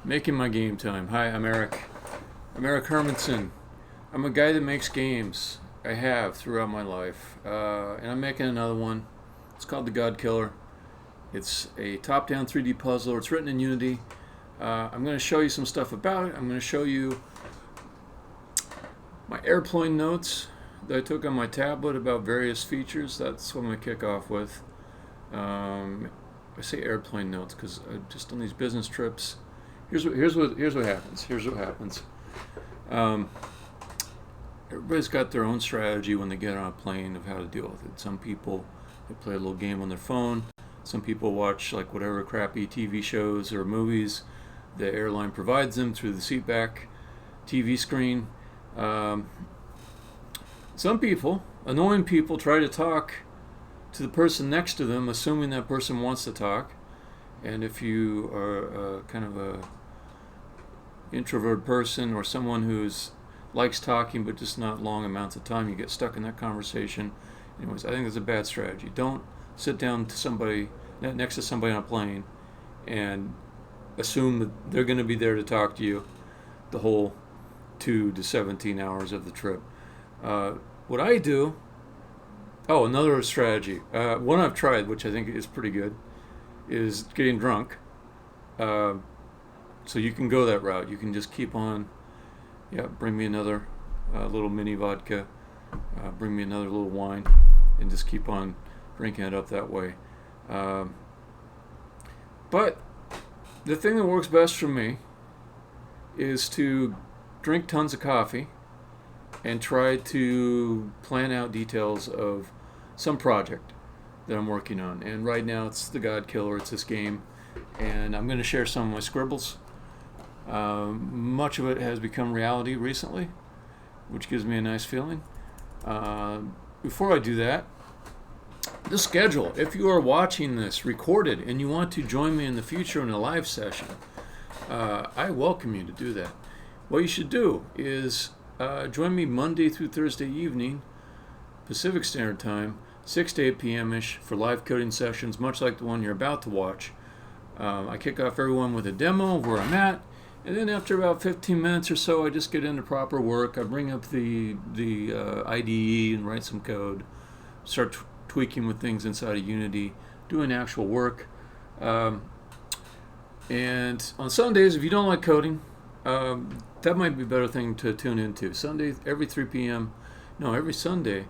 Making my game time. Hi, I'm Eric. I'm Eric Hermanson. I'm a guy that makes games. I have throughout my life. And I'm making another one. It's called The God Killer. It's a top-down 3D puzzle. It's written in Unity. I'm going to show you some stuff about it. I'm going to show you my airplane notes that I took on my tablet about various features. That's what I'm going to kick off with. I say airplane notes because just on these business trips, here's what happens. Everybody's got their own strategy when they get on a plane of how to deal with it. Some people, they play a little game on their phone. Some people watch like whatever crappy TV shows or movies the airline provides them through the seatback TV screen. Some people, annoying people, try to talk to the person next to them, assuming that person wants to talk. And if you are kind of a introvert person or someone who's likes talking but just not long amounts of time, you get stuck in that conversation. Anyways, I think it's a bad strategy. Don't sit down to somebody next to somebody on a plane and assume that they're going to be there to talk to you the whole 2 to 17 hours of the trip. What I do, another strategy, one I've tried, which I think is pretty good, is getting drunk. So you can go that route. You can just keep on, bring me another little mini vodka, bring me another little wine, and just keep on drinking it up that way. But the thing that works best for me is to drink tons of coffee and try to plan out details of some project that I'm working on. And right now it's The God Killer, it's this game, and I'm going to share some of my scribbles. Much of it has become reality recently, which gives me a nice feeling. Before I do that, the schedule. If you are watching this recorded and you want to join me in the future in a live session, I welcome you to do that. What you should do is join me Monday through Thursday evening, Pacific Standard Time, 6 to 8 p.m.-ish for live coding sessions, much like the one you're about to watch. I kick off everyone with a demo of where I'm at, and then after about 15 minutes or so, I just get into proper work. I bring up the IDE and write some code, start tweaking with things inside of Unity, doing actual work. And on Sundays, if you don't like coding, that might be a better thing to tune into. Sunday, every Sunday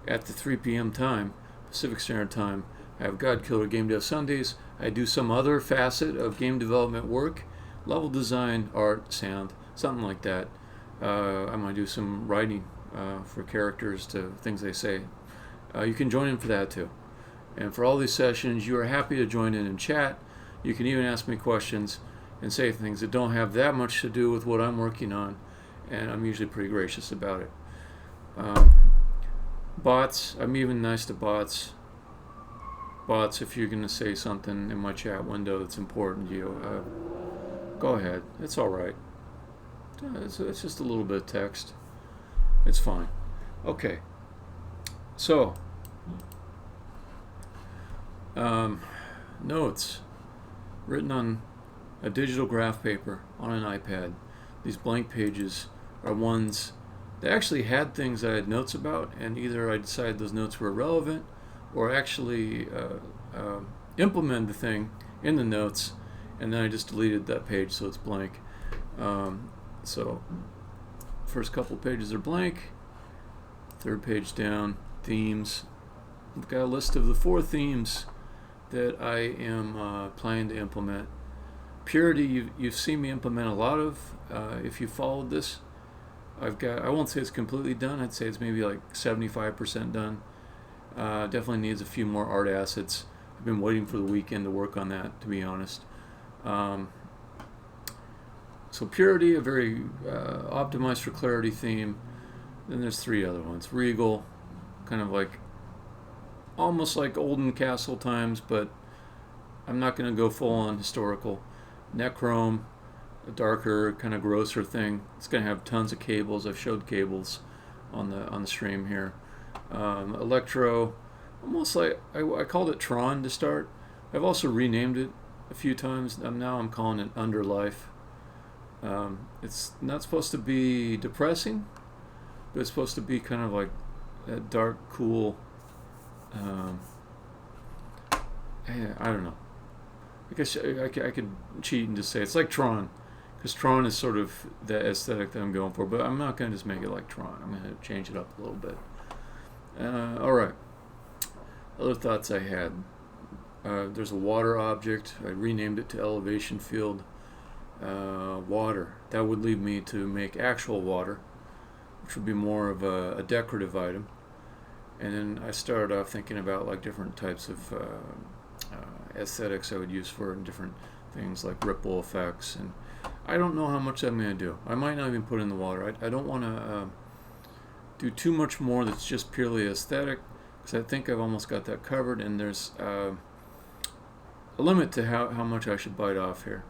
at the 3 p.m. time, Pacific Standard Time, I have God Killer Gamedev Sundays. I do some other facet of game development work, level design, art, sound, something like that. I might do some writing for characters to things they say. You can join in for that too. And for all these sessions, you are happy to join in and chat. You can even ask me questions and say things that don't have that much to do with what I'm working on, and I'm usually pretty gracious about it. Bots, I'm even nice to bots. Bots, if you're going to say something in my chat window that's important to you, go ahead. It's all right. It's just a little bit of text. It's fine. Okay. So, notes written on a digital graph paper on an iPad. These blank pages are ones that actually had things I had notes about, and either I decided those notes were relevant or actually implemented the thing in the notes, and then I just deleted that page so it's blank. So first couple pages are blank, third page down, themes. I've got a list of the 4 themes that I am planning to implement. Purity, you've seen me implement a lot of. If you followed this, I won't say it's completely done. I'd say it's maybe like 75% done. Definitely needs a few more art assets. I've been waiting for the weekend to work on that, to be honest. So Purity, a very optimized for clarity theme. Then there's 3 other ones. Regal, kind of like almost like olden castle times, but I'm not going to go full on historical. Nechrome, a darker, kind of grosser thing. It's going to have tons of cables. I've showed cables on the stream here. Electro, almost like I called it Tron to start. I've also renamed it a few times. Now I'm calling it Underlife. It's not supposed to be depressing, but it's supposed to be kind of like that dark, cool. Um, I don't know. I guess I could cheat and just say it's like Tron, because Tron is sort of the aesthetic that I'm going for. But I'm not going to just make it like Tron. I'm going to change it up a little bit. All right. Other thoughts I had. There's a water object. I renamed it to elevation field. Water. That would lead me to make actual water, which would be more of a decorative item. And then I started off thinking about like different types of aesthetics I would use for different things like ripple effects. And I don't know how much I'm going to do. I might not even put in the water. I don't want to do too much more that's just purely aesthetic, because I think I've almost got that covered, and there's a limit to how much I should bite off here.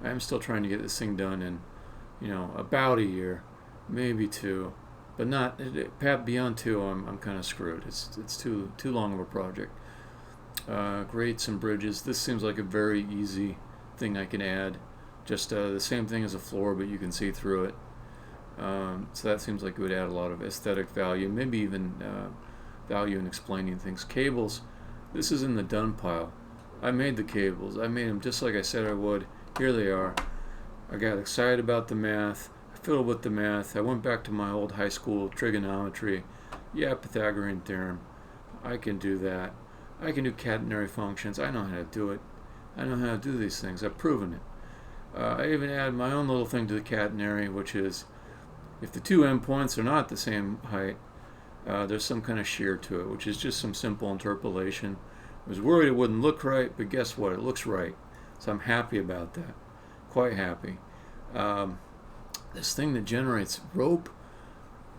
I am still trying to get this thing done in, about a year, maybe 2, but not beyond 2. I'm kind of screwed. It's too long of a project. Grates and bridges. This seems like a very easy thing I can add. Just the same thing as a floor, but you can see through it. So that seems like it would add a lot of aesthetic value, maybe even value in explaining things. Cables. This is in the done pile. I made the cables. I made them just like I said I would. Here they are. I got excited about the math. I fiddled with the math. I went back to my old high school trigonometry. Yeah, Pythagorean theorem. I can do that. I can do catenary functions. I know how to do it. I know how to do these things. I've proven it. I even added my own little thing to the catenary, which is if the two endpoints are not the same height, there's some kind of shear to it, which is just some simple interpolation. I was worried it wouldn't look right, but guess what? It looks right. So I'm happy about that. Quite happy. This thing that generates rope,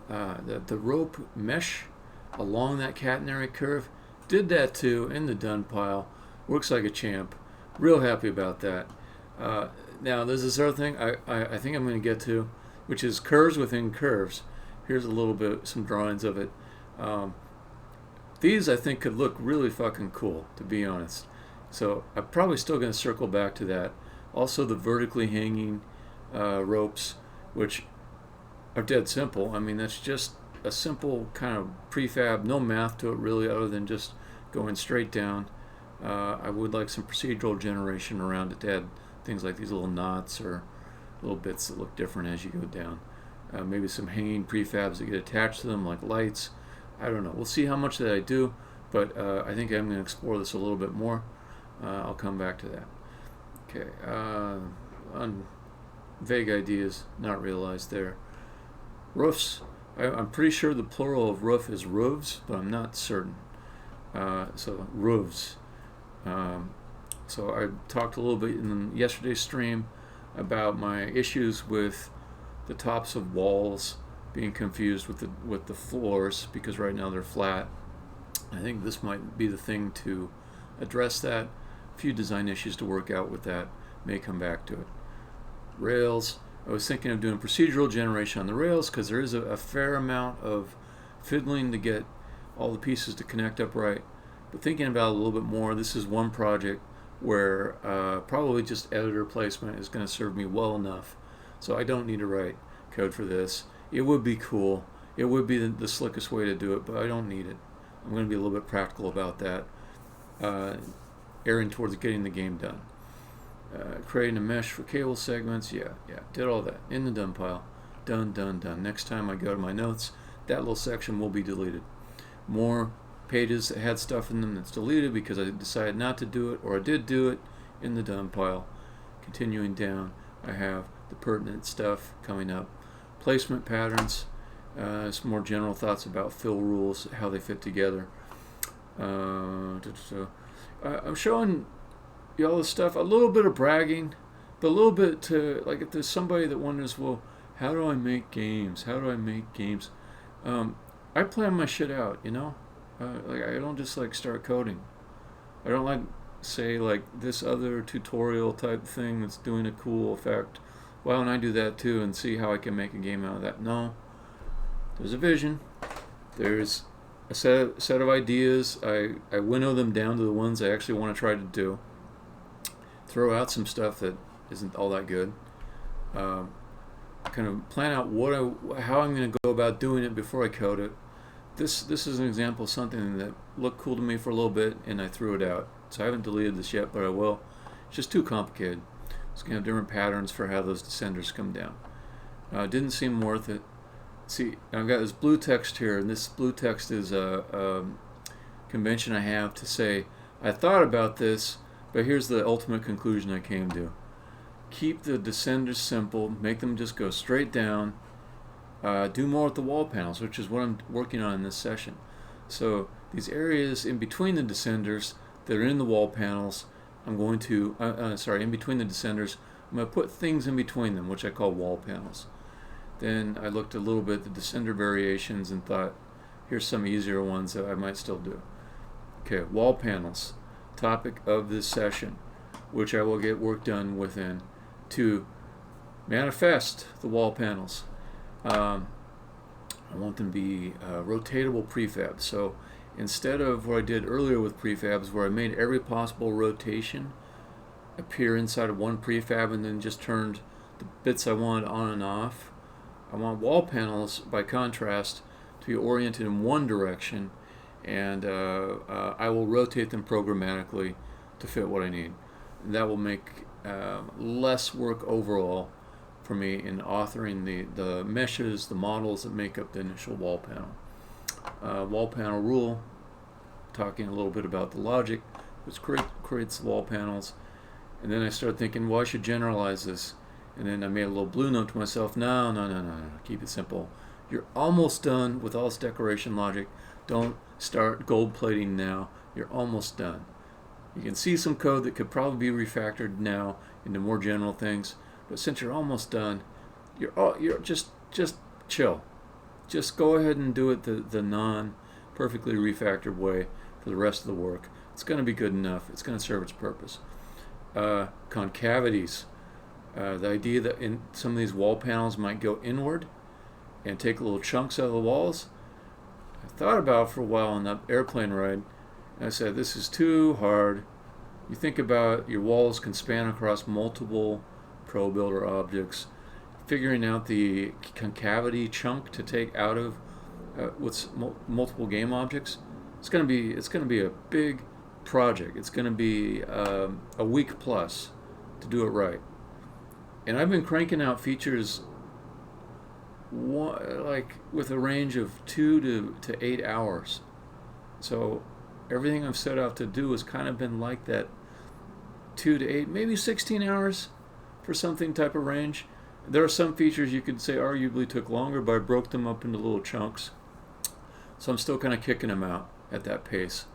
the rope mesh along that catenary curve, did that too in the done pile. Works like a champ. Real happy about that. Now there's this other thing I think I'm going to get to, which is curves within curves. Here's a little bit, some drawings of it. These I think could look really fucking cool, to be honest. So I'm probably still going to circle back to that. Also the vertically hanging ropes, which are dead simple. I mean, that's just a simple kind of prefab, no math to it really, other than just going straight down. I would like some procedural generation around it to add things like these little knots or little bits that look different as you go down. Maybe some hanging prefabs that get attached to them, like lights. I don't know. We'll see how much that I do, but I think I'm going to explore this a little bit more. I'll come back to that. Okay. On vague ideas, not realized there. Roofs. I'm pretty sure the plural of roof is roofs, but I'm not certain. So roofs. So I talked a little bit in yesterday's stream about my issues with the tops of walls being confused with the floors, because right now they're flat. I think this might be the thing to address that. A few design issues to work out with that. May come back to it. Rails. I was thinking of doing procedural generation on the rails, because there is a fair amount of fiddling to get all the pieces to connect up right. But thinking about it a little bit more, this is one project where probably just editor placement is going to serve me well enough. So I don't need to write code for this. It would be cool. It would be the slickest way to do it, but I don't need it. I'm going to be a little bit practical about that. Erring towards getting the game done. Creating a mesh for cable segments. Yeah. Did all that in the done pile. Done. Next time I go to my notes, that little section will be deleted. More pages that had stuff in them that's deleted because I decided not to do it, or I did do it, in the done pile. Continuing down, I have the pertinent stuff coming up. Placement patterns, some more general thoughts about fill rules, how they fit together. I'm showing you all this stuff, a little bit of bragging, but a little bit to, like, if there's somebody that wonders, well, how do I make games? I plan my shit out, like, I don't just like start coding. I don't like say like this other tutorial type thing that's doing a cool effect. Why don't I do that too and see how I can make a game out of that? No. There's a vision. There's a set of ideas. I winnow them down to the ones I actually want to try to do. Throw out some stuff that isn't all that good. um, kind of plan out how I'm going to go about doing it before I code it. This is an example of something that looked cool to me for a little bit, and I threw it out. So I haven't deleted this yet, but I will. It's just too complicated. It's going to have different patterns for how those descenders come down. Didn't seem worth it. See, I've got this blue text here, and this blue text is a convention I have to say, I thought about this, but here's the ultimate conclusion I came to. Keep the descenders simple, make them just go straight down, do more with the wall panels, which is what I'm working on in this session. So these areas in between the descenders that are in the wall panels, I'm going to, in between the descenders, I'm going to put things in between them, which I call wall panels. Then I looked a little bit at the descender variations and thought, here's some easier ones that I might still do. Okay, wall panels, topic of this session, which I will get work done within, to manifest the wall panels. I want them to be rotatable prefabs. So instead of what I did earlier with prefabs, where I made every possible rotation appear inside of one prefab and then just turned the bits I wanted on and off, I want wall panels, by contrast, to be oriented in one direction, and I will rotate them programmatically to fit what I need. And that will make less work overall for me in authoring the meshes, the models that make up the initial wall panel. Wall panel rule, talking a little bit about the logic, which creates the wall panels. And then I started thinking, well, I should generalize this. And then I made a little blue note to myself, no, keep it simple. You're almost done with all this decoration logic. Don't start gold plating now. You're almost done. You can see some code that could probably be refactored now into more general things, but since you're almost done, you're just chill. Just go ahead and do it the non-perfectly refactored way for the rest of the work. It's going to be good enough. It's going to serve its purpose. Concavities. The idea that in some of these wall panels might go inward and take little chunks out of the walls. I thought about it for a while on that airplane ride, and I said, this is too hard. You think about your walls can span across multiple Pro Builder objects. Figuring out the concavity chunk to take out of with multiple game objects, it's going to be a big project. It's going to be a week plus to do it right. And I've been cranking out features like with a range of 2 to 8 hours. So everything I've set out to do has kind of been like that 2 to 8, maybe 16 hours for something type of range. There are some features you could say arguably took longer, but I broke them up into little chunks. So I'm still kind of kicking them out at that pace.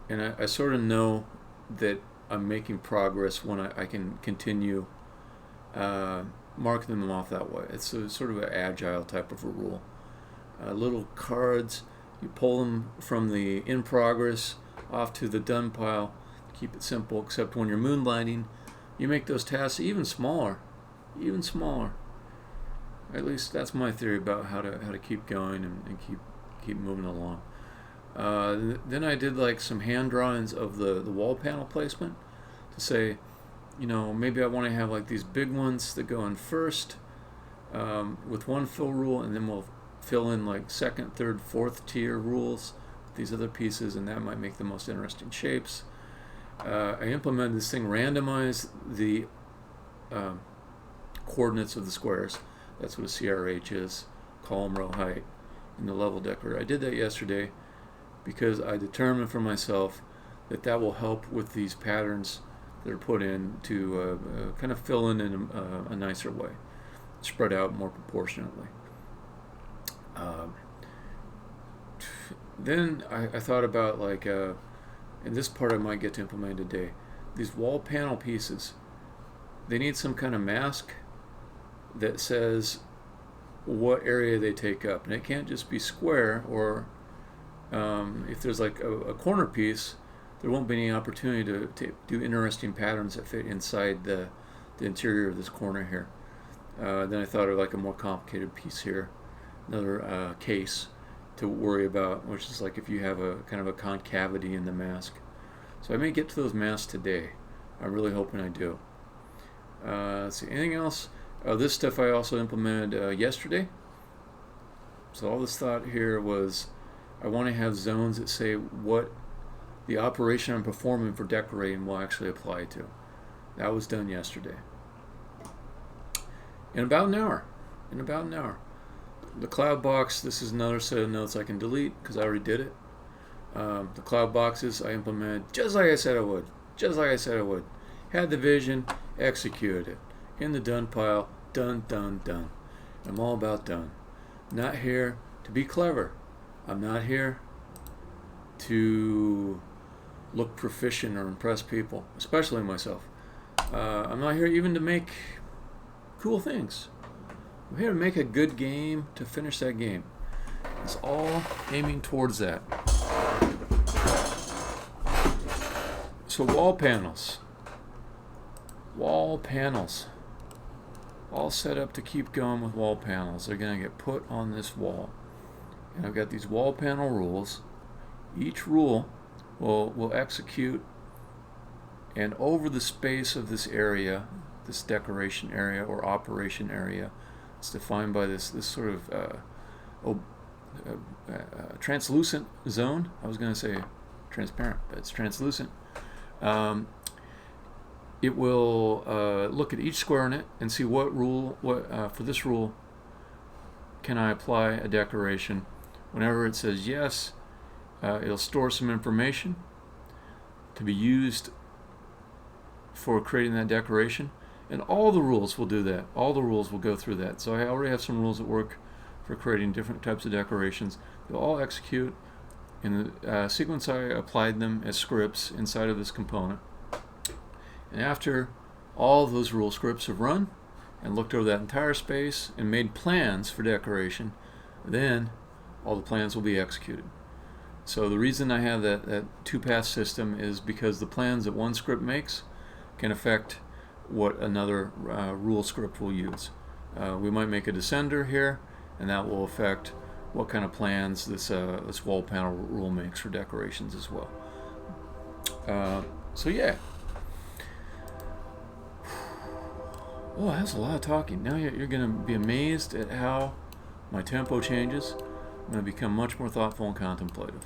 And I sort of know that I'm making progress when I can continue marking them off that way. It's sort of an agile type of a rule. Little cards, you pull them from the in progress off to the done pile. Keep it simple, except when you're moonlighting, you make those tasks even smaller. At least that's my theory about how to keep going and keep moving along. Then I did like some hand drawings of the wall panel placement to say, maybe I want to have like these big ones that go in first with one fill rule, and then we'll fill in like second, third, fourth tier rules with these other pieces, and that might make the most interesting shapes. I implemented this thing, randomize the coordinates of the squares. That's what a CRH is, column row height, in the level decorator. I did that yesterday because I determined for myself that will help with these patterns that are put in to kind of fill in a nicer way, spread out more proportionately. Then I thought about and this part I might get to implement today, these wall panel pieces, they need some kind of mask that says what area they take up, and it can't just be square, or if there's like a corner piece, there won't be any opportunity to do interesting patterns that fit inside the interior of this corner here. Then I thought of like a more complicated piece here, another case to worry about, which is like if you have a kind of a concavity in the mask. So I may get to those masks today. I'm really hoping I do. Let's see, anything else? This stuff I also implemented yesterday. So all this thought here was I want to have zones that say what the operation I'm performing for decorating will actually apply to. That was done yesterday. In about an hour. The cloud box, this is another set of notes I can delete because I already did it. The cloud boxes I implemented just like I said I would. Had the vision, executed it. In the done pile, done. I'm all about done. Not here to be clever. I'm not here to look proficient or impress people, especially myself. I'm not here even to make cool things. I'm here to make a good game, to finish that game. It's all aiming towards that. So wall panels, all set up to keep going with wall panels. They're going to get put on this wall. And I've got these wall panel rules. Each rule will execute, and over the space of this area, this decoration area or operation area, it's defined by this sort of translucent zone. I was going to say transparent, but it's translucent. It will look at each square in it and see what for this rule can I apply a decoration. Whenever it says yes, it'll store some information to be used for creating that decoration, and all the rules will do that. All the rules will go through that. So I already have some rules that work for creating different types of decorations. They'll all execute in the sequence I applied them as scripts inside of this component. And after all of those rule scripts have run and looked over that entire space and made plans for decoration, then all the plans will be executed. So the reason I have that two-path system is because the plans that one script makes can affect what another rule script will use. We might make a descender here, and that will affect what kind of plans this wall panel rule makes for decorations as well. So yeah. Oh, that's a lot of talking. Now you're going to be amazed at how my tempo changes. I'm going to become much more thoughtful and contemplative.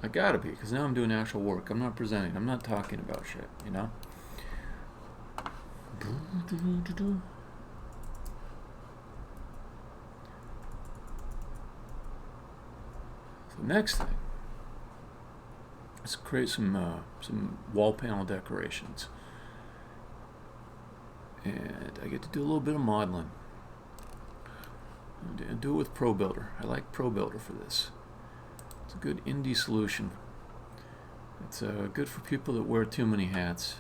I gotta be, because now I'm doing actual work. I'm not presenting. I'm not talking about shit, you know? So next thing is create some wall panel decorations. And I get to do a little bit of modeling. And do it with ProBuilder. I like ProBuilder for this. It's a good indie solution. It's good for people that wear too many hats.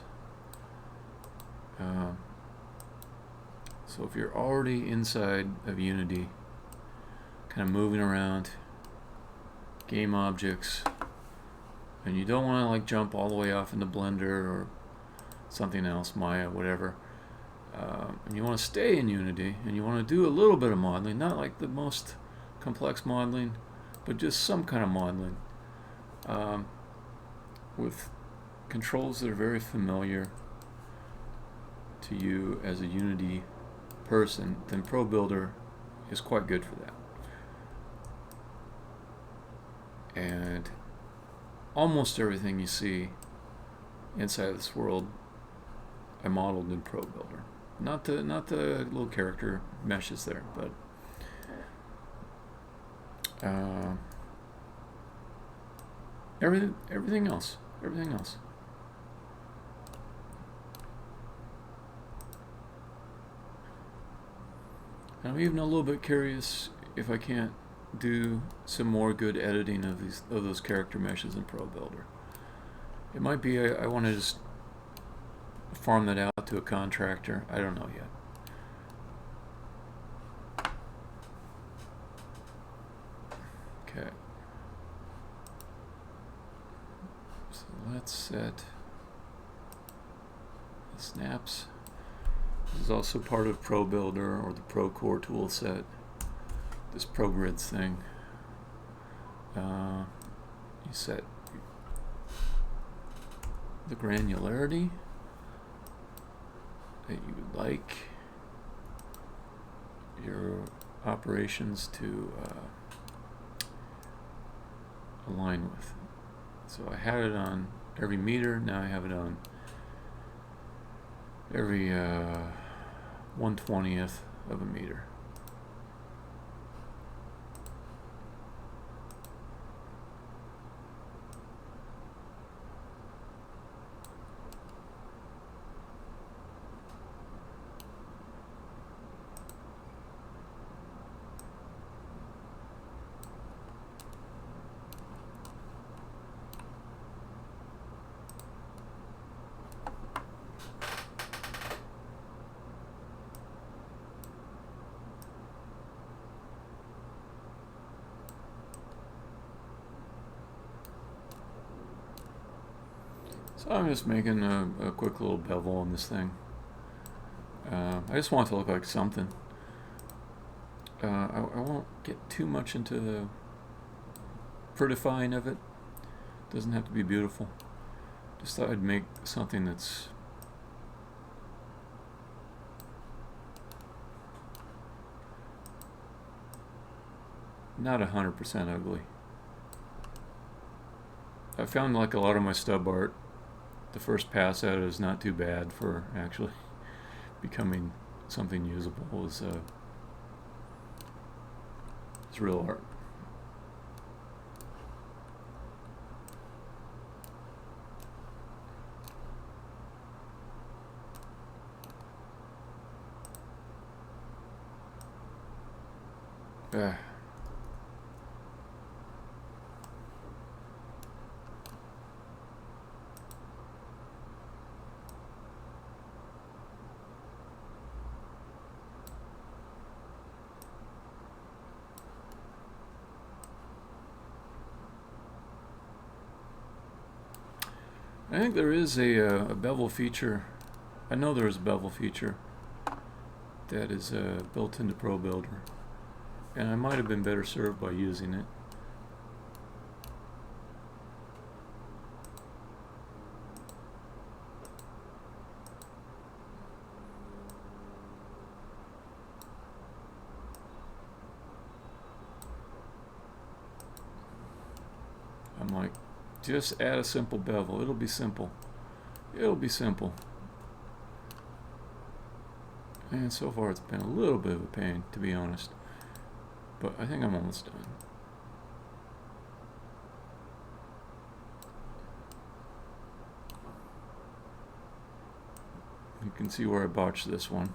So if you're already inside of Unity, kind of moving around, game objects, and you don't want to like jump all the way off into Blender or something else, Maya, whatever, and you want to stay in Unity, and you want to do a little bit of modeling, not like the most complex modeling, but just some kind of modeling with controls that are very familiar to you as a Unity person, then ProBuilder is quite good for that. And almost everything you see inside of this world I modeled in ProBuilder. Not the little character meshes there, but everything else. And I'm even a little bit curious if I can't do some more good editing of those character meshes in ProBuilder. It might be I want to just farm that out to a contractor. I don't know yet. Okay. So let's set the snaps. This is also part of ProBuilder or the ProCore tool set. This ProGrids thing. You set the granularity that you would like. your operations to align with. So I had it on every meter, now I have it on every 1/20th of a meter. So I'm just making a quick little bevel on this thing. I just want it to look like something. I won't get too much into the prettifying of it. Doesn't have to be beautiful. Just thought I'd make something that's not 100% ugly. I found like a lot of my stub art, the first pass at it is not too bad for actually becoming something usable. It's real art. I think there is a bevel feature. I know there is a bevel feature that is built into Pro Builder, and I might have been better served by using it. I'm like, just add a simple bevel. It'll be simple. It'll be simple. And so far it's been a little bit of a pain, to be honest. But I think I'm almost done. You can see where I botched this one.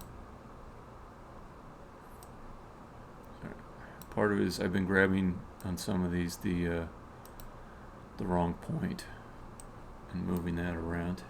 Part of it is I've been grabbing on some of these the wrong point and moving that around.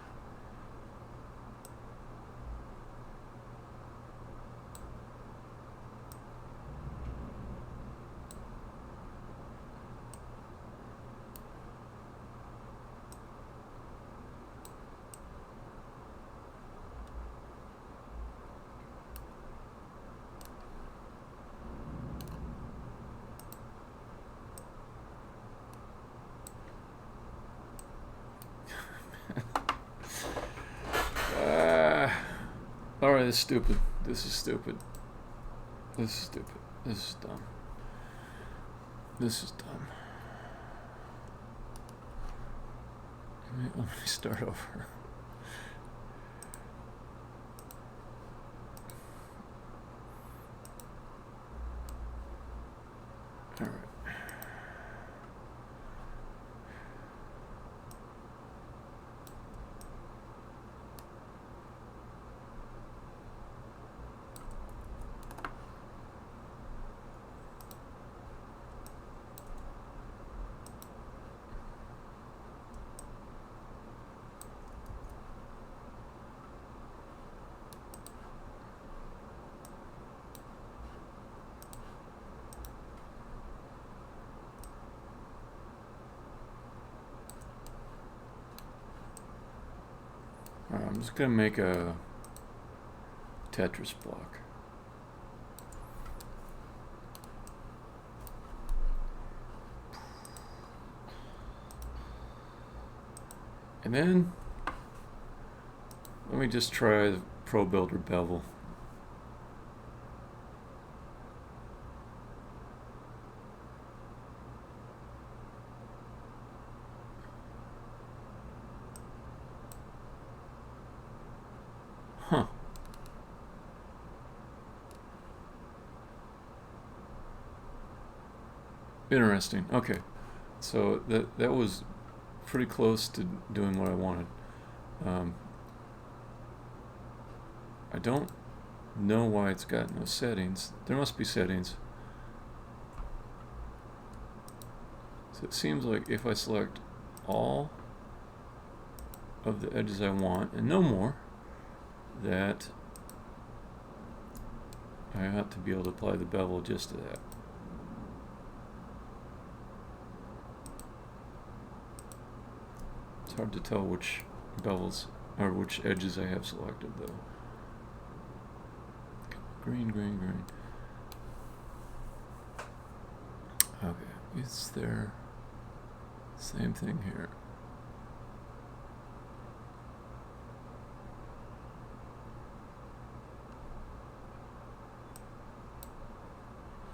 Alright, this is stupid. This is stupid. This is stupid. This is dumb. This is dumb. Let me start over. Alright. I'm just going to make a Tetris block. And then let me just try the Pro Builder bevel. Interesting. Okay. So that was pretty close to doing what I wanted. Um, I don't know why it's got no settings. There must be settings. So it seems like if I select all of the edges I want and no more, that I ought to be able to apply the bevel just to that. It's hard to tell which bevels or which edges I have selected though. Green, green, green. Okay, is there same thing here?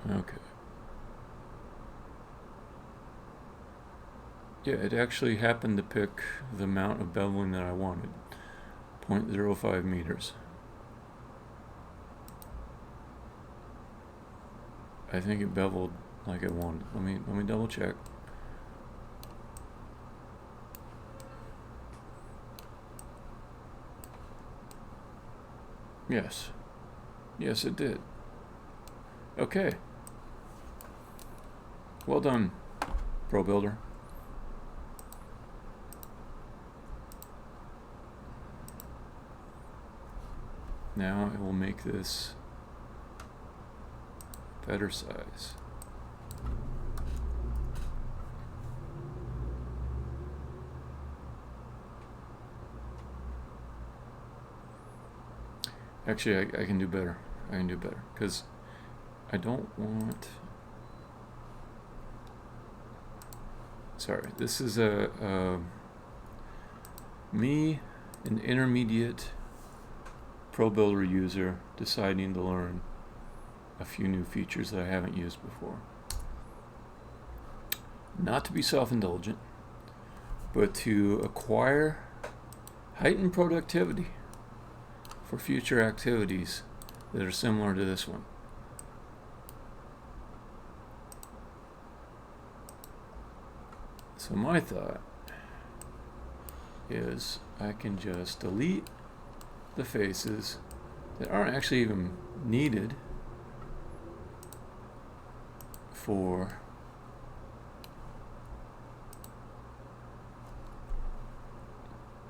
Okay. Yeah, it actually happened to pick the amount of beveling that I wanted, 0.05 meters. I think it beveled like I wanted. Let me double check. Yes. Yes, it did. Okay. Well done, Pro Builder. Now I will make this better size. Actually, I can do better. I can do better because I don't want. Sorry, this is me, an intermediate Pro Builder user, deciding to learn a few new features that I haven't used before. Not to be self-indulgent, but to acquire heightened productivity for future activities that are similar to this one. So my thought is I can just delete the faces that aren't actually even needed for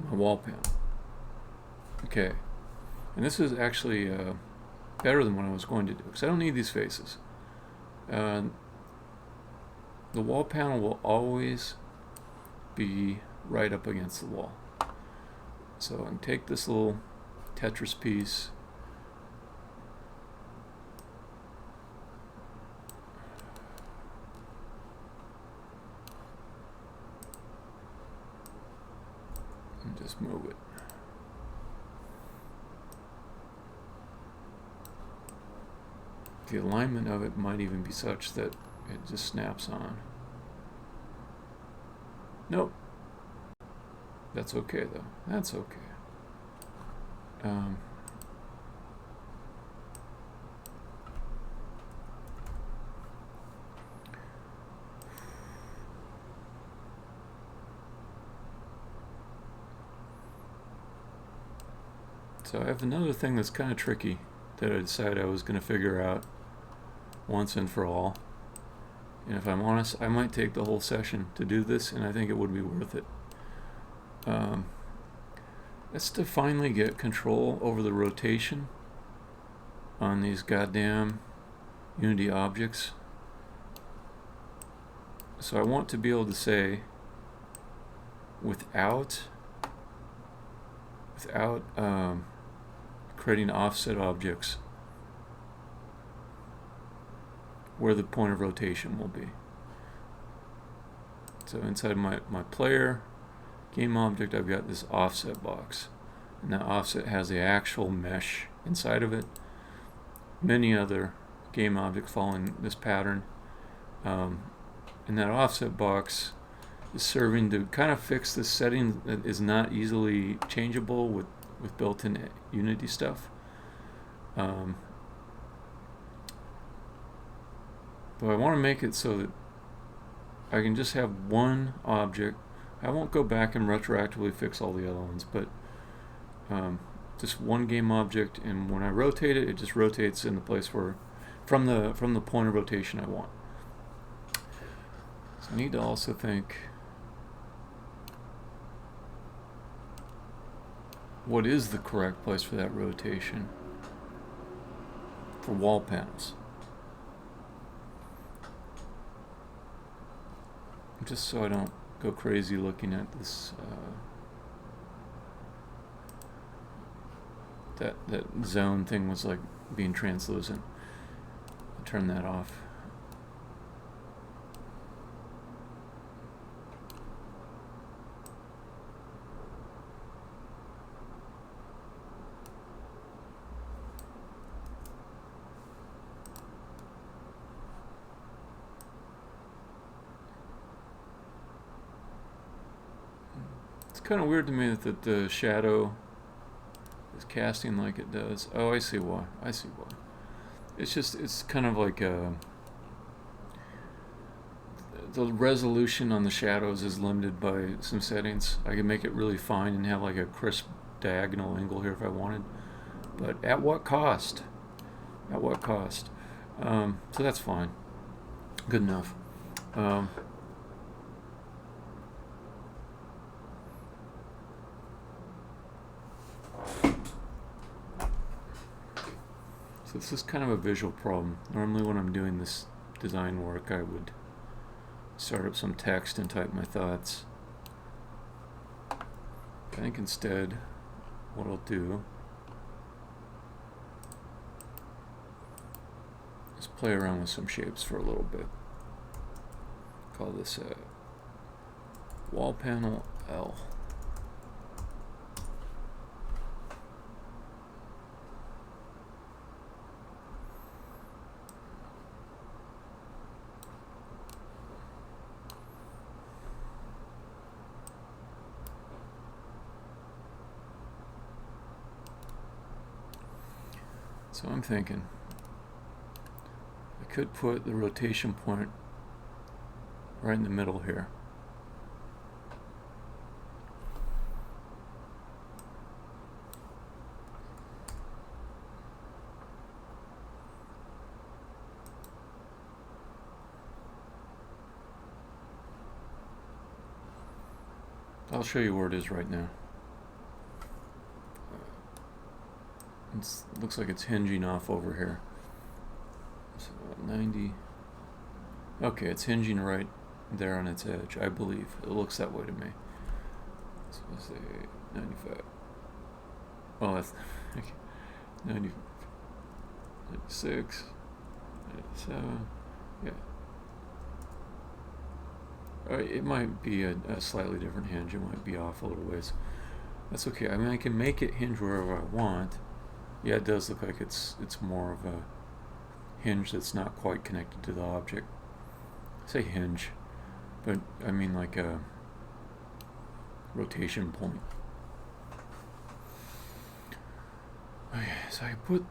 my wall panel. Okay, and this is actually better than what I was going to do because I don't need these faces. The wall panel will always be right up against the wall. So I can take this little Tetris piece, and just move it. The alignment of it might even be such that it just snaps on. Nope. That's okay though. That's okay. So I have another thing that's kind of tricky that I decided I was going to figure out once and for all. And if I'm honest, I might take the whole session to do this, and I think it would be worth it. That's to finally get control over the rotation on these goddamn Unity objects. So I want to be able to say, without creating offset objects, where the point of rotation will be. So inside my player game object, I've got this offset box, and that offset has the actual mesh inside of it. Many other game objects fall in this pattern, and that offset box is serving to kind of fix this setting that is not easily changeable with built-in Unity stuff. But I want to make it so that I can just have one object. I won't go back and retroactively fix all the other ones, but just one game object, and when I rotate it, it just rotates in the place where, from the point of rotation I want. So I need to also think, what is the correct place for that rotation for wall panels? Just so I don't go crazy looking at this that zone thing was like being translucent. I'll turn that off. It's kind of weird to me that the shadow is casting like it does. Oh, I see why. I see why. It's kind of like the resolution on the shadows is limited by some settings. I can make it really fine and have like a crisp diagonal angle here if I wanted. But at what cost? At what cost? So that's fine. Good enough. So this is kind of a visual problem. Normally when I'm doing this design work, I would start up some text and type my thoughts. I think instead what I'll do is play around with some shapes for a little bit. Call this a wall panel L. So I'm thinking I could put the rotation point right in the middle here. I'll show you where it is right now. It looks like it's hinging off over here. So 90. Okay, it's hinging right there on its edge, I believe. It looks that way to me. So let's say 95. Oh, that's 90, 96, 97. Yeah. It might be a slightly different hinge. It might be off a little ways. That's okay. I mean, I can make it hinge wherever I want. Yeah, it does look like it's more of a hinge that's not quite connected to the object. I say hinge, but I mean like a rotation point. Okay, so I can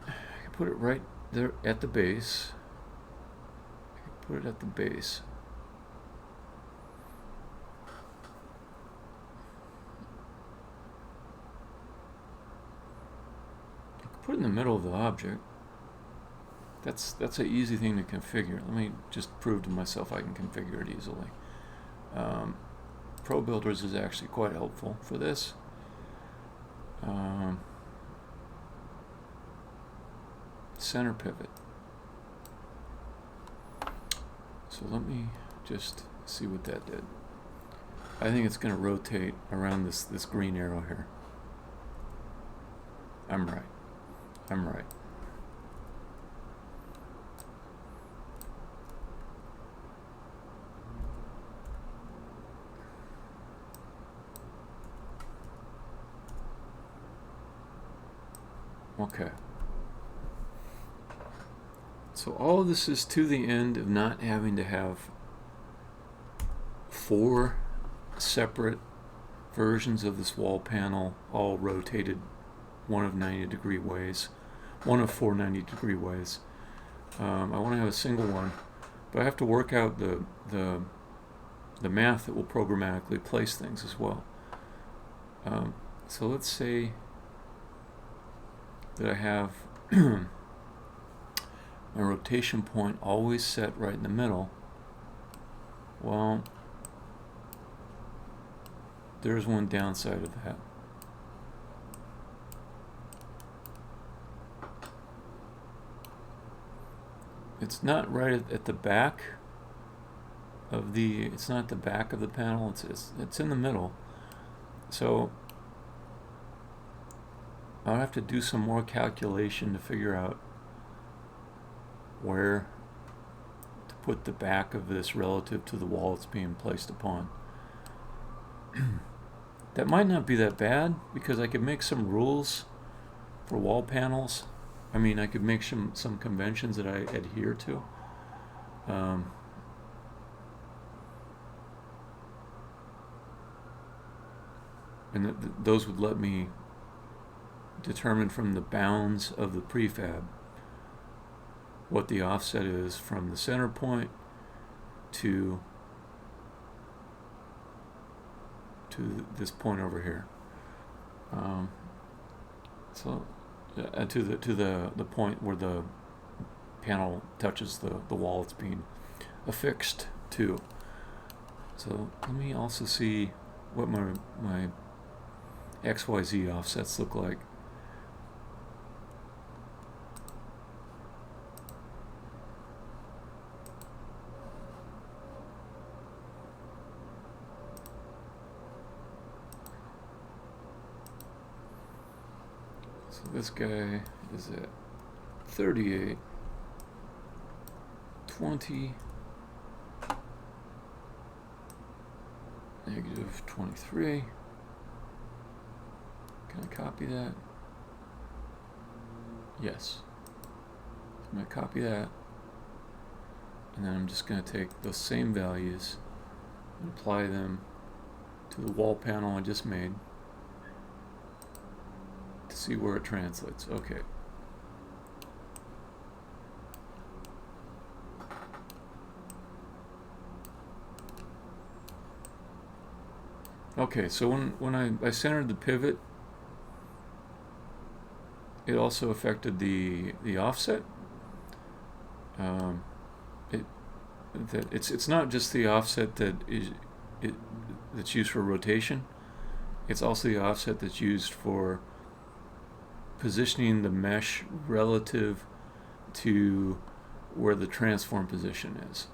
put it right there at the base. I can put it at the base. Put it in the middle of the object. That's an easy thing to configure. Let me just prove to myself I can configure it easily. Pro Builders is actually quite helpful for this. Center pivot. So let me just see what that did. I think it's going to rotate around this green arrow here. I'm right. I'm right. Okay. So all of this is to the end of not having to have 4 separate versions of this wall panel all rotated one of 90-degree ways. One of 4 90-degree ways. I want to have a single one, but I have to work out the the math that will programmatically place things as well. So let's say that I have my rotation point always set right in the middle. Well, there's one downside of that. It's not right at the back of the. It's not at the back of the panel. It's in the middle. So I'll have to do some more calculation to figure out where to put the back of this relative to the wall it's being placed upon. That might not be that bad, because I could make some rules for wall panels. I mean, I could make some conventions that I adhere to. And those would let me determine from the bounds of the prefab what the offset is from the center point to this point over here. To the point where the panel touches the wall it's being affixed to. So let me also see what my XYZ offsets look like. So this guy is at 38, 20, negative 23. Can I copy that? Yes. I'm going to copy that, and then I'm just going to take those same values and apply them to the wall panel I just made to see where it translates. Okay. Okay, so when I centered the pivot, it also affected the offset. It's not just the offset that's used for rotation. It's also the offset that's used for positioning the mesh relative to where the transform position is.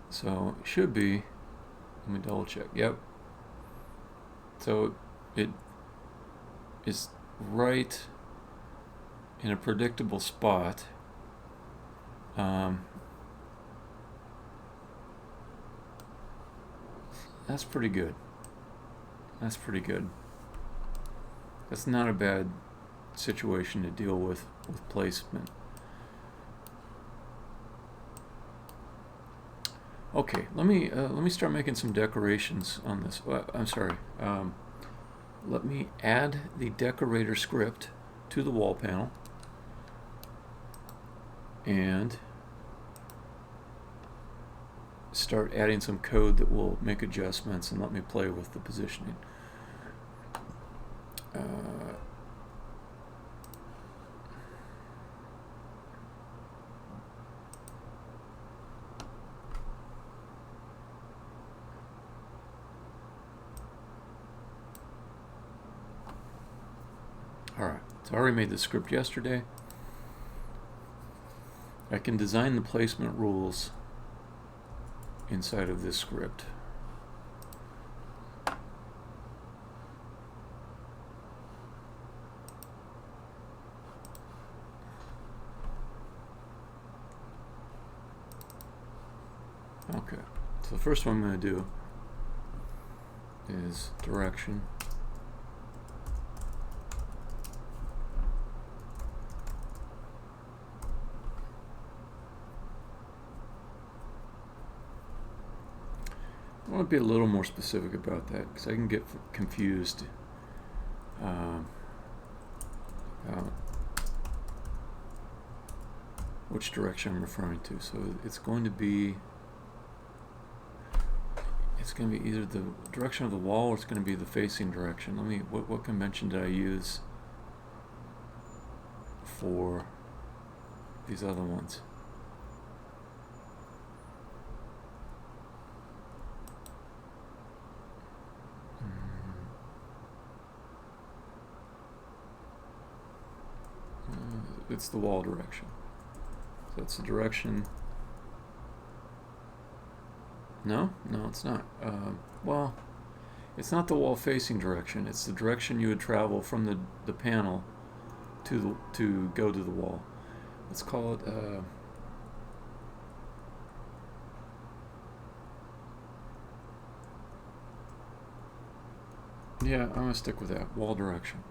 So it should be, let me double check, yep. So it is right in a predictable spot. That's pretty good. That's pretty good. That's not a bad situation to deal with placement. Okay, let me start making some decorations on this. I'm sorry. Let me add the decorator script to the wall panel, and start adding some code that will make adjustments and let me play with the positioning. Alright, so I already made the script yesterday. I can design the placement rules inside of this script. Okay, so the first one I'm going to do is direction. I want to be a little more specific about that because I can get confused which which direction I'm referring to. So it's going to be either the direction of the wall or it's going to be the facing direction. What convention did I use for these other ones? It's the wall direction. So that's the direction. No, it's not. Well, it's not the wall facing direction. It's the direction you would travel from the panel to go to the wall. Let's call it. Yeah, I'm gonna stick with that wall direction.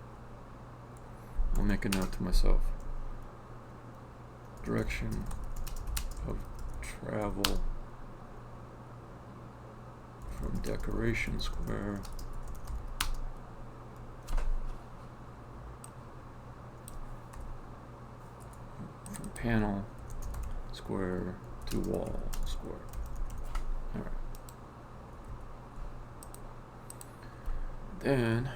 I'll make a note to myself. Direction of travel from decoration square from panel square to wall square. All right. Then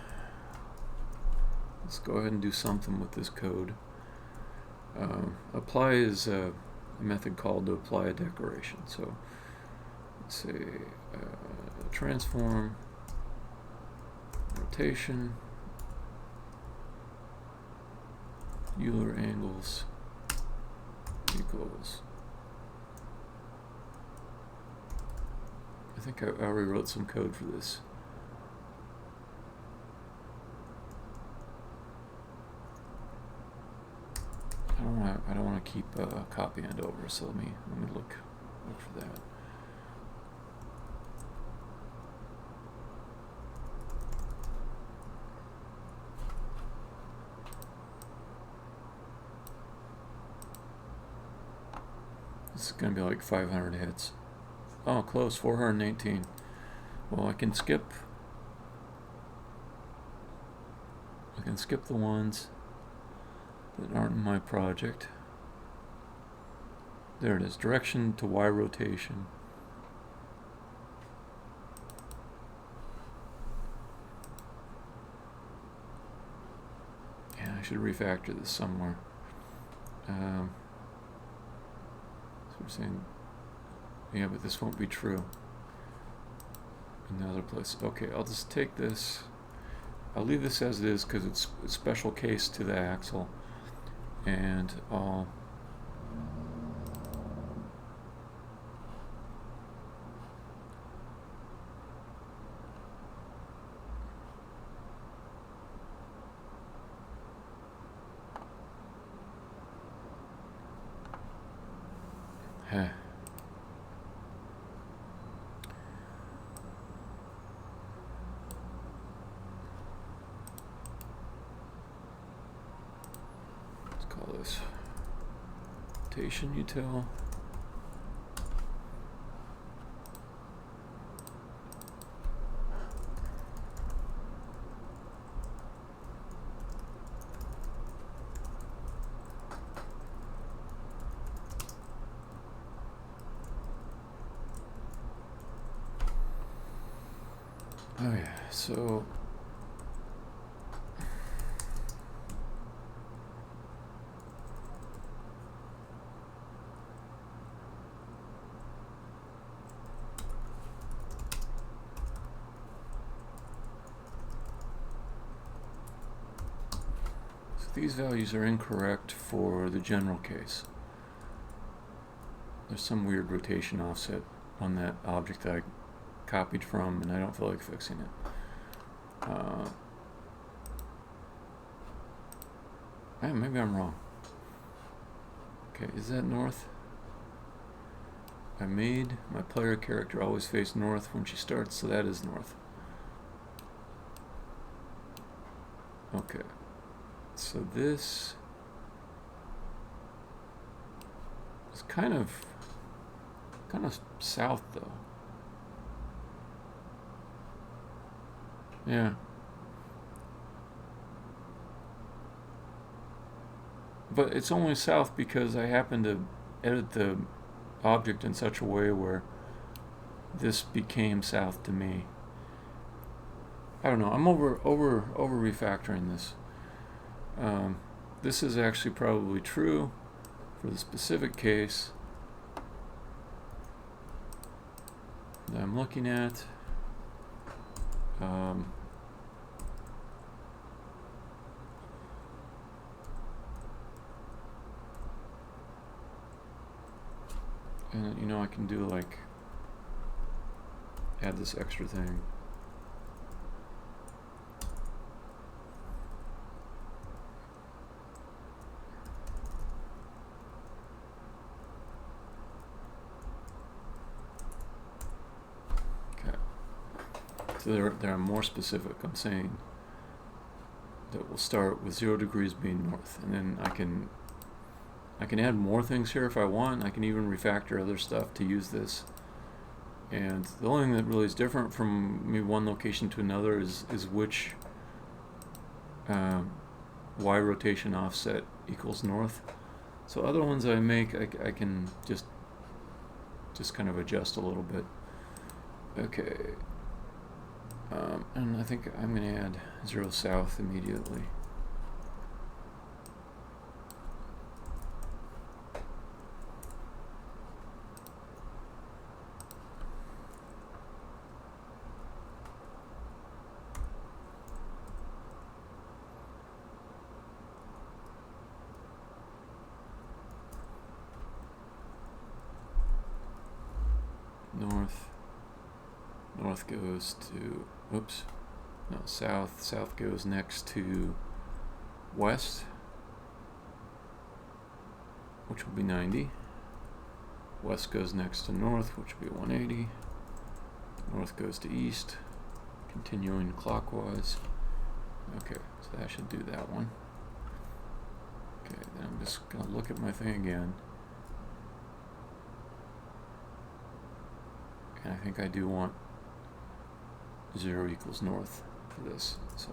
let's go ahead and do something with this code. Apply is a method called to apply a decoration. So let's say transform rotation Euler angles equals. I think I already wrote some code for this. I don't want to keep copying it over, so let me look for that. This is going to be like 500 hits. Oh, close, 418. Well, I can skip the ones that aren't in my project. There it is, direction to Y rotation. Yeah, I should refactor this somewhere. So we're saying, yeah, but this won't be true in the other place. Okay, I'll just take this. I'll leave this as it is because it's a special case to the axle. And I'll let's call this rotation util. Oh yeah, so these values are incorrect for the general case. There's some weird rotation offset on that object that I copied from, and I don't feel like fixing it. Maybe I'm wrong. Okay, is that north? I made my player character always face north when she starts, so that is north. Okay, so this is kind of south though. Yeah. But it's only south because I happen to edit the object in such a way where this became south to me. I don't know. I'm over refactoring this. This is actually probably true for the specific case that I'm looking at. And you know, I can do like add this extra thing. Okay. So there are more specific. I'm saying that we'll start with 0 degrees being north, and then I can add more things here if I want. I can even refactor other stuff to use this. And the only thing that really is different from me one location to another is which y rotation offset equals north. So other ones I make, I can just kind of adjust a little bit. Okay. And I think I'm going to add 0 south immediately. North goes to, oops, no, south goes next to west, which will be 90. West goes next to north, which will be 180. North goes to east, continuing clockwise. Okay, so that should do that one. Okay, then I'm just going to look at my thing again. And I think I do want 0 equals north for this, so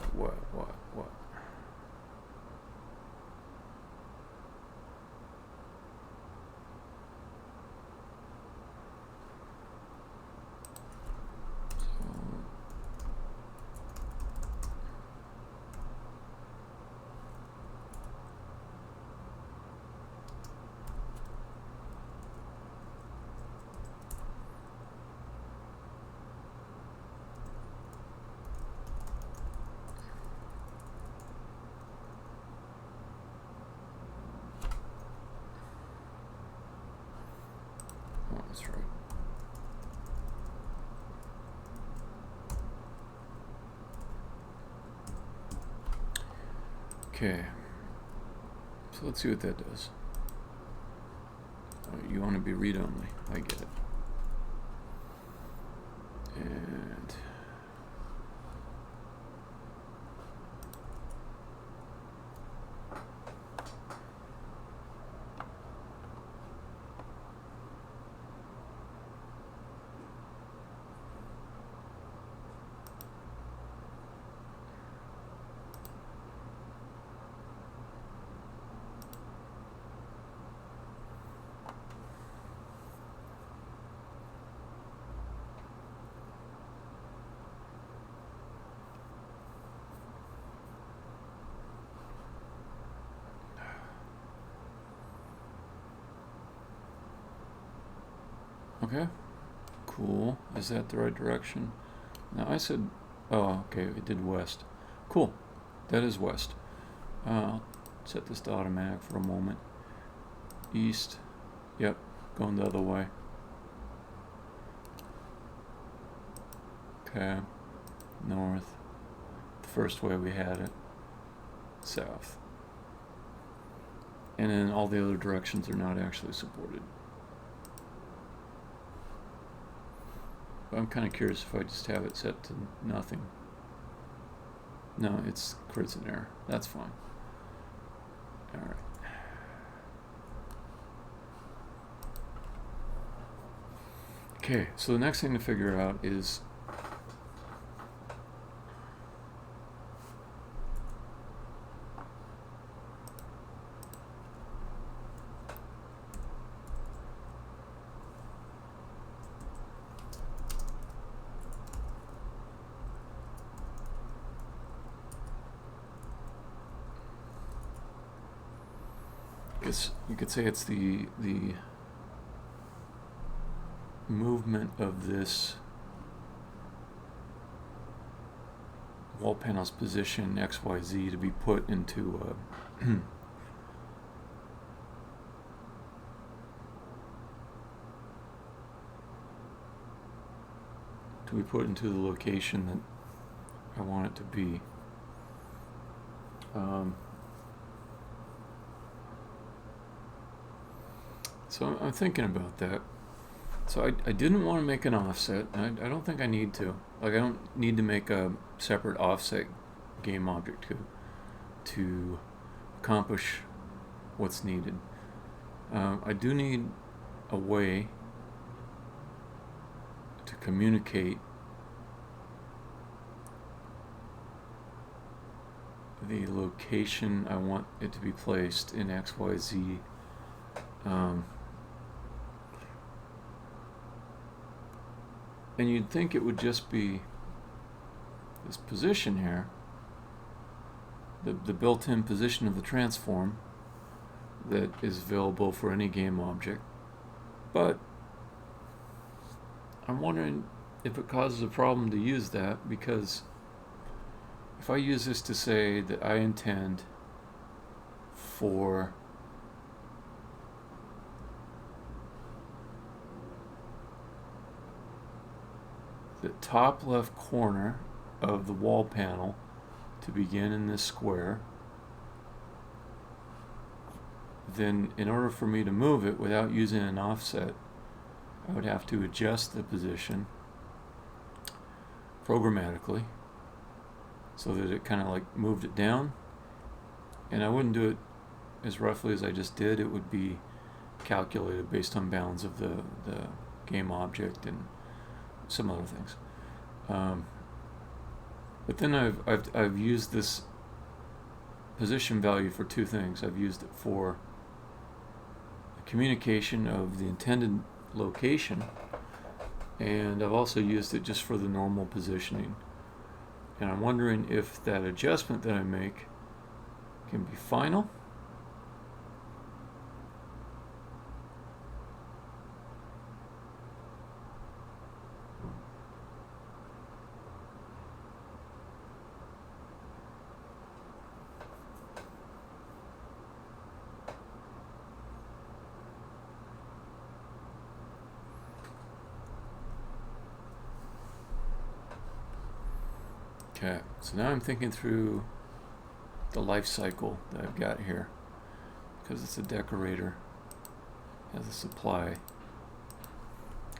What? Oh, that's right. Okay, so let's see what that does. You want to be read-only, I get it. And okay, cool. Is that the right direction? Now I said, oh, okay, it did west. Cool, that is west. I'll set this to automatic for a moment. East, yep, going the other way. Okay, north, the first way we had it. South. And then all the other directions are not actually supported. But I'm kind of curious if I just have it set to nothing. No, it's creates an error. That's fine. Alright. Okay, so the next thing to figure out is you could say it's the movement of this wall panel's position XYZ to be put into the location that I want it to be. So I'm thinking about that. So I didn't want to make an offset. I don't think I need to. Like, I don't need to make a separate offset game object to accomplish what's needed. I do need a way to communicate the location I want it to be placed in XYZ. And you'd think it would just be this position here, the built-in position of the transform that is available for any game object. But I'm wondering if it causes a problem to use that, because if I use this to say that I intend for the top left corner of the wall panel to begin in this square, then in order for me to move it without using an offset, I would have to adjust the position programmatically so that it kind of like moved it down. And I wouldn't do it as roughly as I just did. It would be calculated based on bounds of the game object and some other things. But then I've used this position value for two things. I've used it for the communication of the intended location, and I've also used it just for the normal positioning. And I'm wondering if that adjustment that I make can be final. Okay, so now I'm thinking through the life cycle that I've got here, because it's a decorator, has a supply.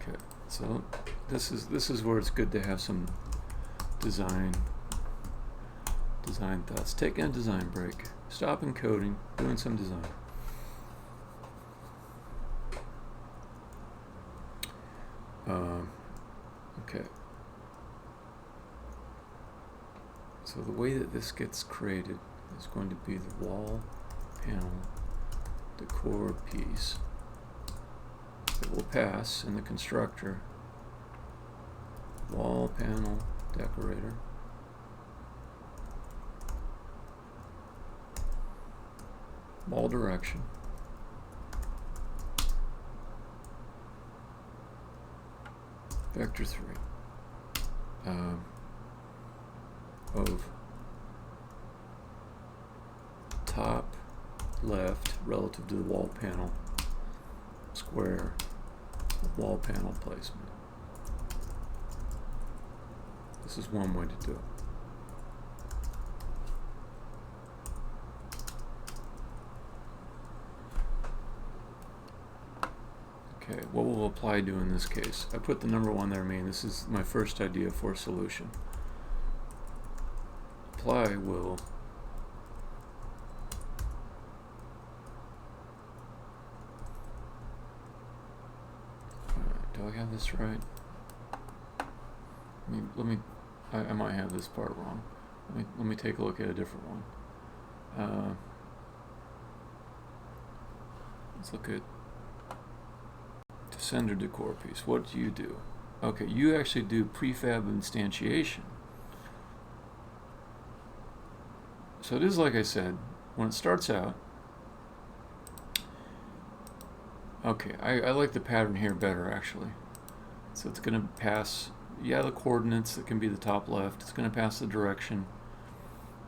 Okay, so this is where it's good to have some design thoughts. Taking a design break, stop encoding, doing some design. Okay. So the way that this gets created is going to be the wall panel decor piece that will pass in the constructor. Wall panel decorator. Wall direction. Vector 3 of top left relative to the wall panel square wall panel placement. This is one way to do it. Okay, what will apply to in this case? I put the number 1 there, meaning this is my first idea for a solution. Apply will do I have this right? I might have this part wrong. Let me take a look at a different one. Let's look at sender decor piece. What do you do? Okay, you actually do prefab instantiation. So it is like I said, when it starts out, okay, I like the pattern here better actually. So it's going to pass, yeah, the coordinates that can be the top left. It's going to pass the direction.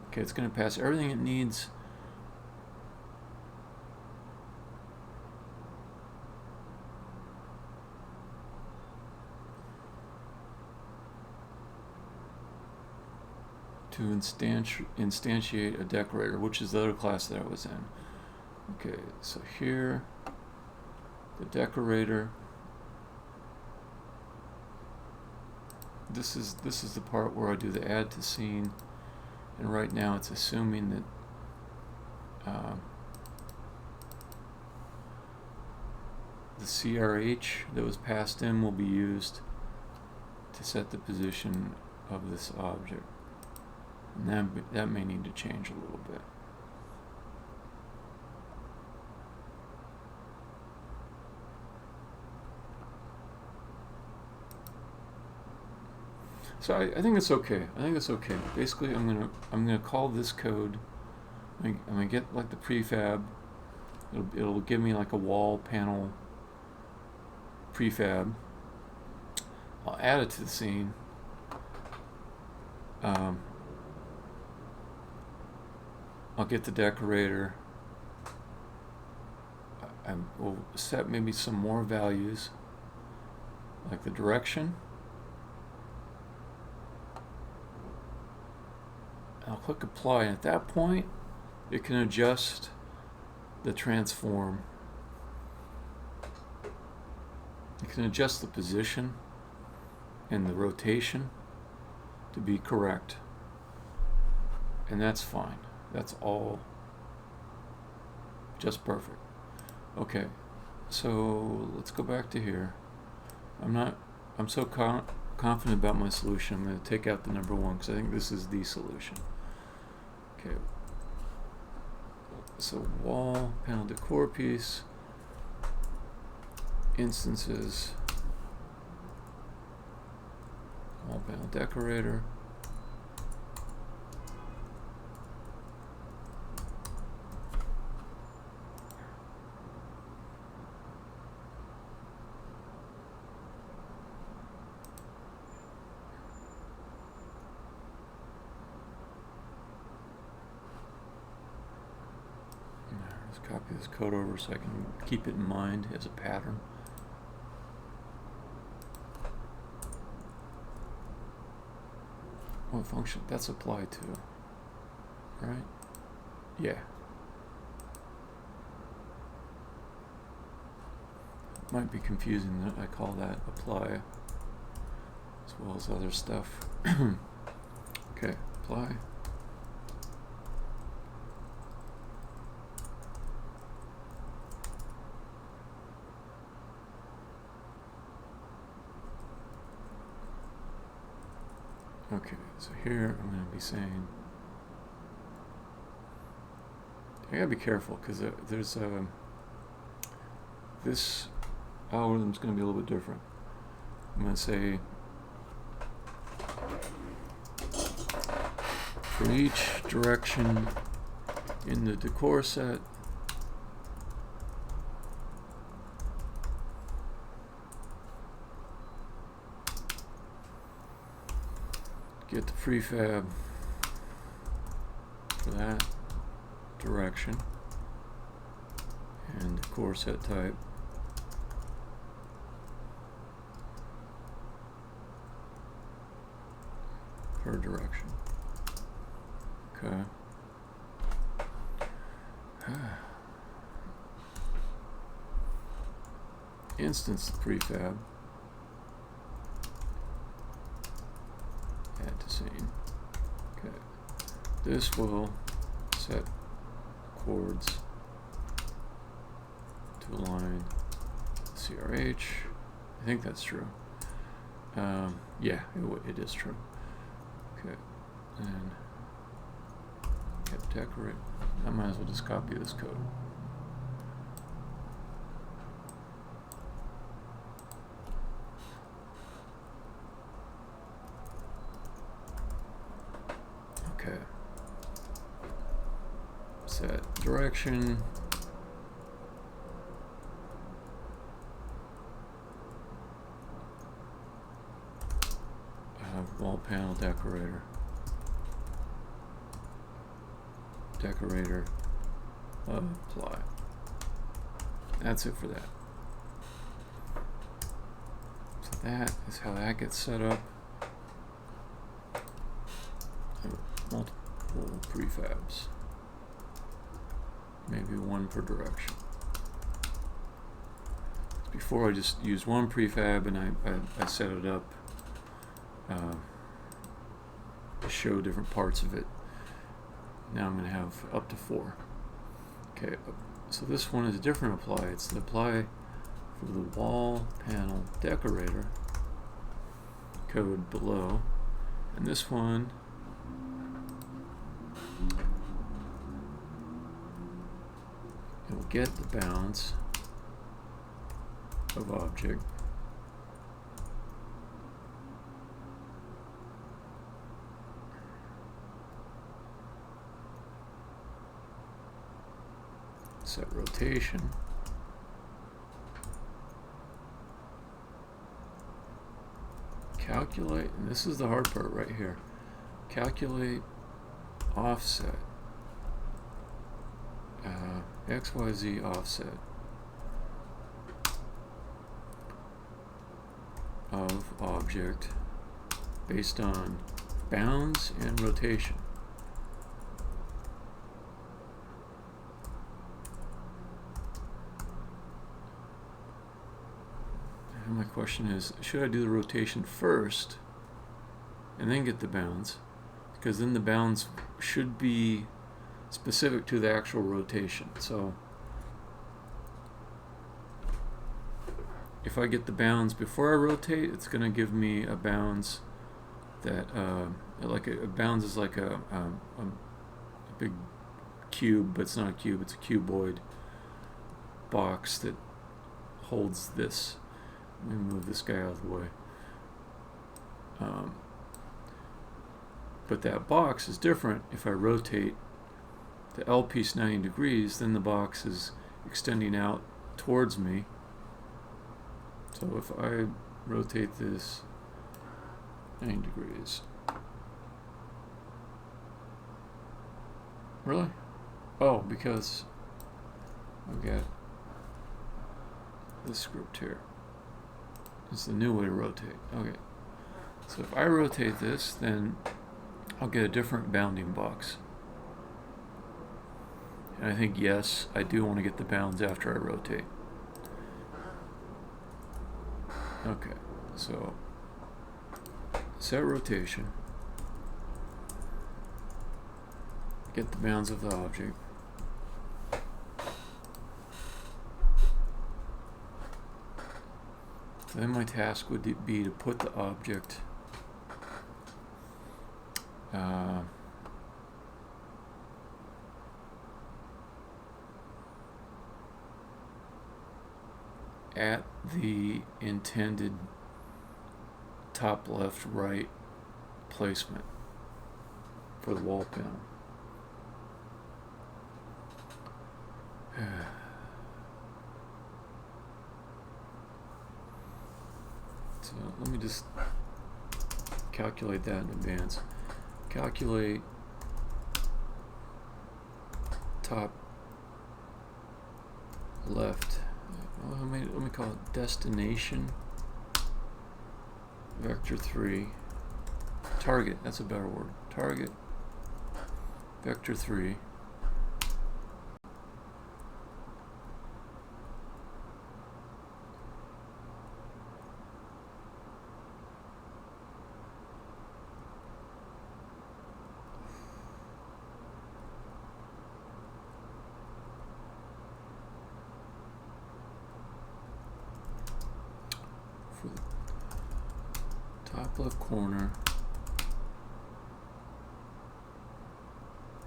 Okay, it's going to pass everything it needs. To instantiate a decorator, which is the other class that I was in. Okay, so here, the decorator. This is the part where I do the add to scene, and right now it's assuming that the CRH that was passed in will be used to set the position of this object. And that may need to change a little bit. So I think it's okay. I think it's okay. Basically, I'm gonna call this code. I'm gonna get like the prefab. It'll give me like a wall panel prefab. I'll add it to the scene. I'll get the decorator. I will set maybe some more values, like the direction. I'll click apply, and at that point, it can adjust the transform. It can adjust the position and the rotation to be correct, and that's fine. That's all just perfect. Okay, so let's go back to here. I'm so confident about my solution, I'm going to take out the number 1 because I think this is the solution. Okay, so wall panel decor piece, instances, wall panel decorator. Copy this code over so I can keep it in mind as a pattern. What function? That's applied to, right? Yeah. Might be confusing that I call that apply as well as other stuff. Okay, apply. Okay, so here I'm going to be saying, I gotta be careful because there's this algorithm is going to be a little bit different. I'm going to say for each direction in the decor set, get the prefab for that direction and decor set type. Per direction. Okay. Instance the prefab. Add to scene. Okay. This will set chords to align CRH. I think that's true. Yeah, it is true. Okay, and get decorate. I might as well just copy this code. Okay. Set direction. Wall panel decorator. Decorator. Apply. That's it for that. So that is how that gets set up. Multiple prefabs. Maybe one per direction. Before I just used one prefab and I set it up to show different parts of it. Now I'm going to have up to 4. Okay, so this one is a different apply. It's the apply for the wall panel decorator code below. And this one it will get the bounds of object set rotation calculate, and this is the hard part right here, calculate offset XYZ offset of object based on bounds and rotation. And my question is, should I do the rotation first and then get the bounds? Because then the bounds should be specific to the actual rotation. So if I get the bounds before I rotate, it's going to give me a bounds that like a bounds is like a big cube, but it's not a cube, it's a cuboid box that holds this. Let me move this guy out of the way. But that box is different. If I rotate the L piece 90 degrees, then the box is extending out towards me. So if I rotate this 90 degrees. Really? Oh, because I've got this script here. It's the new way to rotate. Okay. So if I rotate this, then I'll get a different bounding box. And I think, yes, I do want to get the bounds after I rotate. Okay, so set rotation. Get the bounds of the object. Then my task would be to put the object at the intended top, left, right placement for the wall panel. So let me just calculate that in advance. Calculate top left. Well, let me call it destination vector 3. Target, that's a better word. Target vector 3. For the top left corner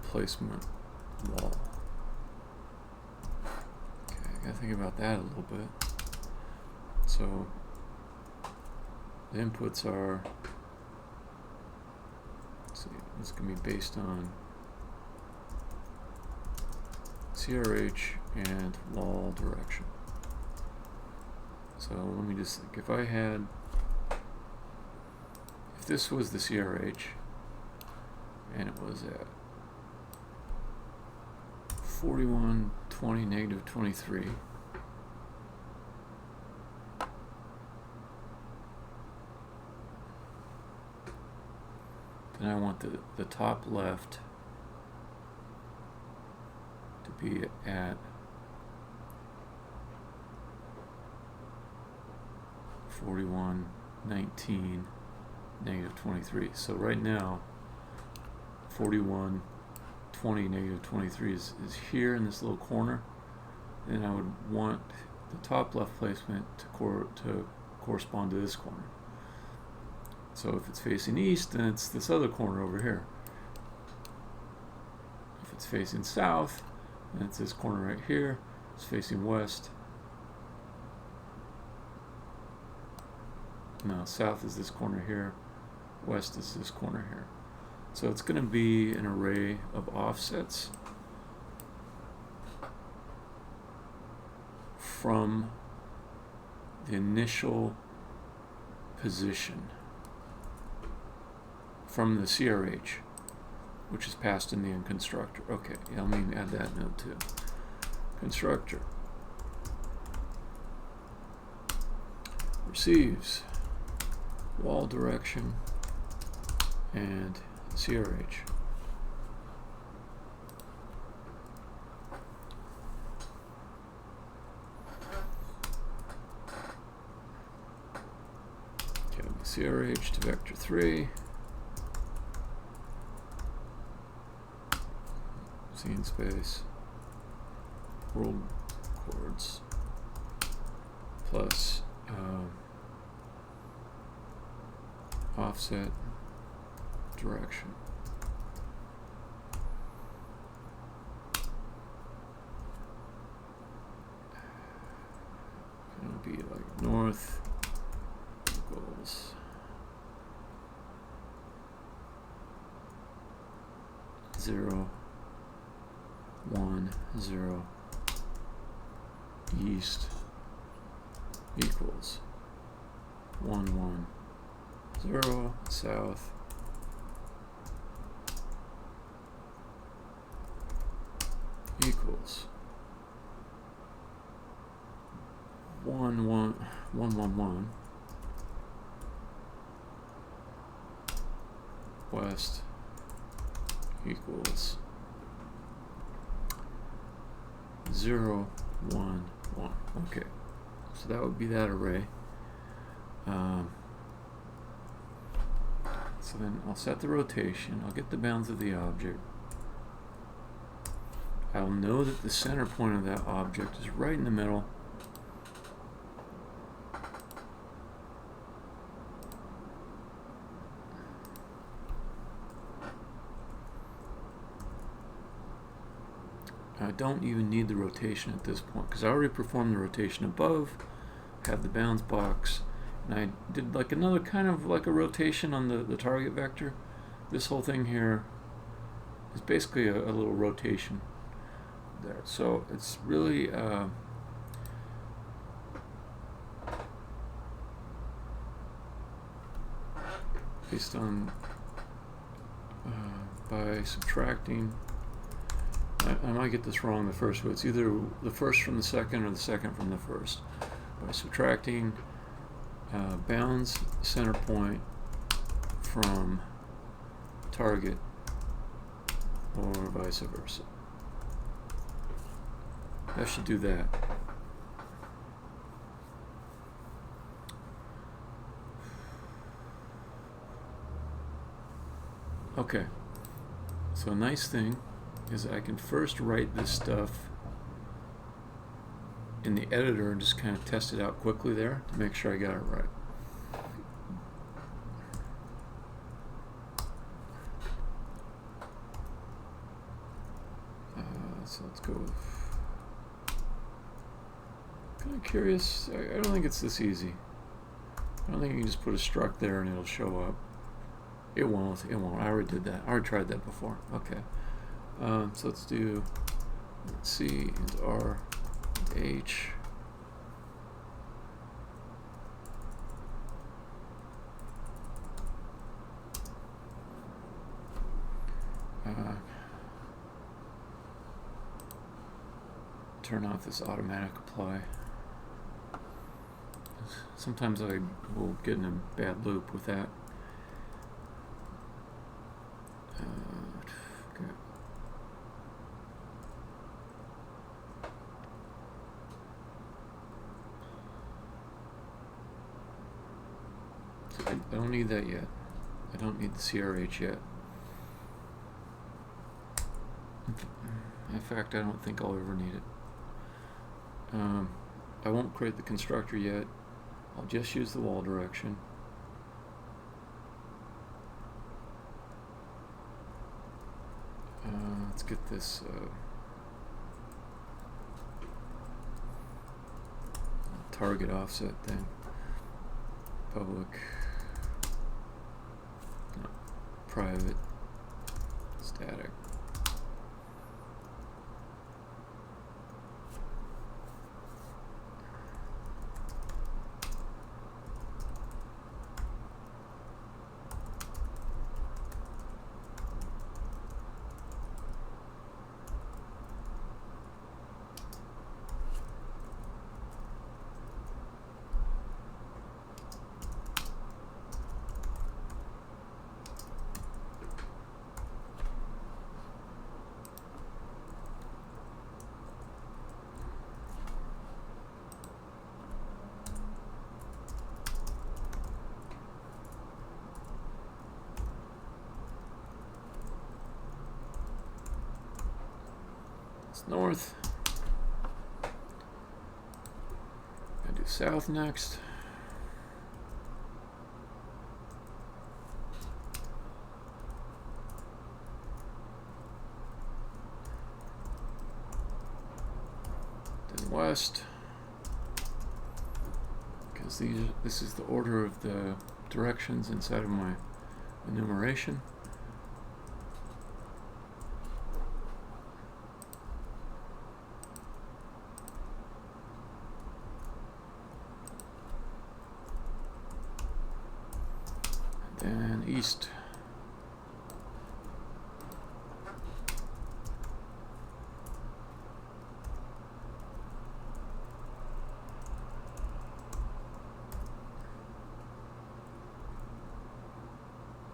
placement wall. Okay, I gotta think about that a little bit. So the inputs are, let's see, this can be based on CRH and wall direction. So let me just think, if this was the CRH and it was at 41, 20, negative 23, then I want the top left to be at 41, 19, negative 23. So right now, 41, 20, negative 23 is here in this little corner. And I would want the top left placement to correspond to this corner. So if it's facing east, then it's this other corner over here. If it's facing south, then it's this corner right here. It's facing west. No, south is this corner here. West is this corner here. So it's going to be an array of offsets from the initial position from the CRH, which is passed in the end constructor. Okay, yeah, let me add that note too. Constructor receives wall direction and CRH. Okay, CRH to vector 3. Scene space. World chords plus offset direction. It'll be like north equals 0, 1, 0, east equals 1, 1, 0, south equals 1, 1, 1, 1, 1, west equals 0, 1, 1. Okay, so that would be that array. So then I'll set the rotation, I'll get the bounds of the object. I'll know that the center point of that object is right in the middle. I don't even need the rotation at this point because I already performed the rotation above, have the bounds box, and I did like another kind of like a rotation on the target vector. This whole thing here is basically a little rotation there. So it's really based on by subtracting. I might get this wrong the first way. It's either the first from the second or the second from the first. By subtracting bounds center point from target or vice versa. That should do that. Okay. So a nice thing is I can first write this stuff in the editor and just kind of test it out quickly there to make sure I got it right. So let's go with, kind of curious, I don't think it's this easy. I don't think you can just put a struct there and it'll show up. It won't, I already did that. I already tried that before. Okay. So let's do C and R and H. Turn off this automatic apply. Sometimes I will get in a bad loop with that. Okay. So I don't need that yet. I don't need the CRH yet. In fact, I don't think I'll ever need it. I won't create the constructor yet. I'll just use the wall direction. Let's get this target offset thing. Public, no, private, static. North. Gonna do south next. Then west, because this is the order of the directions inside of my enumeration. And east.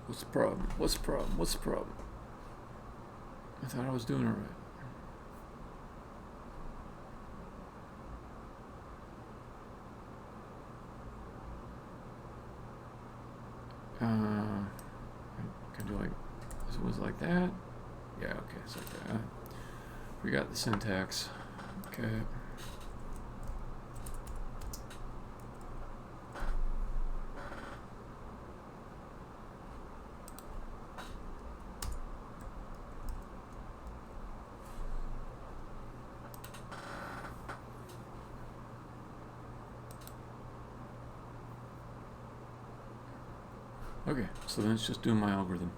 What's the problem? What's the problem? What's the problem? I thought I was doing it right. Can do like, it was like that. Yeah, okay, it's like that. Forgot the syntax. Okay. Okay, so then it's just doing my algorithm.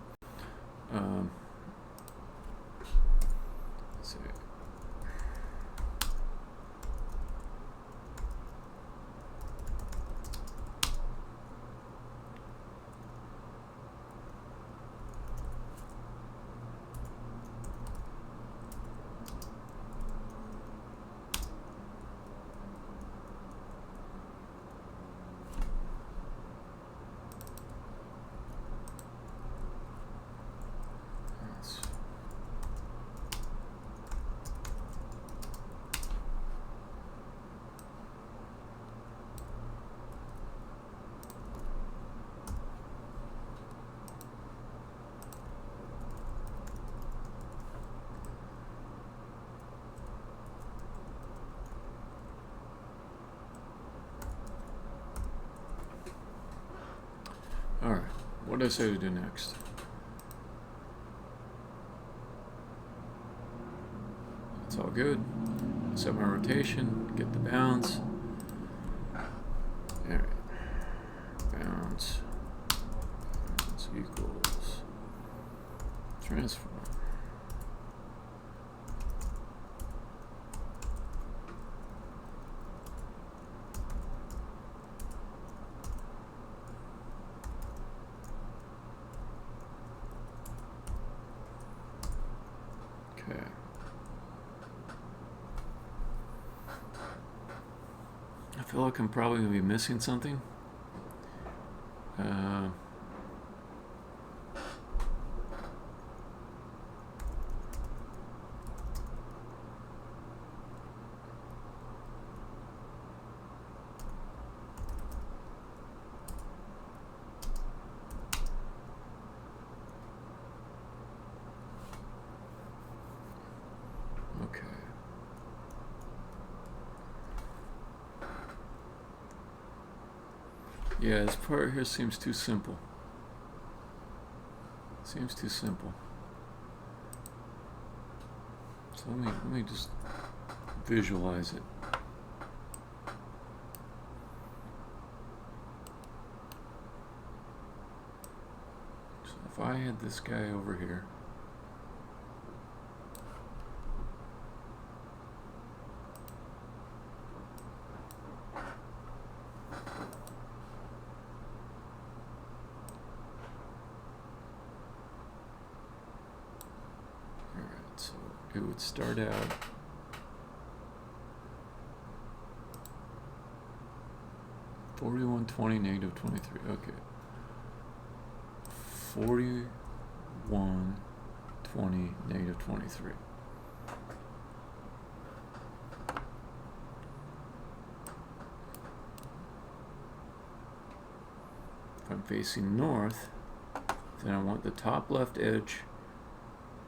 Let's see. Alright, what did I say to do next? It's all good. Set my rotation, get the bounds. Alright. Bounds equals transform. Okay. I feel like I'm probably going to be missing something. Okay. Yeah, this part here seems too simple. Seems too simple. So let me just visualize it. So if I had this guy over here, so it would start out (4120 negative 23). Okay, 4120 negative 23. If I'm facing north, then I want the top left edge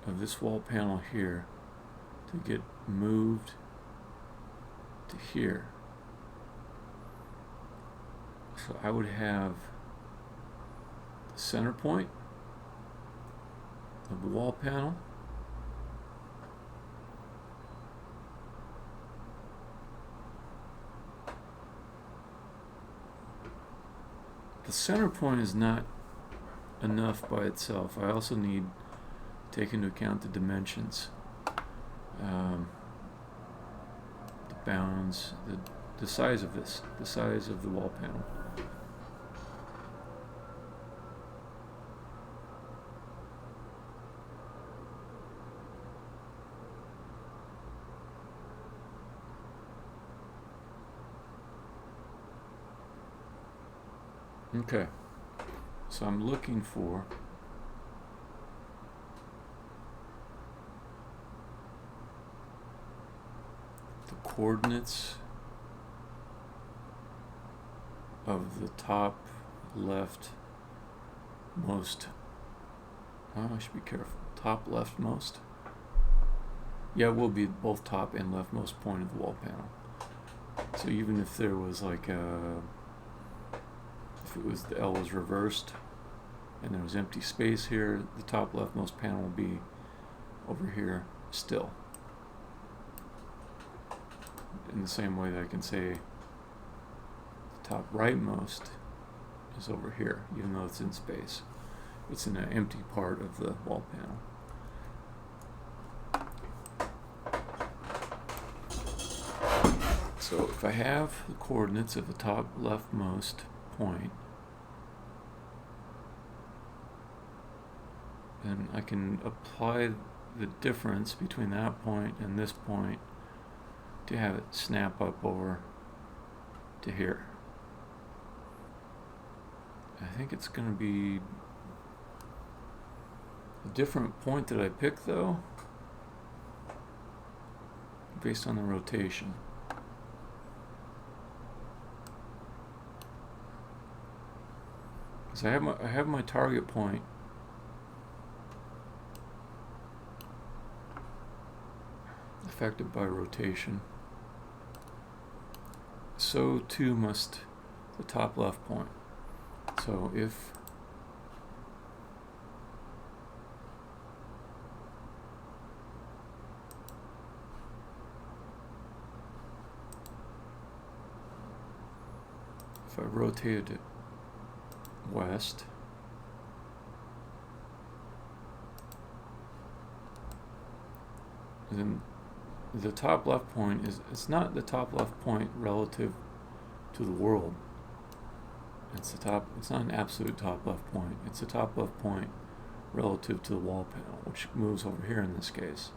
of this wall panel here to get moved to here. So I would have the center point of the wall panel, the center point is not enough by itself. I also need to take into account the dimensions, the bounds, the size of this, the size of the wall panel. Okay, so I'm looking for the coordinates of the top left most. Oh, I should be careful. Top leftmost. Yeah, it will be both top and leftmost point of the wall panel. So even if there was like if it was the L was reversed and there was empty space here, the top leftmost panel will be over here still. In the same way that I can say the top rightmost is over here, even though it's in space. It's in an empty part of the wall panel. So if I have the coordinates of the top leftmost point, then I can apply the difference between that point and this point to have it snap up over to here. I think it's going to be a different point that I pick, though, based on the rotation. Because I have my target point affected by rotation. So too must the top left point. So if I rotated it west, then the top left point it's not the top left point relative to the world. It's not an absolute top left point. It's the top left point relative to the wall panel, which moves over here in this case.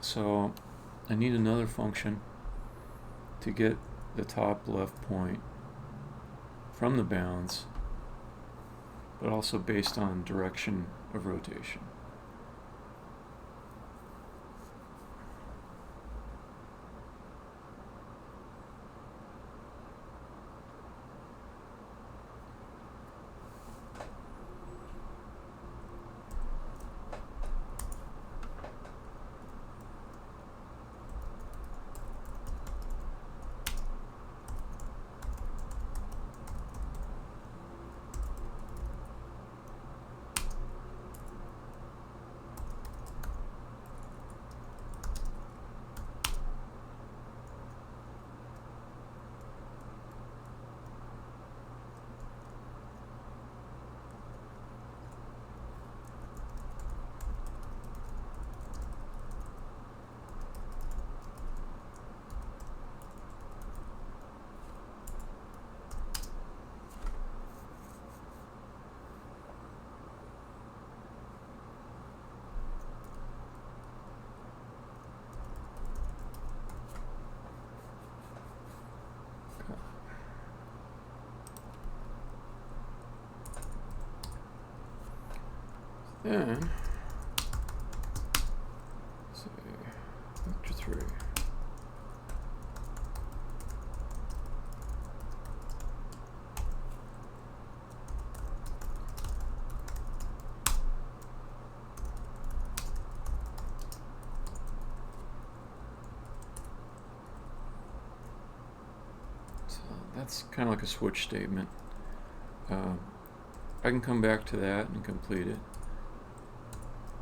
So I need another function to get the top left point from the bounds, but also based on direction of rotation. Then, say, vector 3. So that's kind of like a switch statement. I can come back to that and complete it.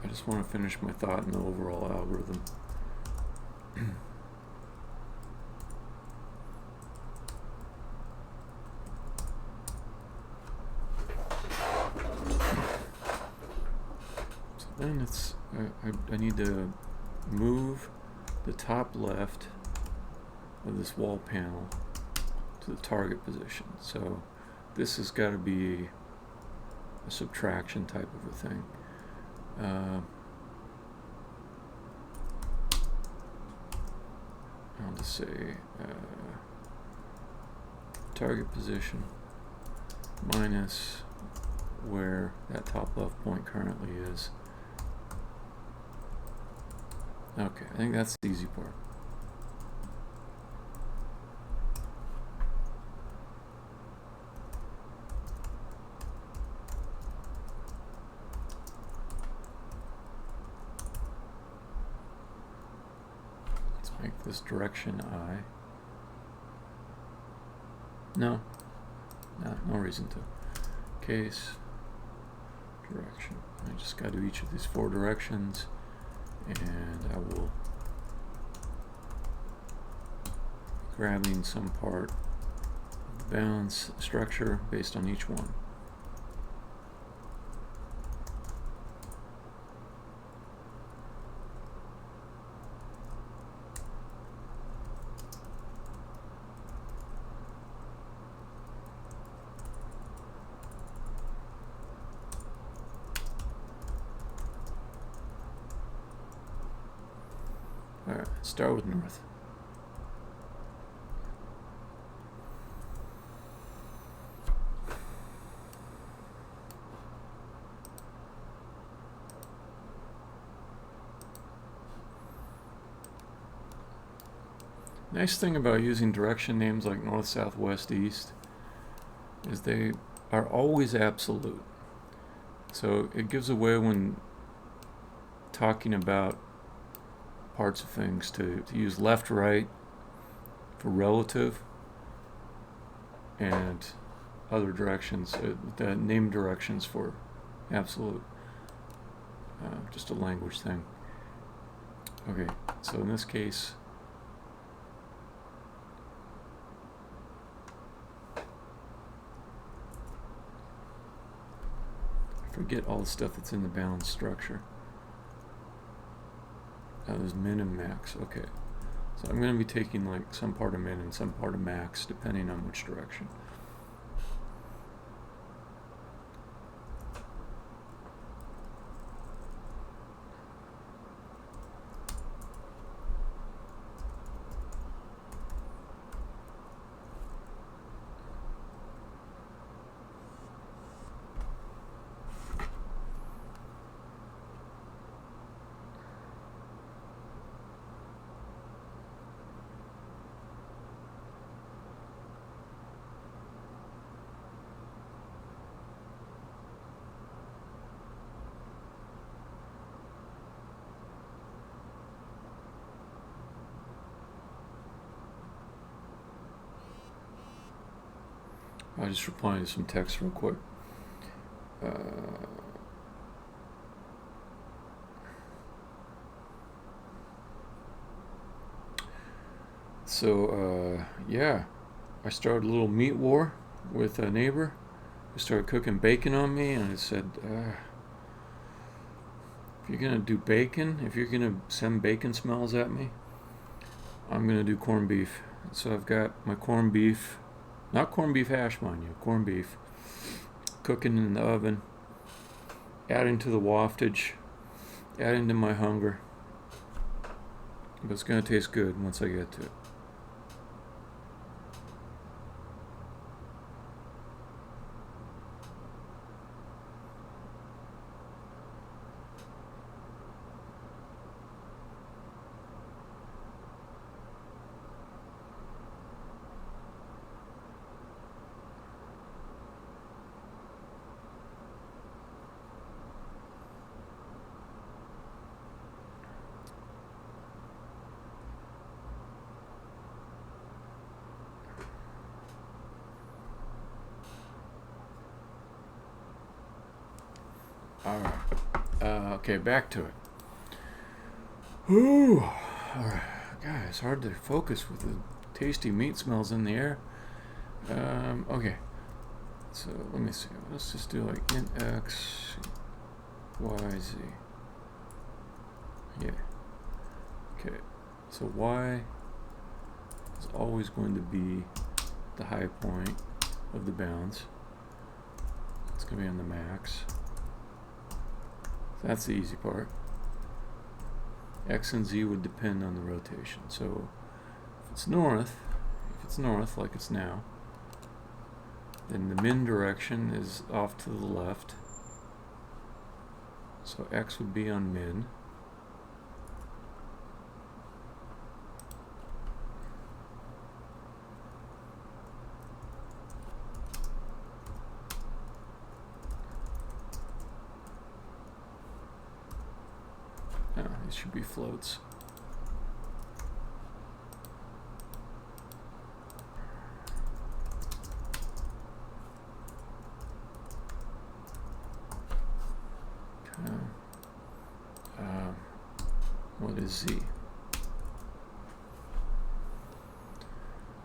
I just want to finish my thought in the overall algorithm. So then it's I need to move the top left of this wall panel to the target position. So this has got to be a subtraction type of a thing. I'll just say target position minus where that top left point currently is. Okay, I think that's the easy part. Make this direction I. No, no reason to. Case direction. I just got to do each of these 4 directions, and I will be grabbing some part of the bounds structure based on each one. Alright, start with north. Nice thing about using direction names like north, south, west, east is they are always absolute. So it gives away when talking about parts of things to use left, right for relative, and other directions, the name directions for absolute. Just a language thing. Okay, so in this case, I forget all the stuff that's in the balance structure. There's min and max. Okay, so I'm going to be taking like some part of min and some part of max depending on which direction. I'll just reply to some text real quick. Yeah, I started a little meat war with a neighbor who started cooking bacon on me, and I said, if you're gonna do bacon, if you're gonna send bacon smells at me, I'm gonna do corned beef. So I've got my corned beef. Not corned beef hash, mind you, corned beef. Cooking in the oven, adding to the waftage, adding to my hunger. But it's going to taste good once I get to it. Alright. Okay, back to it. Ooh. Alright. God, it's hard to focus with the tasty meat smells in the air. Okay. So, let me see. Let's just do like int x, y, z. Yeah. Okay. So, y is always going to be the high point of the bounds. It's going to be on the max. That's the easy part. X and Z would depend on the rotation. So if it's north like it's now, then the min direction is off to the left. So X would be on min. These should be floats. is Z.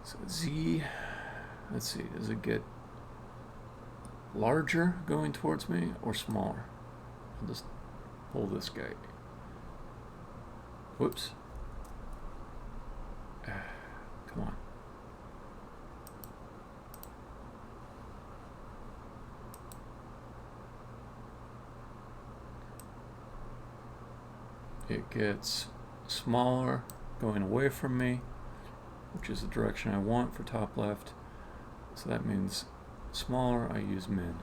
So Z, let's see, does it get larger going towards me or smaller? I'll just pull this guy. Whoops. Come on. It gets smaller going away from me, which is the direction I want for top left. So that means smaller, I use min.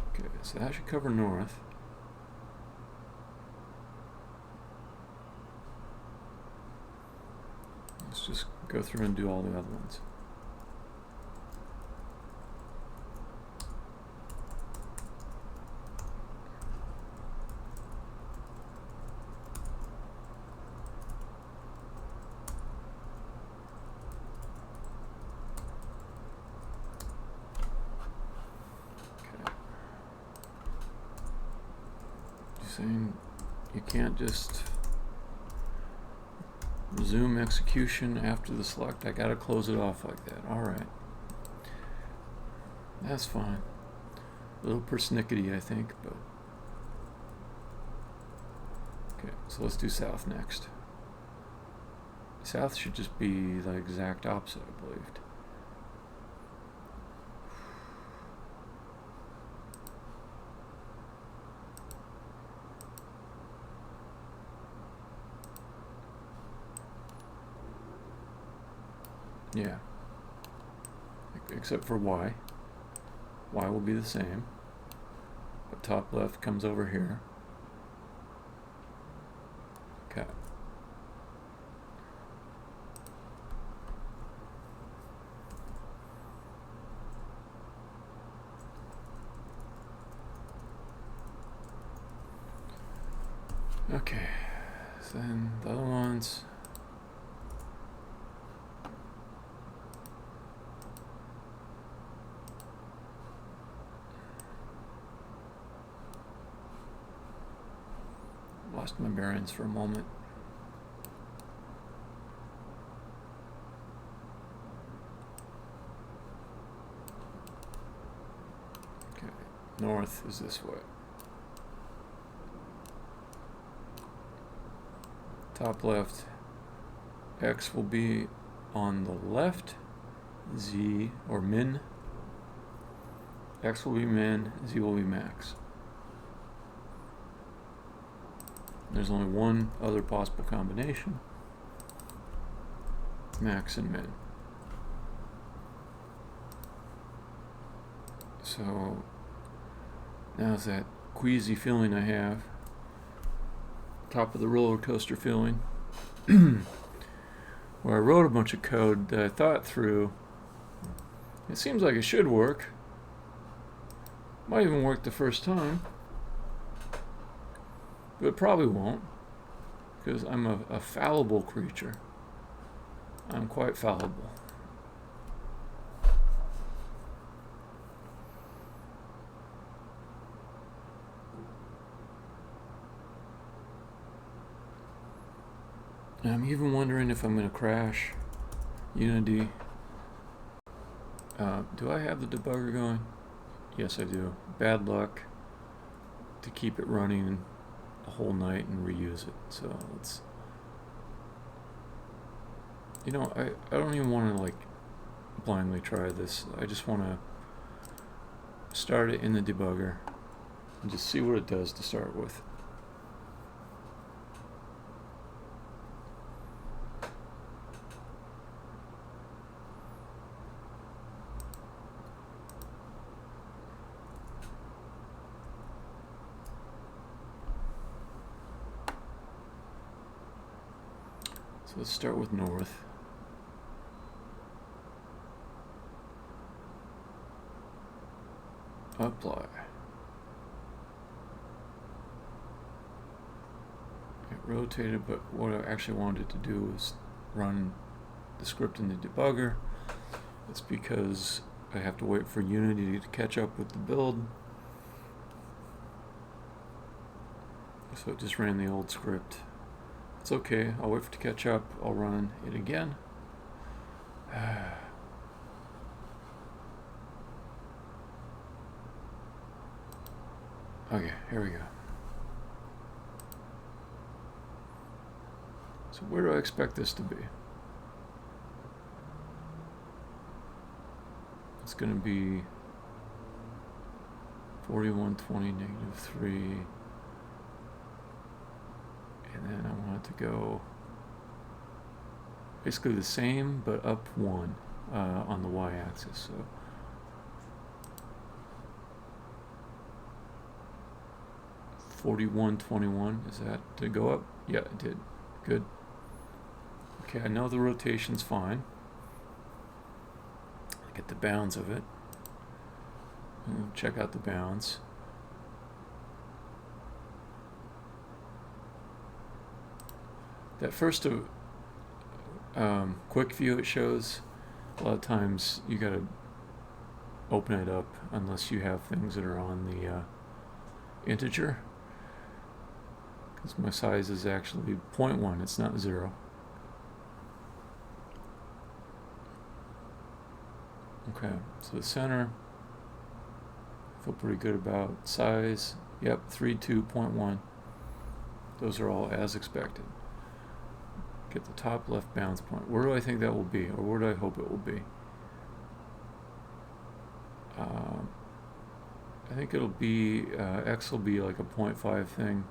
Okay, so that should cover north. Let's just go through and do all the other ones. Saying you can't just resume execution after the select. I gotta close it off like that. Alright. That's fine. A little persnickety, I think, but okay, so let's do south next. South should just be the exact opposite, I believed. Yeah. Except for Y. Y will be the same. But top left comes over here. Okay. Okay. So then the other ones. Lost my bearings for a moment. Okay, north is this way. Top left, X will be on the left, Z or min. X will be min, Z will be max. There's only one other possible combination, max and min. So now's that queasy feeling I have, top of the roller coaster feeling, where I wrote a bunch of code that I thought through. It seems like it should work. Might even work the first time. But it probably won't, because I'm a fallible creature. I'm quite fallible. And I'm even wondering if I'm going to crash Unity. Do I have the debugger going? Yes, I do. Bad luck to keep it running a whole night and reuse it. So let's, you know, I don't even want to like blindly try this. I just want to start it in the debugger and just see what it does to start with. So let's start with north. Apply. It rotated, but what I actually wanted to do was run the script in the debugger. It's because I have to wait for Unity to catch up with the build. So it just ran the old script. It's okay. I'll wait for it to catch up. I'll run it again. Okay, here we go. So where do I expect this to be? It's going to be 4120 -3. And then I want it to go basically the same, but up 1 on the y-axis. So $41.21, is that to go up? Yeah, it did. Good. Okay, I know the rotation's fine. I get the bounds of it. Check out the bounds. That first quick view it shows, a lot of times you gotta open it up unless you have things that are on the integer. Because my size is actually 0.1, it's not 0. Okay, so the center, I feel pretty good about size. Yep, 32.1. Those are all as expected. Get the top left bounds point. Where do I think that will be, or where do I hope it will be? I think it'll be x will be like a 0.5 thing.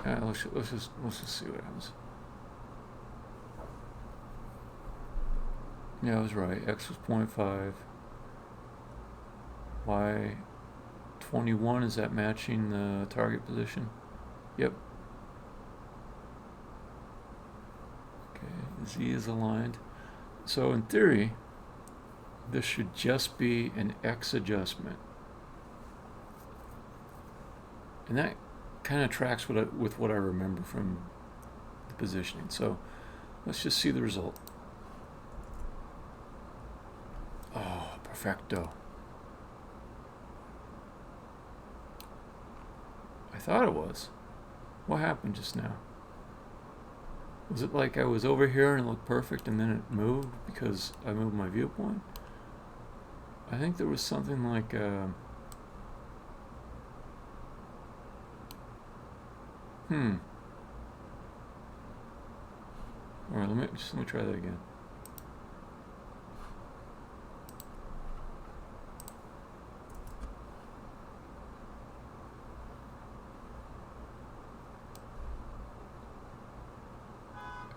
Let's just see what happens. Yeah, I was right. X was 0.5. Y 21, is that matching the target position? Yep. Okay, Z is aligned. So in theory, this should just be an X adjustment. And that kind of tracks with what I remember from the positioning. So let's just see the result. Oh, perfecto. I thought it was. What happened just now? Was it like I was over here and it looked perfect and then it moved because I moved my viewpoint? I think there was something like Alright, let me try that again.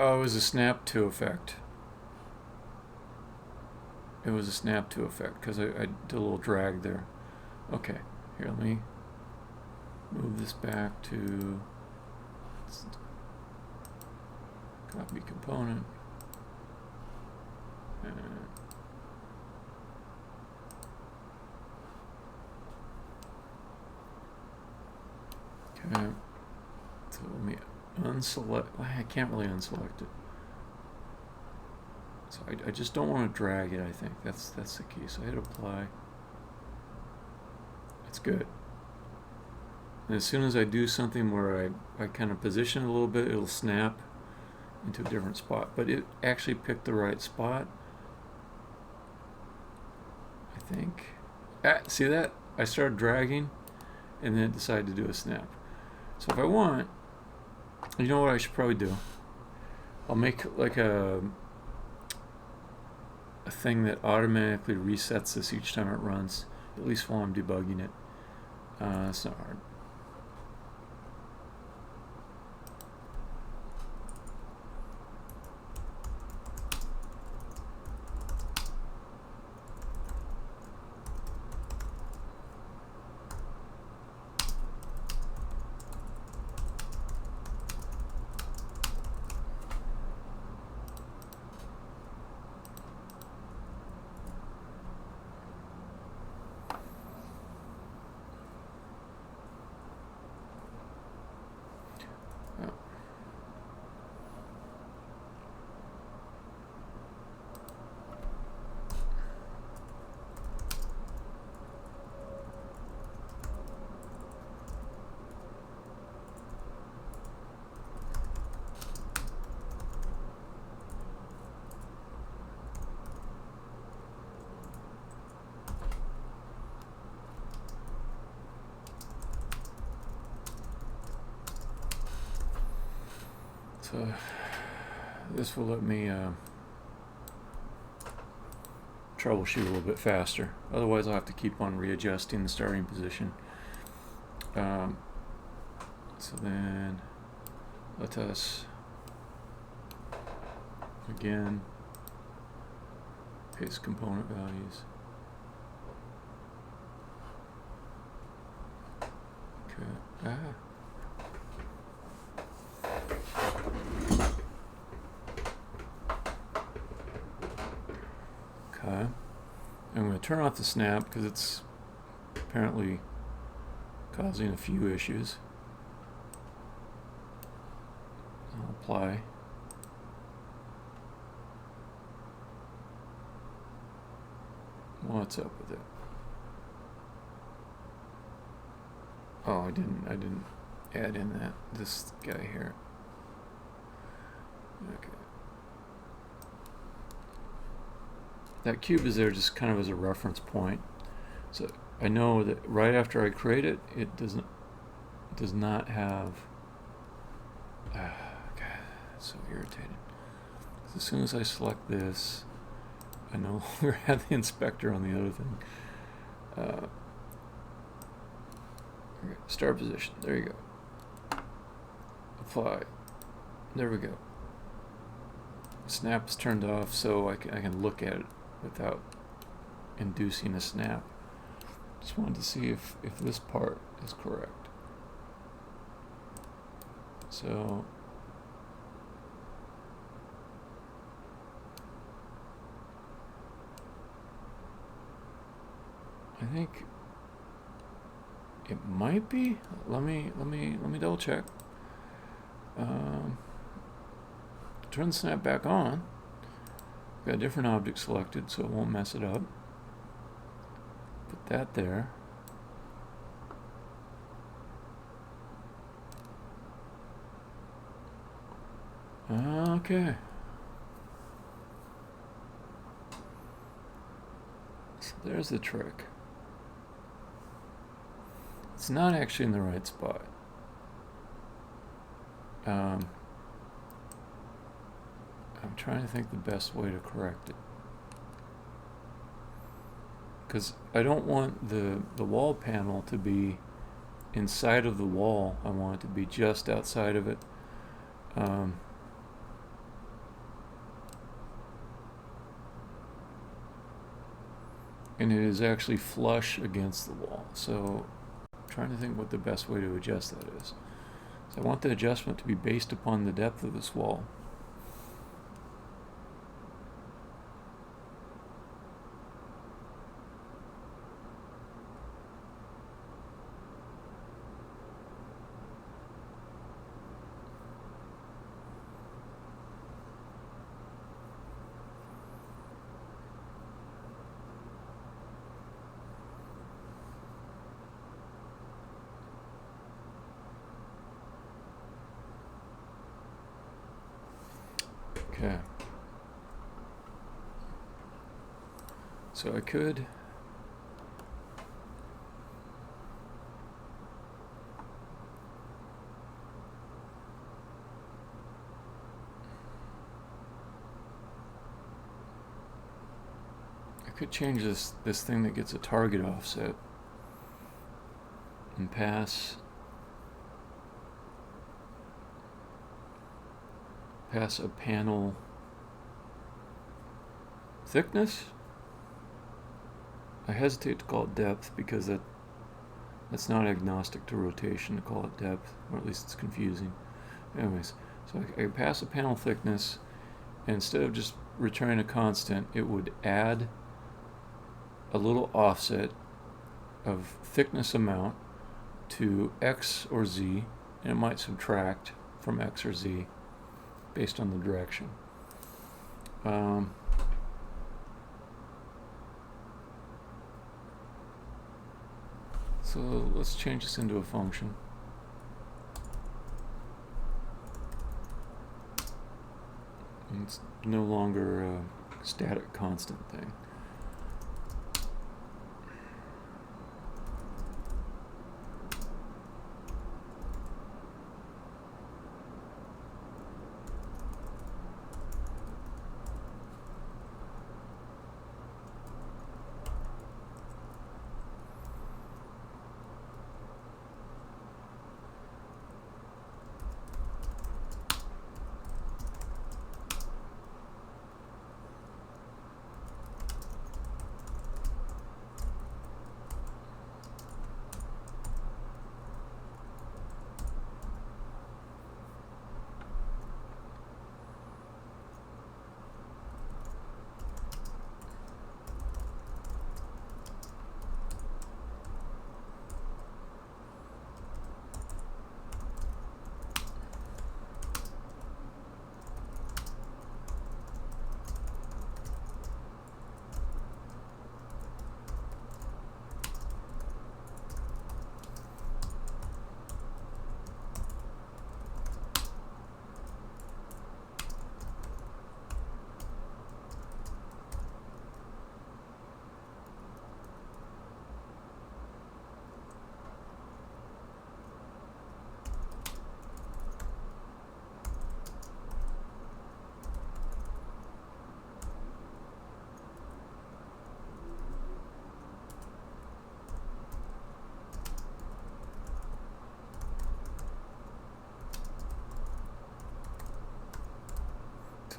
Oh, it was a snap to effect. It was a snap to effect because I did a little drag there. Okay, here, let me move this back to copy component. Okay, so let me unselect. I can't really unselect it. So I just don't want to drag it. I think that's the key. So I hit apply. It's good. And as soon as I do something where I kind of position it a little bit, it'll snap into a different spot. But it actually picked the right spot, I think. See that? I started dragging and then it decided to do a snap. So if I want, you know what I should probably do? I'll make like a thing that automatically resets this each time it runs, at least while I'm debugging it. It's not hard. So this will let me troubleshoot a little bit faster. Otherwise I'll have to keep on readjusting the starting position. So then let us again paste component values. Okay. Okay. I'm going to turn off the snap because it's apparently causing a few issues. I'll apply. What's up with it? Oh, I didn't add in this guy here. Okay. That cube is there just kind of as a reference point. So I know that right after I create it, it does not have. God, it's so irritating. As soon as I select this, I no longer have the inspector on the other thing. Start position. There you go. Apply. There we go. Snap is turned off, so I can look at it without inducing a snap. Just wanted to see if this part is correct. So I think it might be. Let me double check. Turn the snap back on. Got a different object selected, so it won't mess it up. Put that there. Okay. So there's the trick. It's not actually in the right spot. I'm trying to think the best way to correct it. Because I don't want the wall panel to be inside of the wall. I want it to be just outside of it. And it is actually flush against the wall. So I'm trying to think what the best way to adjust that is. So I want the adjustment to be based upon the depth of this wall. Okay. So I could change this thing that gets a target offset and pass a panel thickness. I hesitate to call it depth because that's not agnostic to rotation to call it depth, or at least it's confusing. Anyways, so I pass a panel thickness, and instead of just returning a constant, it would add a little offset of thickness amount to X or Z, and it might subtract from X or Z based on the direction. So let's change this into a function. And it's no longer a static constant thing.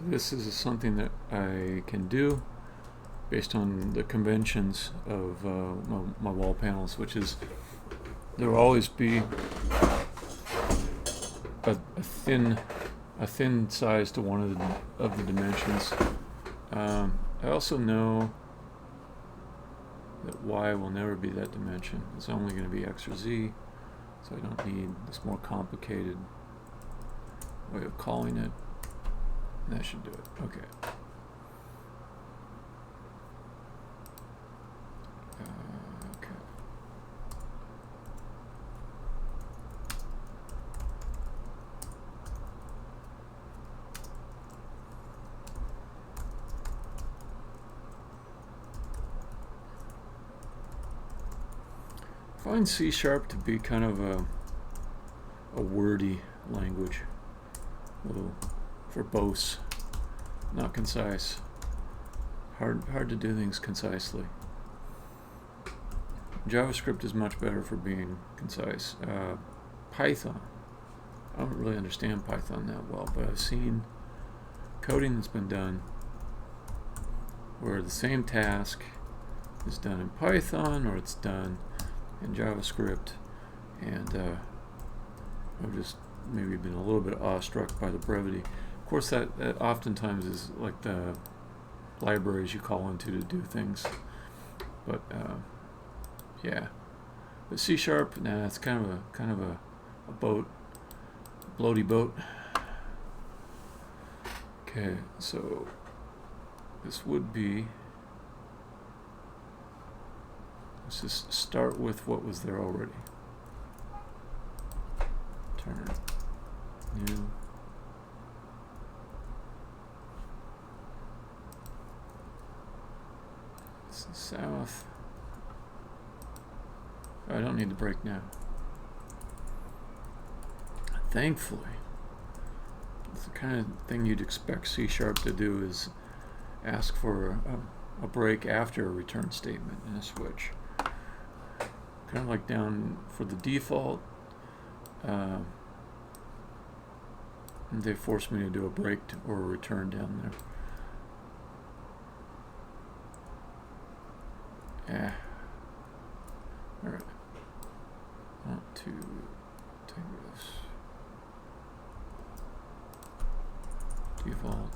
So this is something that I can do based on the conventions of my wall panels, which is there will always be a thin size to one of the dimensions. I also know that y will never be that dimension. It's only going to be x or z, so I don't need this more complicated way of calling it. And that should do it. Okay. Okay. I find C# to be kind of a wordy language, a little verbose, not concise. Hard to do things concisely. JavaScript is much better for being concise. Python, I don't really understand Python that well, but I've seen coding that's been done where the same task is done in Python or it's done in JavaScript, and I've just maybe been a little bit awestruck by the brevity. Of course, that oftentimes is like the libraries you call into to do things, but yeah. But C#, nah, it's kind of a bloaty boat. Okay, so this would be. Let's just start with what was there already. Turn new. This is south. I don't need the break now. Thankfully, it's the kind of thing you'd expect C# to do is ask for a break after a return statement in a switch. Kind of like down for the default, they forced me to do a break or a return down there. Yeah. Alright. I want to take this default.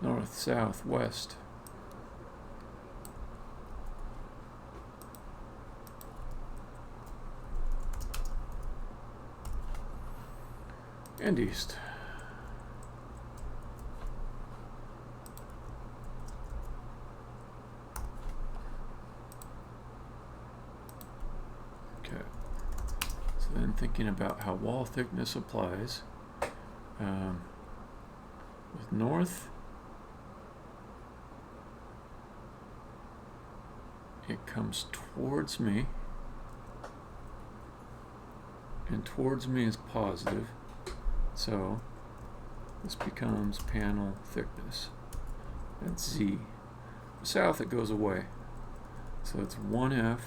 North, south, west. And east. Okay. So then thinking about how wall thickness applies. With north, it comes towards me, and towards me is positive, so this becomes panel thickness. That's Z. For south it goes away, so it's 1F,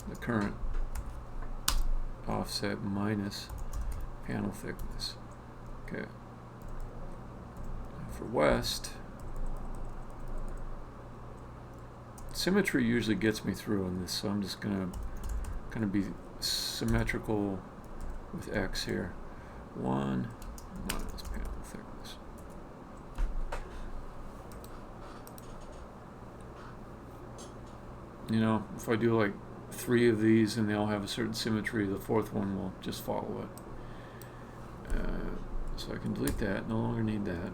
the current offset, minus panel thickness. Okay. For west, symmetry usually gets me through on this, so I'm just gonna be symmetrical with X here. 1 minus panel thickness. You know, if I do like 3 of these and they all have a certain symmetry, the 4th one will just follow it. So I can delete that, no longer need that.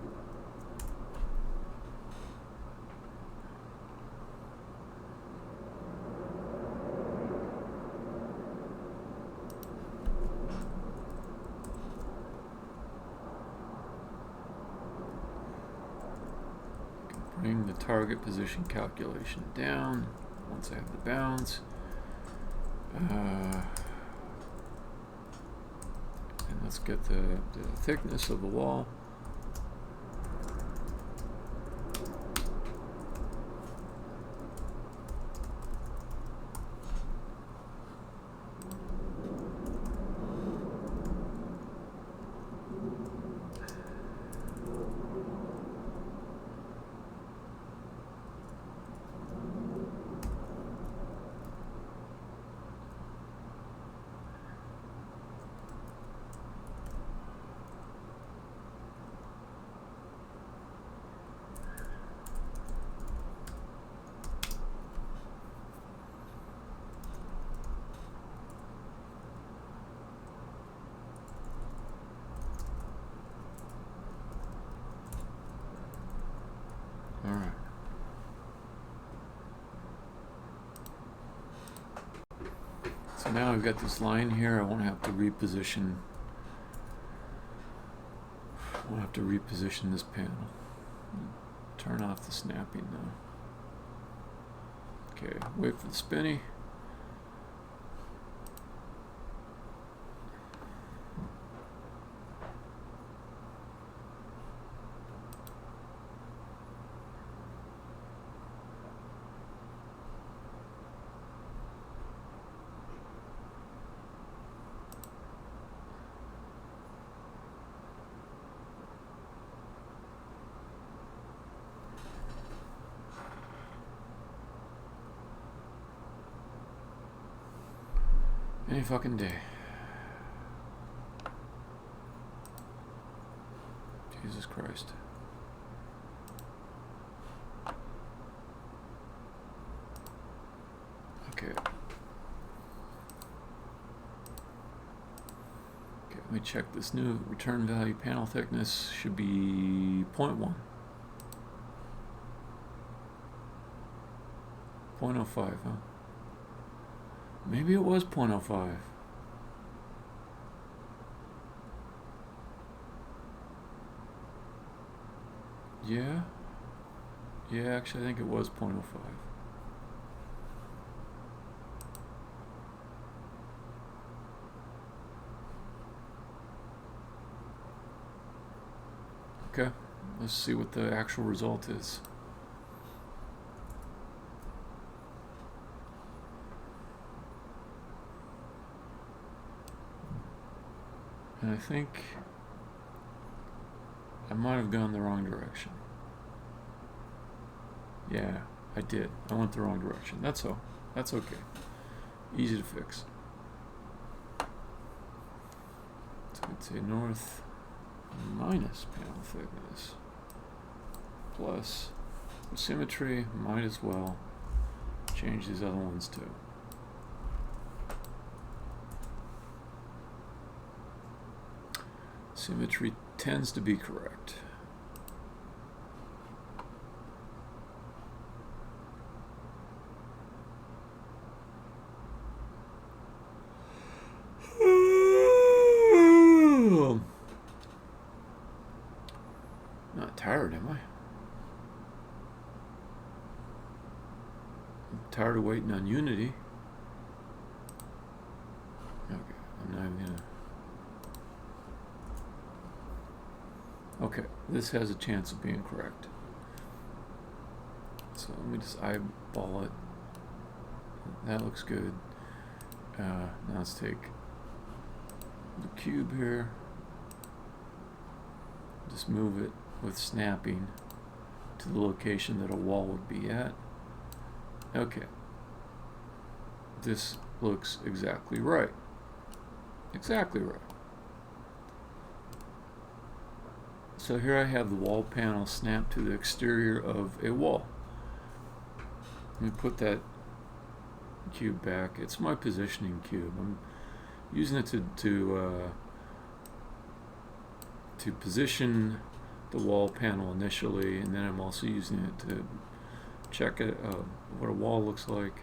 Bring the target position calculation down once I have the bounds. And let's get the thickness of the wall. now I've got this line here. I won't have to reposition. I won't have to reposition this panel. Turn off the snapping now. Okay, wait for the spinny. Any fucking day. Jesus Christ. Okay. Okay, let me check this new return value panel thickness. Should be 0.1. 0.05, huh? Maybe it was 0.05. Yeah. Yeah, actually I think it was 0.05. Okay, let's see what the actual result is. And I think I might have gone the wrong direction. Yeah, I did. I went the wrong direction. That's all. That's okay. Easy to fix. So I'd say north minus panel thickness plus symmetry. Might as well change these other ones too. Symmetry tends to be correct. Not tired, am I? I'm tired of waiting on Unity. Okay, I'm not even gonna. Okay, this has a chance of being correct. So let me just eyeball it. That looks good. Now let's take the cube here. Just move it with snapping to the location that a wall would be at. Okay. This looks exactly right. Exactly right. So here I have the wall panel snapped to the exterior of a wall. Let me put that cube back. It's my positioning cube. I'm using it to position the wall panel initially, and then I'm also using it to check it, what a wall looks like.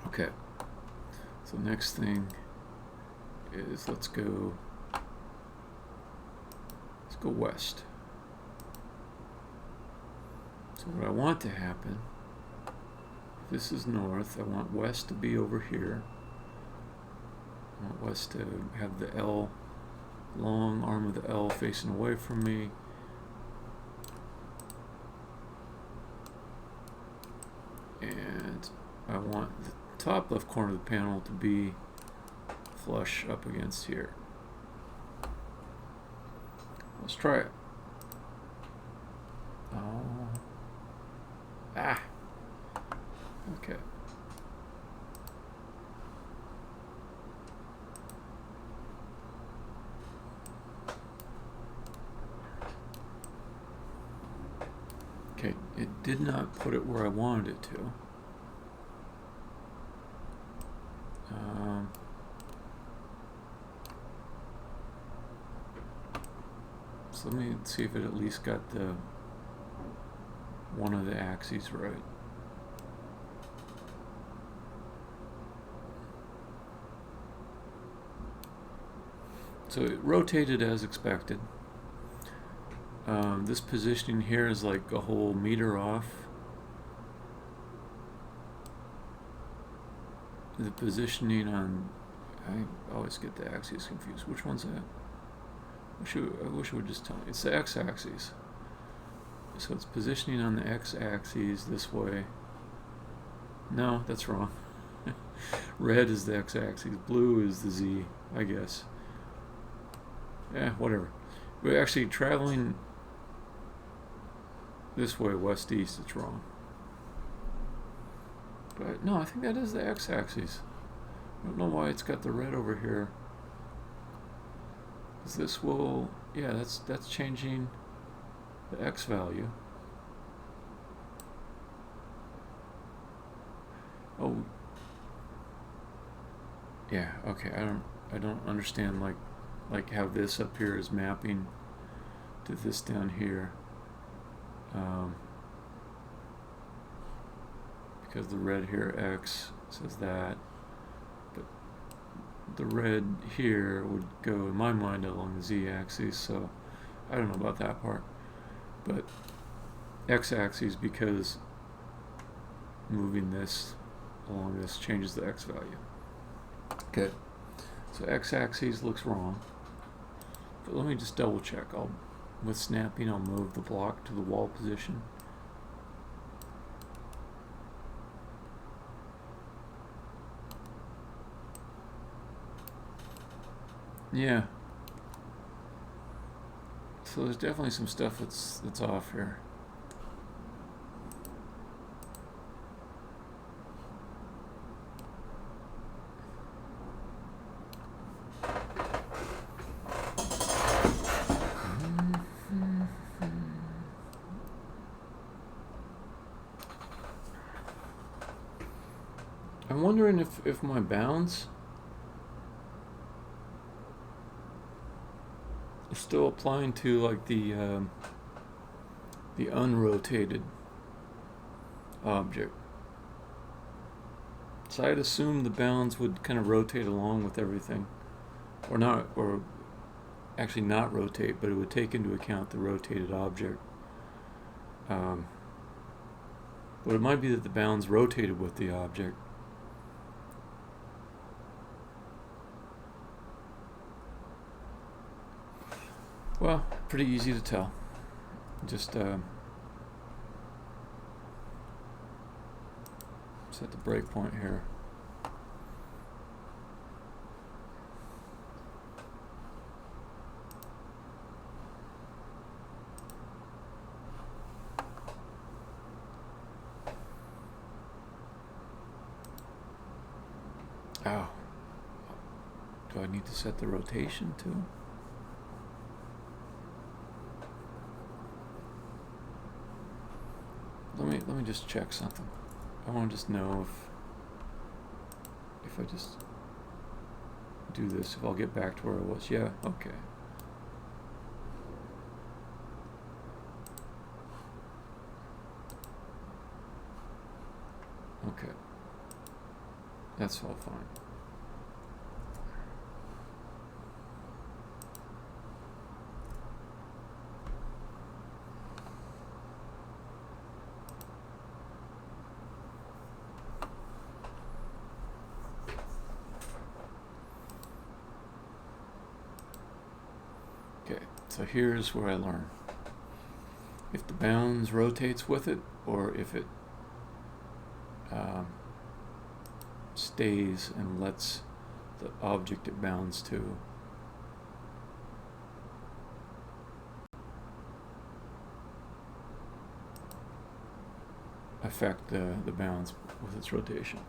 Okay. So next thing is let's go west. So what I want to happen, if this is north, I want west to be over here. I want west to have the L, long arm of the L facing away from me. And I want the top left corner of the panel to be flush up against here. Let's try it. Oh. Ah. Okay. Okay, it did not put it where I wanted it to. So let me see if it at least got the one of the axes right. So it rotated as expected. This positioning here is like a whole meter off. The positioning on, I always get the axes confused. Which one's that? I wish it would just tell me. It's the x-axis. So it's positioning on the x-axis this way. No, that's wrong. Red is the x-axis. Blue is the z, I guess. Whatever. We're actually traveling this way, west-east. It's wrong. But no, I think that is the x-axis. I don't know why it's got the red over here. Because this will, yeah, that's changing the x value. Oh, yeah. Okay. I don't understand like how this up here is mapping to this down here. Because the red here, X, says that, but the red here would go, in my mind, along the Z-axis, so I don't know about that part. But X-axis, because moving this along this changes the X value. Okay, so X-axis looks wrong, but let me just double check. With snapping, I'll move the block to the wall position. Yeah. So there's definitely some stuff that's off here. I'm wondering if my bounds is still applying to like the unrotated object. So I'd assume the bounds would kind of rotate along with everything, or not, or actually not rotate, but it would take into account the rotated object. But it might be that the bounds rotated with the object. Well, pretty easy to tell. Just set the breakpoint here. Oh. Do I need to set the rotation too? Let me just check something. I want to just know if I just do this, if I'll get back to where I was. Yeah, okay. Okay. That's all fine. Okay, so here's where I learn. If the bounds rotates with it, or if it stays and lets the object it bounds to affect the bounds with its rotation.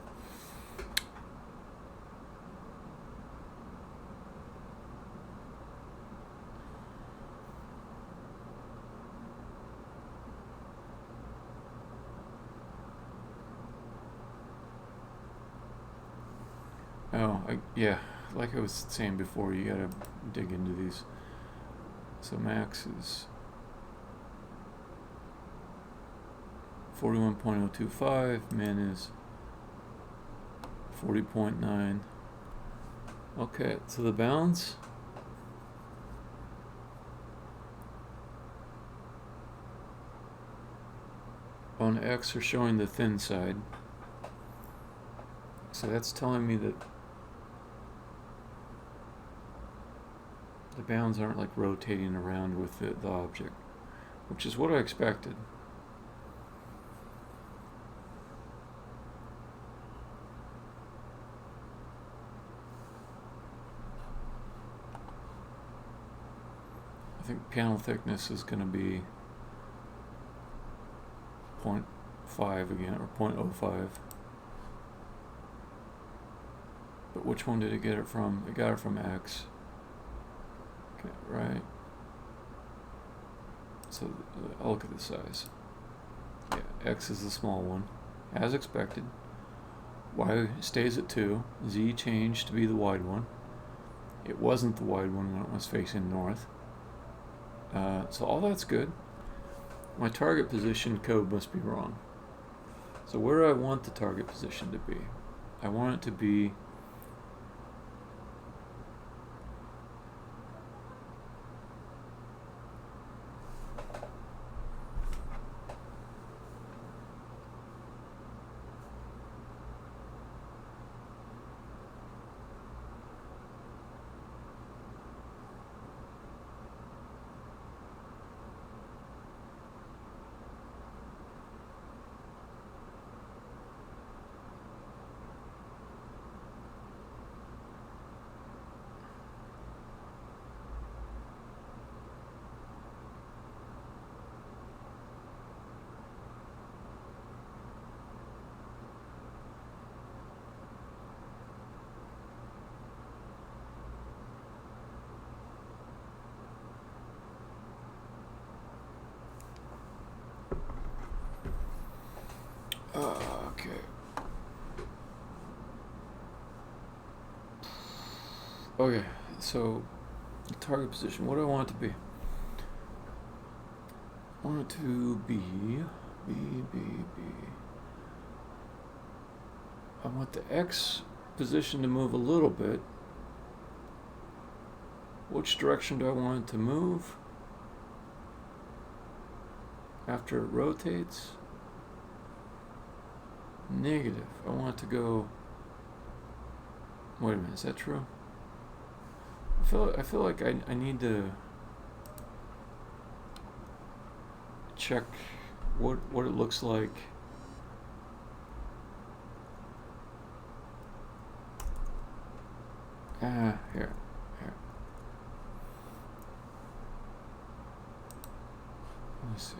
Yeah, like I was saying before, you gotta dig into these. So max is 41.025, min is 40.9. Okay, so the bounds on X are showing the thin side. So that's telling me that the bounds aren't like rotating around with the object, which is what I expected. I think panel thickness is going to be 0.5 again, or 0.05. But which one did it get it from? It got it from X. Okay, right. So I'll look at the size. Yeah, X is the small one, as expected. Y stays at 2. Z changed to be the wide one. It wasn't the wide one when it was facing north. So all that's good. My target position code must be wrong. So where do I want the target position to be? I want it to be okay. Okay, so the target position, what do I want it to be? I want it to be B. I want the X position to move a little bit. Which direction do I want it to move after it rotates? Negative. I want it to go. Wait a minute, is that true? I feel like I need to check what it looks like. Here. Let me see.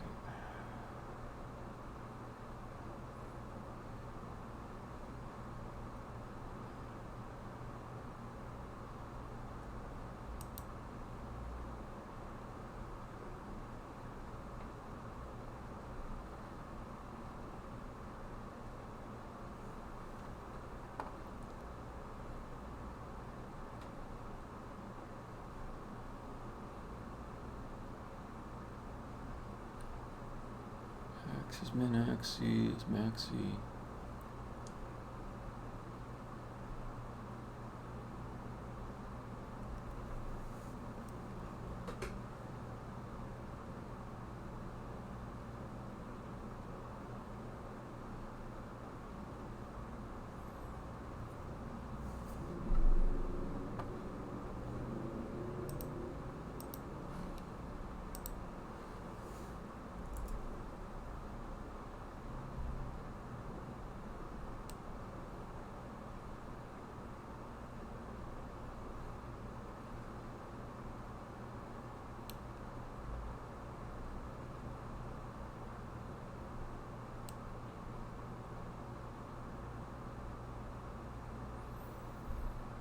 X is min X, C is max C.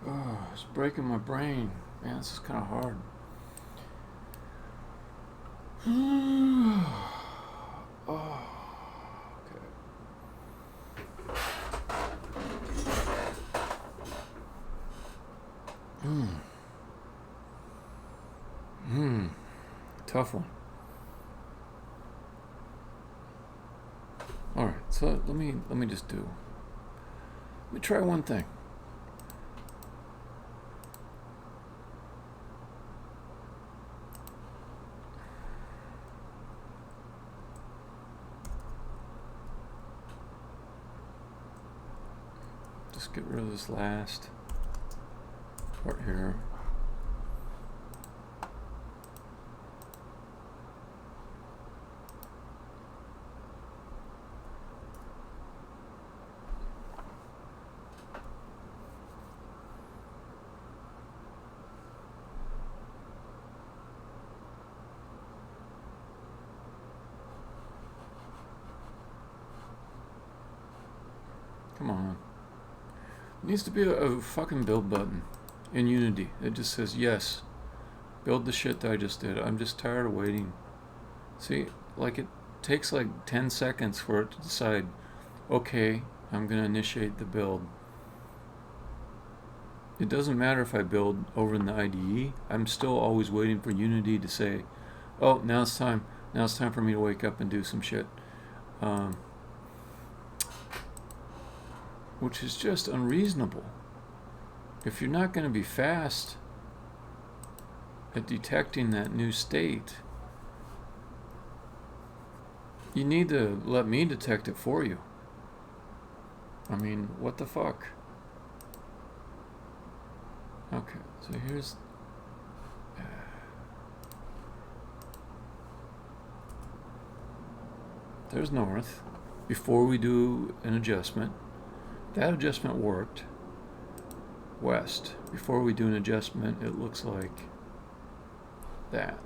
Oh, it's breaking my brain. Man, this is kind of hard. Oh, okay. Tough one. All right, so let me just do. Let me try one thing. just get rid of this last part here. Come on. It needs to be a fucking build button in Unity. It just says, yes, build the shit that I just did. I'm just tired of waiting. See, like it takes like 10 seconds for it to decide, okay, I'm going to initiate the build. It doesn't matter if I build over in the IDE. I'm still always waiting for Unity to say, oh, now it's time. Now it's time for me to wake up and do some shit. Which is just unreasonable. If you're not going to be fast at detecting that new state, you need to let me detect it for you. I mean, what the fuck? Okay, so here's... there's north. Before we do an adjustment, that adjustment worked. West. Before we do an adjustment, it looks like that.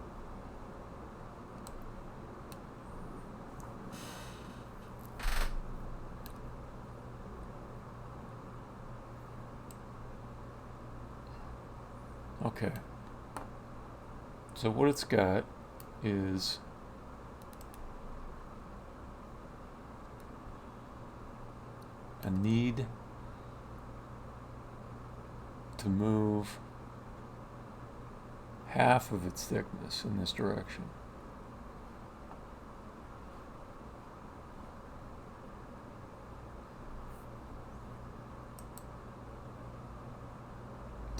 Okay. So what it's got is a need to move half of its thickness in this direction.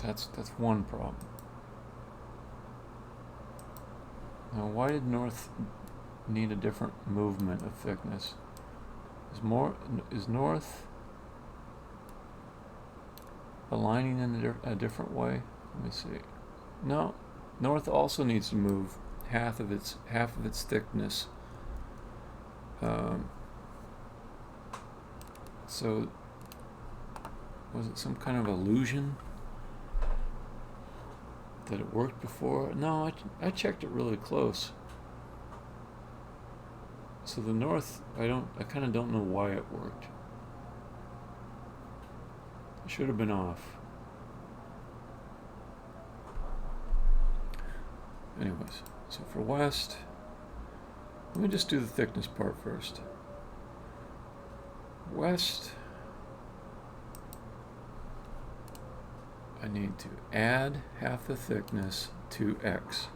That's one problem. Now, why did north need a different movement of thickness? Is north aligning in a different way? Let me see. No, north also needs to move half of its thickness. So was it some kind of illusion that it worked before? No, I checked it really close. So the north, I kind of don't know why it worked. It should have been off. Anyways, so for west, let me just do the thickness part first. West, I need to add half the thickness to X.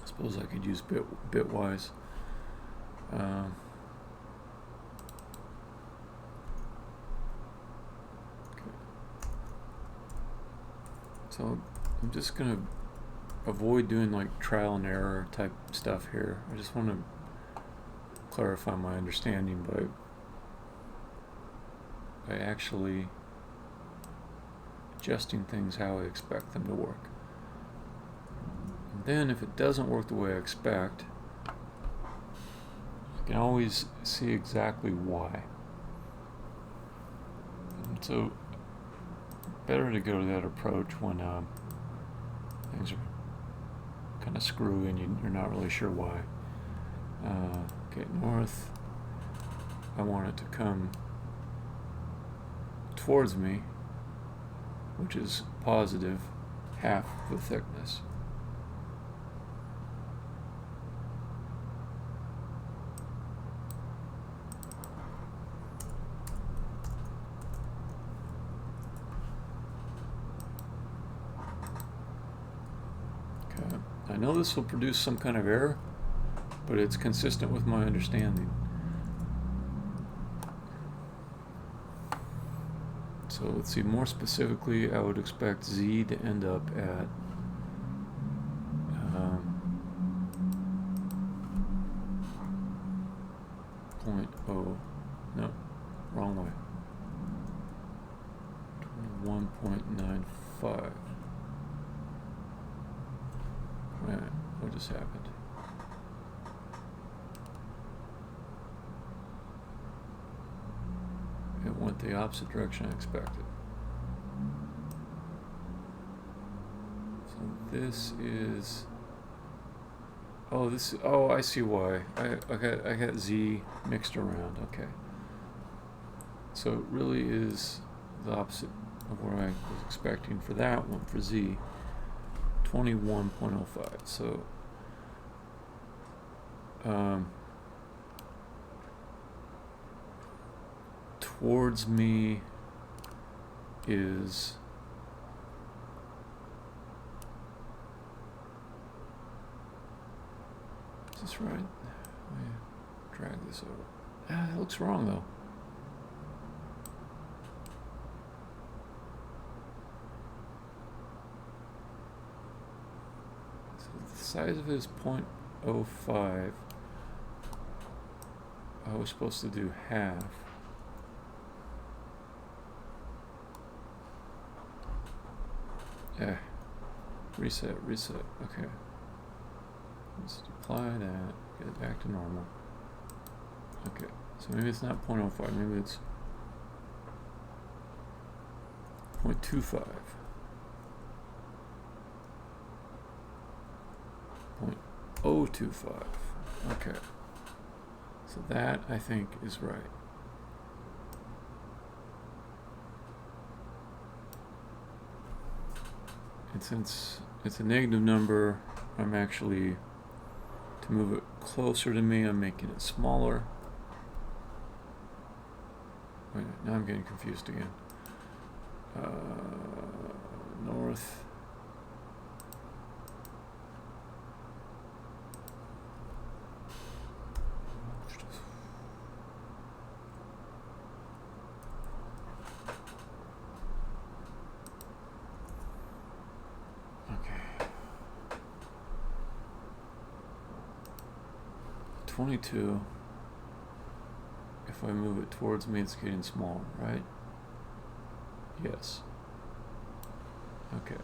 Suppose I could use bitwise. Okay. So I'm just gonna avoid doing like trial and error type stuff here. I just want to clarify my understanding by actually adjusting things how I expect them to work. Then if it doesn't work the way I expect, I can always see exactly why. And so better to go to that approach when things are kind of screwy and you're not really sure why. Okay, north, I want it to come towards me, which is positive half the thickness. I know this will produce some kind of error, but it's consistent with my understanding. So let's see, more specifically, I would expect z to end up at 0.0, no, wrong way, 21.95. Wait a minute, what just happened? It went the opposite direction I expected. So this is, oh, I see why. I got z mixed around. Okay. So it really is the opposite of what I was expecting for that one, for z, 21.05. So towards me is this right? Let me drag this over. It looks wrong though. So the size of it is 0.05. I was supposed to do half. Reset. Okay. Let's apply that. Get it back to normal. Okay. So maybe it's not 0.05. Maybe it's 0.25. 0.025. Okay. So that, I think, is right. And since it's a negative number, I'm actually, to move it closer to me, I'm making it smaller. Wait, now I'm getting confused again. North. Okay. 22. If I move it towards me, it's getting smaller, right? Yes. Okay.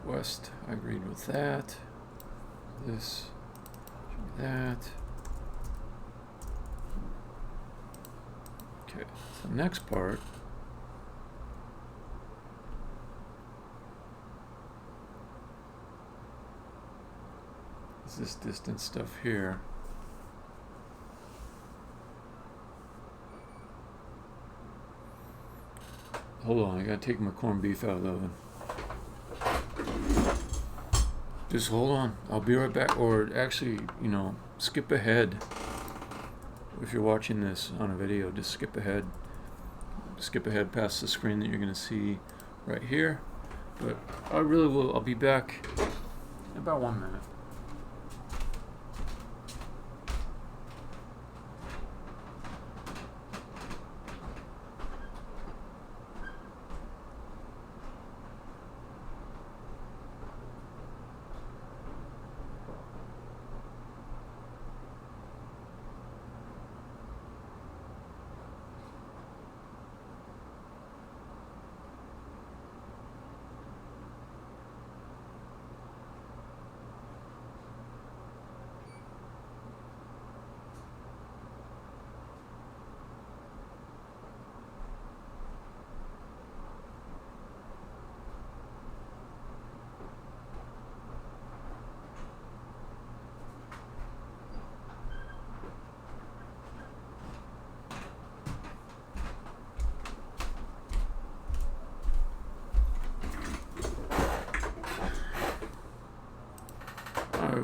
West, I agreed with that. This should be that. Okay, so next part is this distance stuff here. Hold on, I gotta take my corned beef out of the oven. Just hold on, I'll be right back. Or actually, skip ahead. If you're watching this on a video, just skip ahead. Skip ahead past the screen that you're going to see right here. But I really will, I'll be back in about 1 minute.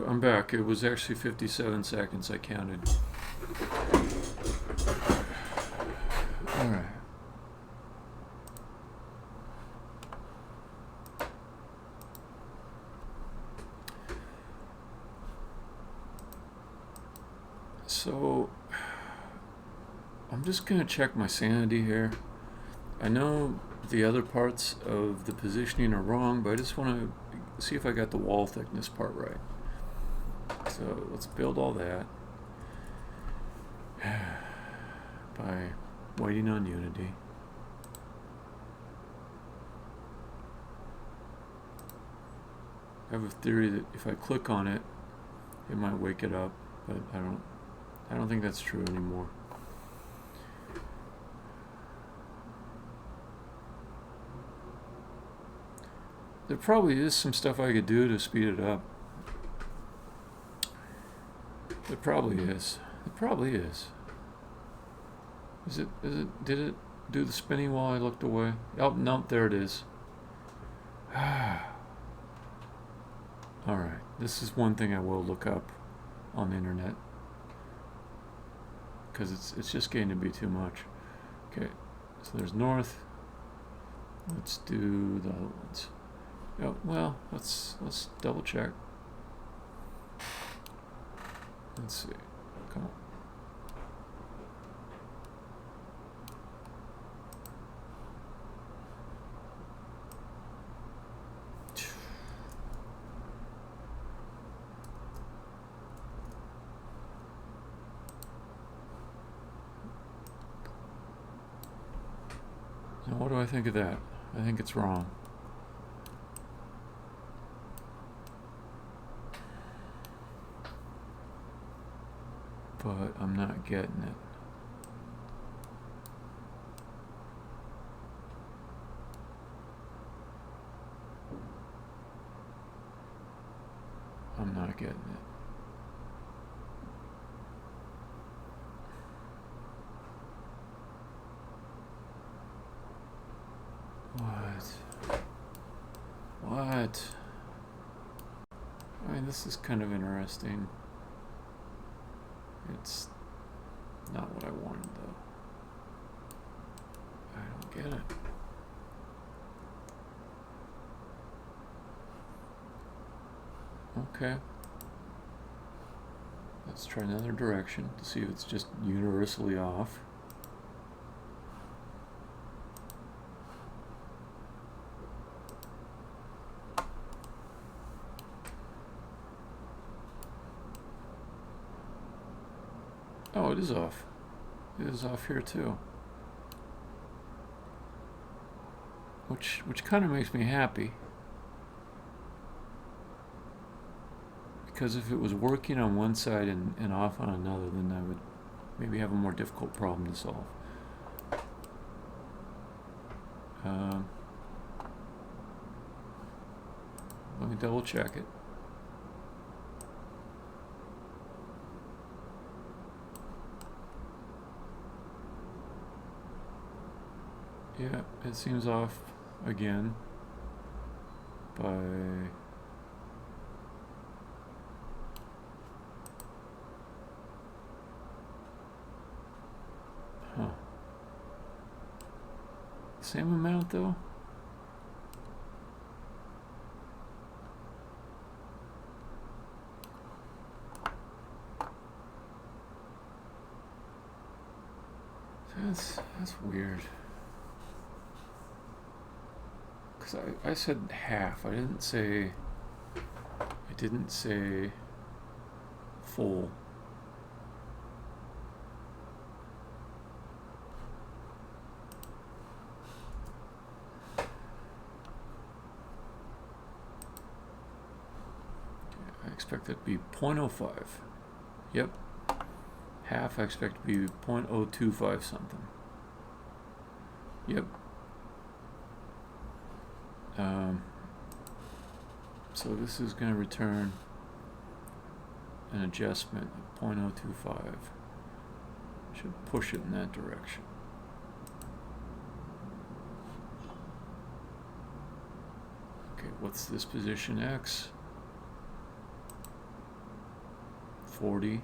I'm back. It was actually 57 seconds I counted. Alright. So, I'm just going to check my sanity here. I know the other parts of the positioning are wrong, but I just want to see if I got the wall thickness part right. So let's build all that by waiting on Unity. I have a theory that if I click on it, it might wake it up, but I don't think that's true anymore. There probably is some stuff I could do to speed it up. There probably is. It probably is. Did it do the spinning while I looked away? Oh, no, there it is. Alright, this is one thing I will look up on the internet. Because it's just getting to be too much. Okay, so there's north. Let's do the other ones. Oh, well, let's double check. Let's see. Come on. Now, what do I think of that? I think it's wrong. But I'm not getting it. I'm not getting it. What? I mean, this is kind of interesting. It's not what I wanted, though. I don't get it. Okay. Let's try another direction to see if it's just universally off. Oh, it is off. It is off here too. Which kind of makes me happy. Because if it was working on one side and off on another, then I would maybe have a more difficult problem to solve. Let me double check it. Yeah, it seems off again by same amount though. That's weird. Because I said half. I didn't say full. I expect it to be 0.05. Yep. Half I expect to be 0.025 something. Yep. So this is going to return an adjustment of 0.025. Should push it in that direction. Okay, what's this position X? 40.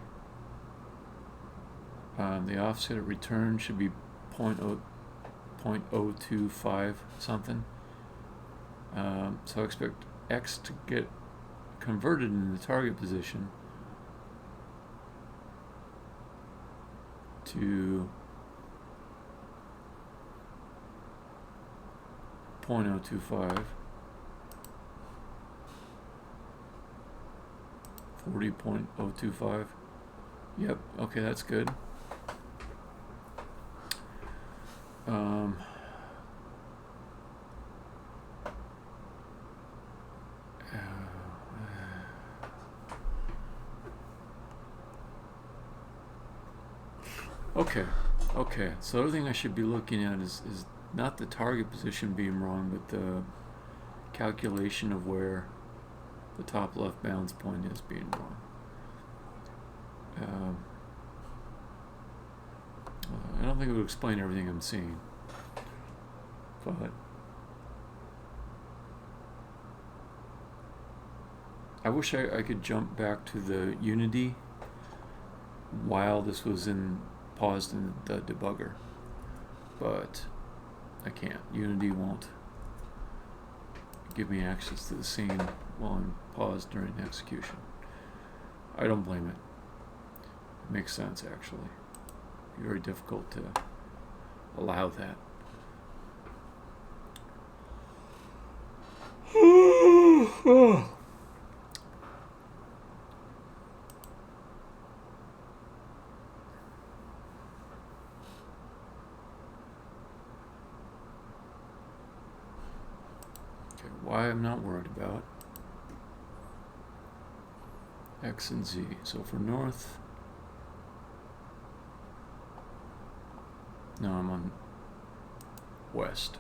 The offset of return should be 0.025 something. So I expect X to get converted in the target position to 0.025, 40.025. Yep, okay, that's good. Okay, so the other thing I should be looking at is not the target position being wrong, but the calculation of where the top left balance point is being wrong. I don't think it would explain everything I'm seeing, but I wish I could jump back to the Unity while this was paused in the debugger, but I can't. Unity won't give me access to the scene while I'm paused during execution. I don't blame it. It makes sense, actually. It'd be very difficult to allow that. Y I'm not worried about. X and Z. So for north, no, I'm on west.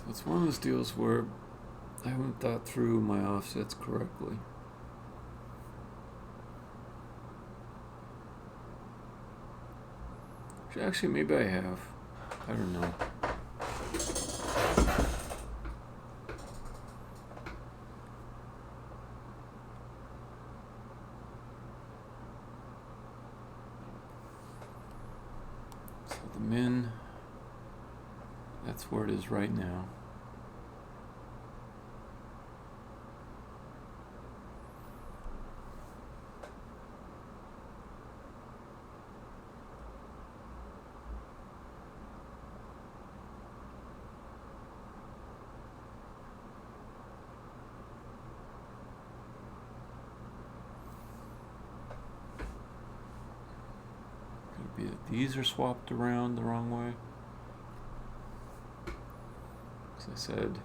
It's one of those deals where I haven't thought through my offsets correctly. Actually, maybe I have. I don't know. So the min, that's where it is right now. These are swapped around the wrong way. As I said,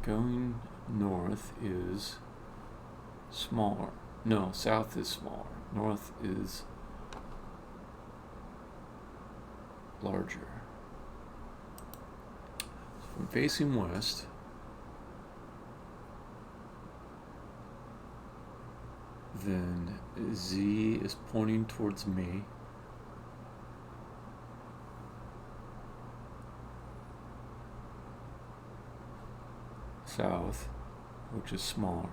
going north is smaller. No, south is smaller. North is larger. So I'm facing west. Then Z is pointing towards me. South, which is smaller.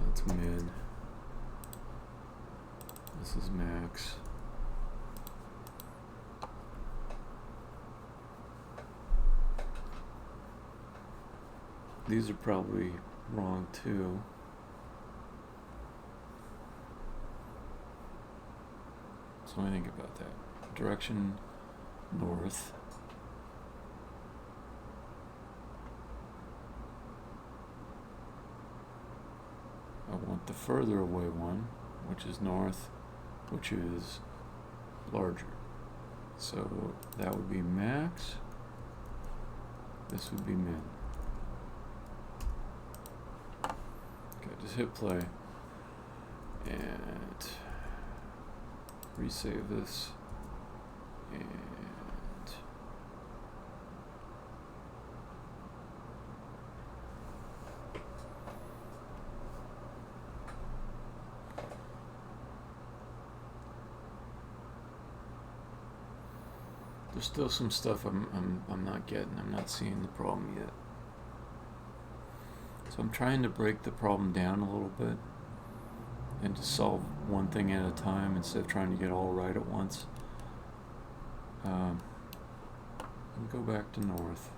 That's min. This is max. These are probably wrong too. So I think about that. Direction north. I want the further away one, which is north, which is larger. So that would be max. This would be min. Okay, just hit play. And resave this, and there's still some stuff I'm not getting. I'm not seeing the problem yet. So I'm trying to break the problem down a little bit and to solve one thing at a time instead of trying to get all right at once. And go back to north.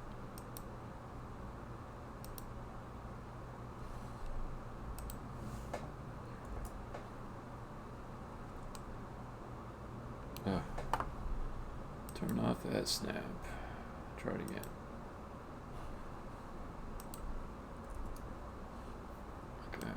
Turn off that snap. Try it again. Okay.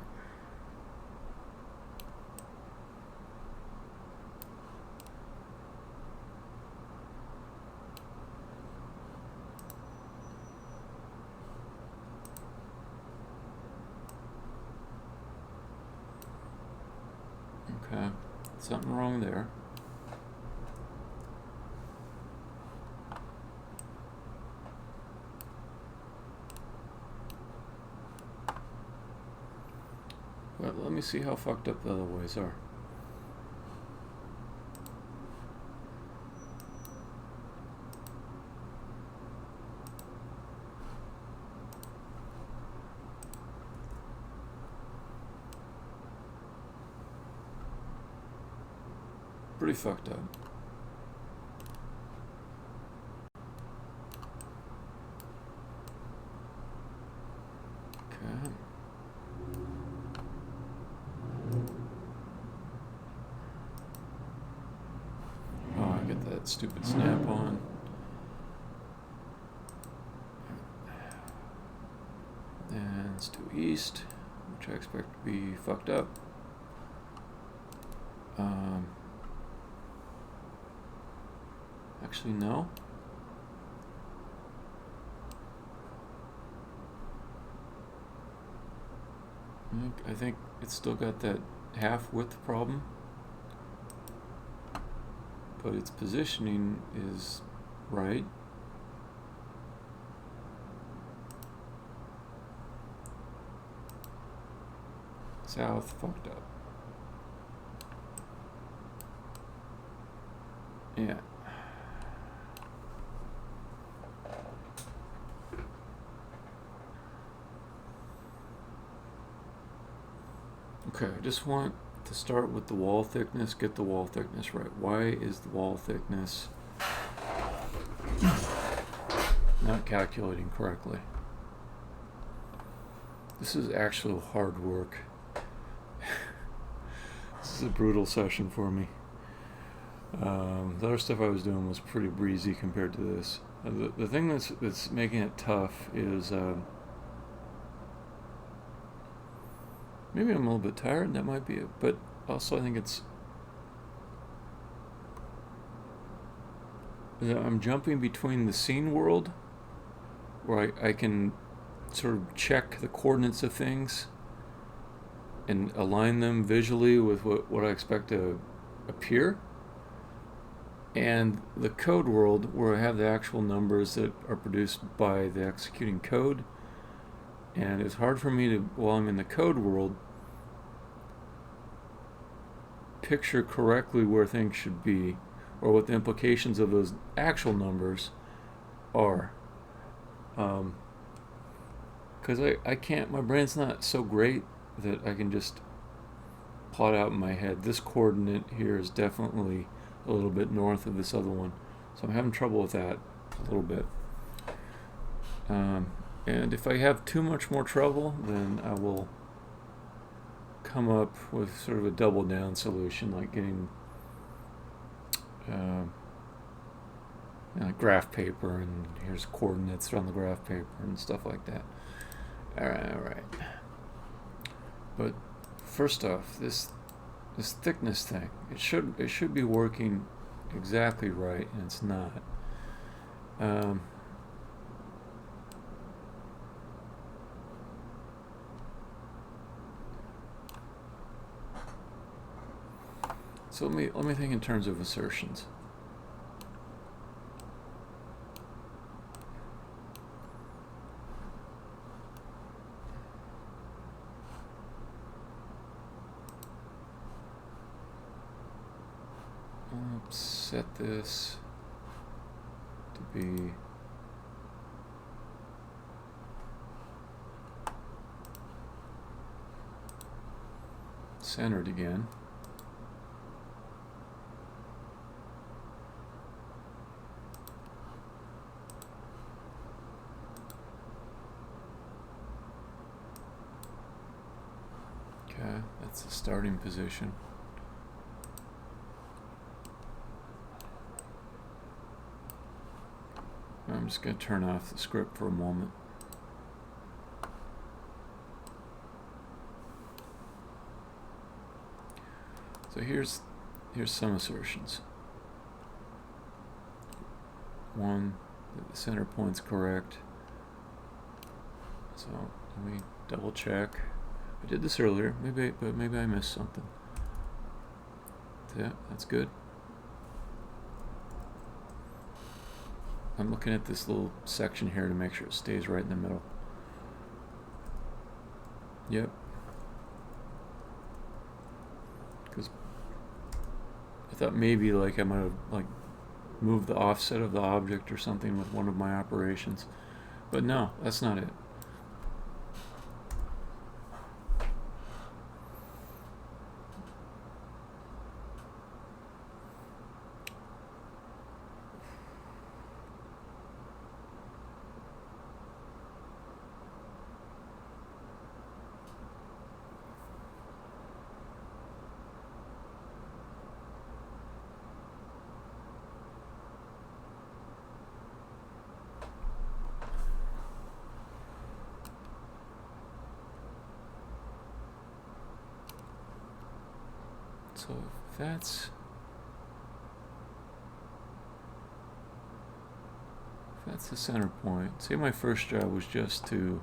Okay. Something wrong there. But let me see how fucked up the other ways are. Pretty fucked up. Okay. Oh, I get that stupid snap on. And let's do east, which I expect to be fucked up. Actually, no. I think it's still got that half width problem, but its positioning is right. South fucked up. Yeah. Okay, I just want to start with the wall thickness, get the wall thickness right. Why is the wall thickness not calculating correctly? This is actual hard work. This is a brutal session for me. The other stuff I was doing was pretty breezy compared to this. The thing that's making it tough is maybe I'm a little bit tired, that might be it, but also I think it's that I'm jumping between the scene world, where I can sort of check the coordinates of things and align them visually with what I expect to appear, and the code world, where I have the actual numbers that are produced by the executing code. And it's hard for me to, while I'm in the code world, picture correctly where things should be or what the implications of those actual numbers are. Because I can't, my brain's not so great that I can just plot out in my head, this coordinate here is definitely a little bit north of this other one. So I'm having trouble with that a little bit. And if I have too much more trouble, then I will come up with sort of a double down solution, like getting graph paper, and here's coordinates on the graph paper and stuff like that. All right. But first off, this thickness thing, it should be working exactly right, and it's not. So let me think in terms of assertions. Set this to be centered again. Okay, that's the starting position. I'm just going to turn off the script for a moment. So here's some assertions. One, that the center point's correct. So let me double check. I did this earlier, but maybe I missed something. Yeah, that's good. I'm looking at this little section here to make sure it stays right in the middle. Yep. Because I thought maybe like I might have like moved the offset of the object or something with one of my operations. But no, that's not it. So if that's the center point, say my first job was just to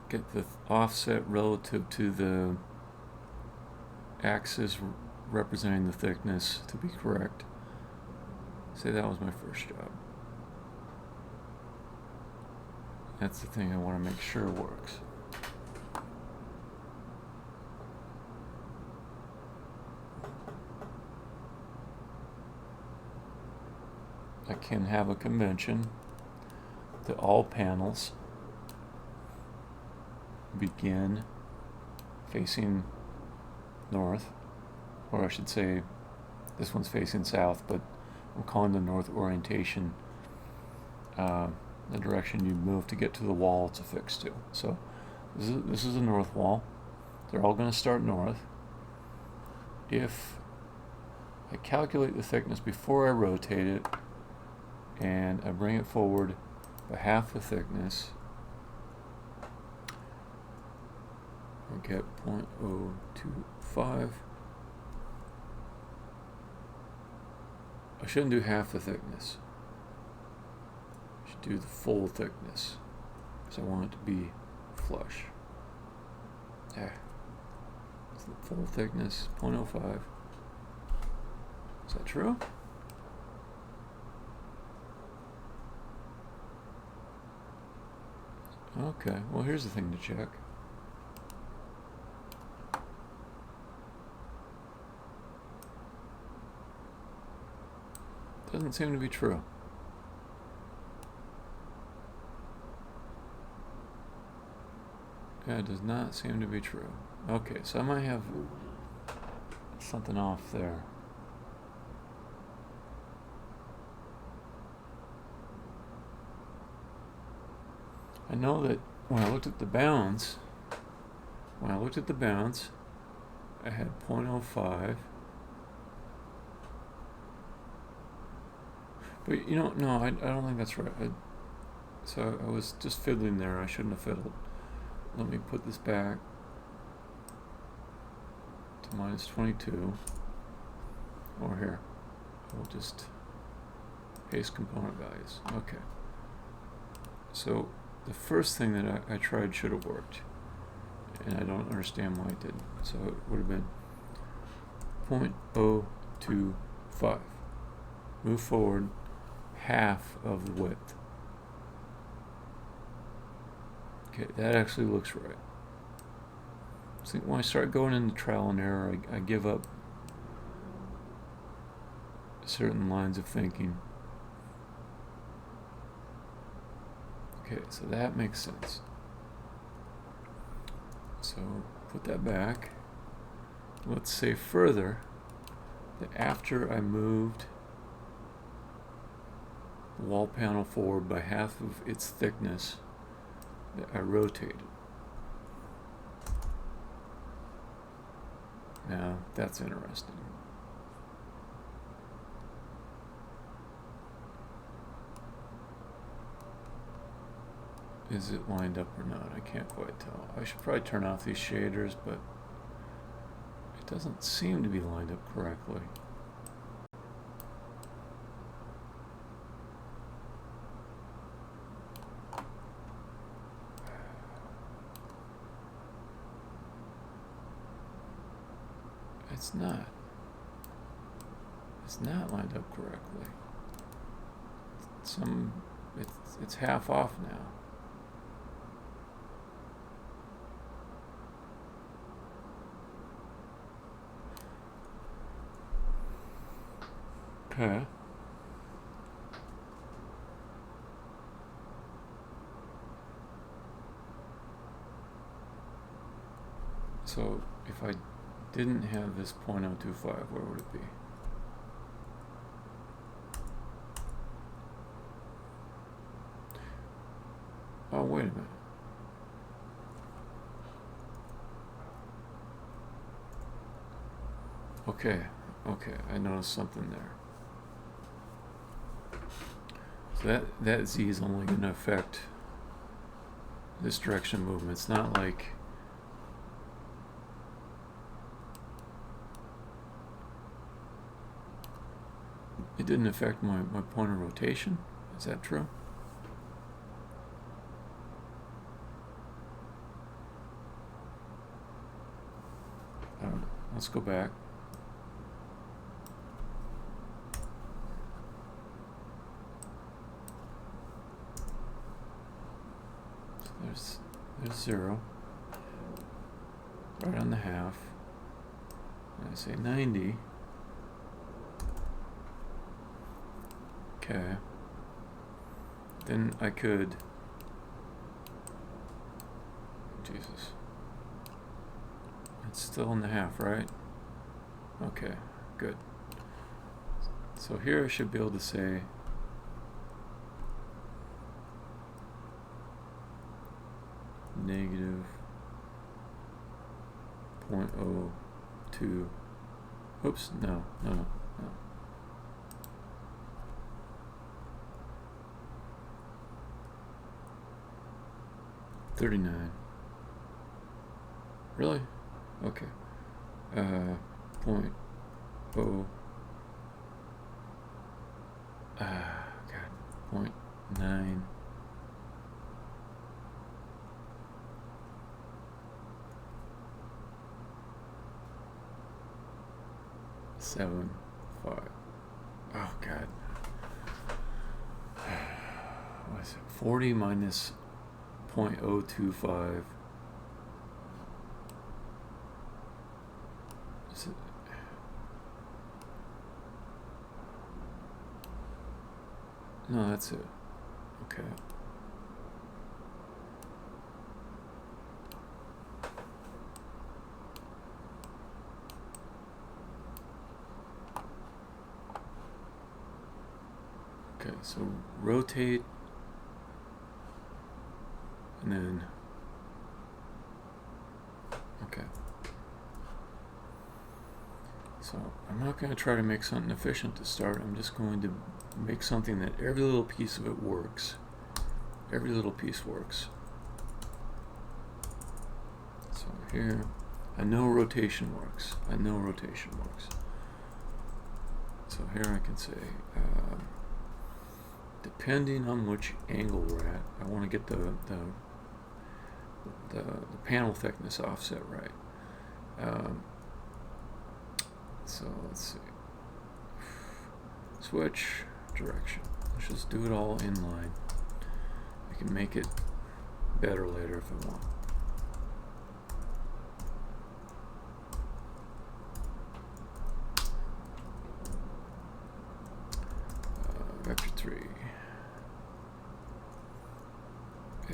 get the offset relative to the axis representing the thickness to be correct. Say that was my first job. That's the thing I want to make sure works. I can have a convention that all panels begin facing north, or I should say this one's facing south, but I'm calling the north orientation the direction you move to get to the wall it's affixed to. So this is the north wall. They're all going to start north. If I calculate the thickness before I rotate it and I bring it forward by half the thickness, I get 0.025. I shouldn't do half the thickness. I should do the full thickness because I want it to be flush. There. It's the full thickness, 0.05. Is that true? Okay, well here's the thing to check. Doesn't seem to be true. Yeah, it does not seem to be true. Okay, so I might have something off there. I know that when I looked at the bounds, I had 0.05. But you know, no, I don't think that's right. So I was just fiddling there. I shouldn't have fiddled. Let me put this back to minus 22. Or here, we'll just Paste component values. Okay. So the first thing that I tried should have worked, and I don't understand why it didn't. So it would have been 0.025. Move forward half of the width. Okay, that actually looks right. So when I start going into trial and error, I give up certain lines of thinking. Okay, so that makes sense. So put that back. Let's say further that after I moved the wall panel forward by half of its thickness, that I rotated. Now that's interesting. Is it lined up or not? I can't quite tell. I should probably turn off these shaders, but it doesn't seem to be lined up correctly. It's not. It's not lined up correctly. It's half off now. Okay. So if I didn't have this 0.025, where would it be? Oh, wait a minute. Okay, I noticed something there. So that Z is only going to affect this direction of movement. It's not like it didn't affect my point of rotation. Is that true? I don't know. Let's go back. So there's 0. Right on the half. And I say 90. Okay. Then I could. Jesus. It's still in the half, right? Okay, good. So here I should be able to say negative 0.02. Oops, no. 39. Really? Okay. 0.0. God. 0.9. Seven, 5. Oh God. What is it? 40 minus 0.025. Is it? No, that's it. Okay. Okay, so rotate, and then, okay. So I'm not going to try to make something efficient to start. I'm just going to make something that every little piece of it works. Every little piece works. So here, I know rotation works. So here I can say, depending on which angle we're at, I want to get the panel thickness offset right. So let's see. Switch direction. Let's just do it all in line. I can make it better later if I want. Vector 3.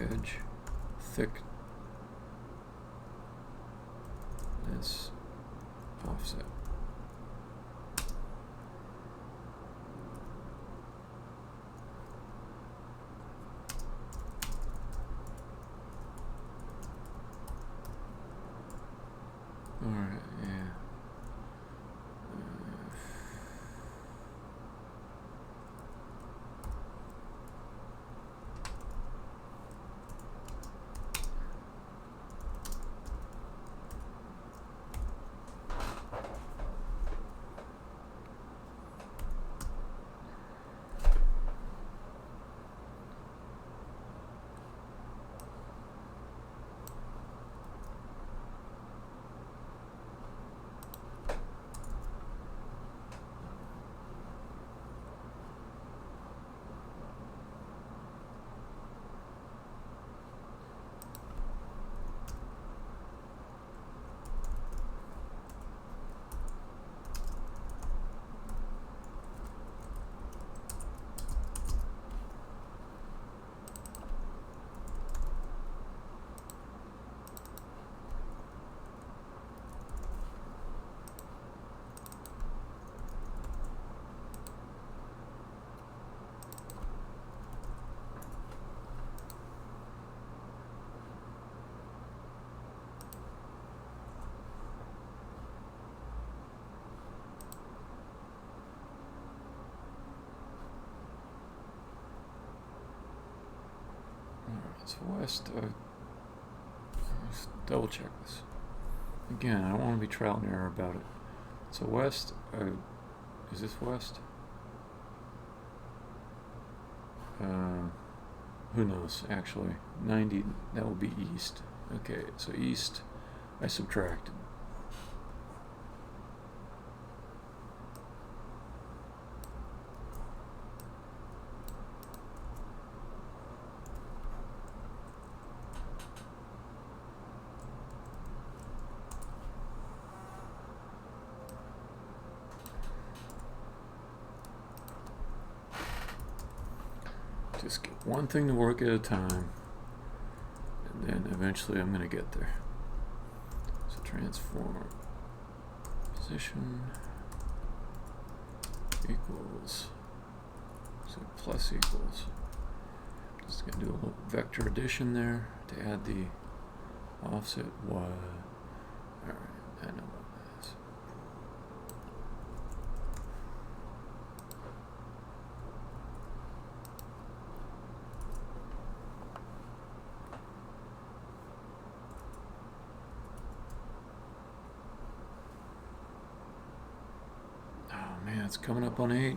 Edge. Thickness. Offset. Alright, yeah. So west, let's double check this. Again, I don't want to be trial and error about it. So west, is this west? Who knows, actually. 90, that will be east. Okay, so east, I subtracted. Just get one thing to work at a time, and then eventually I'm going to get there. So transform position equals, so plus equals. Just going to do a little vector addition there to add the offset y. Alright, I know what that is. It's coming up on 8.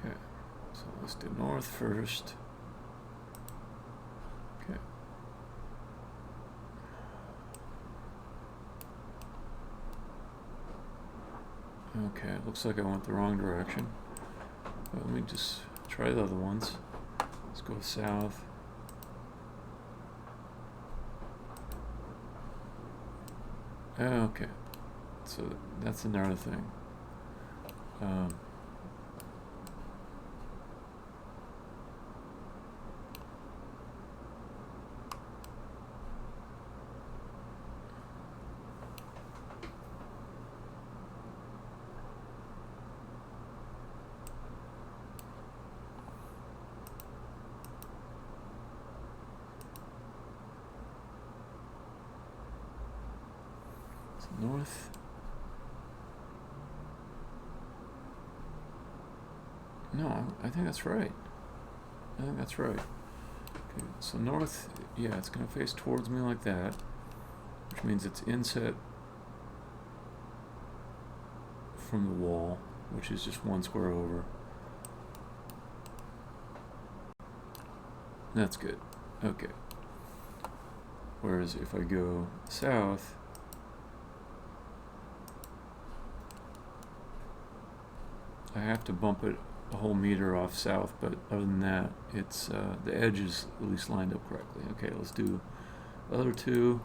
Okay, so let's do north first. Okay. Okay, it looks like I went the wrong direction. But let me just try the other ones. Let's go south. Okay, so that's another thing. So north. No, I think that's right. I think that's right. Okay, so north, yeah, it's going to face towards me like that, which means it's inset from the wall, which is just one square over. That's good. Okay. Whereas if I go south, I have to bump it a whole meter off south, but other than that, it's the edge is at least lined up correctly. Okay, let's do the other two.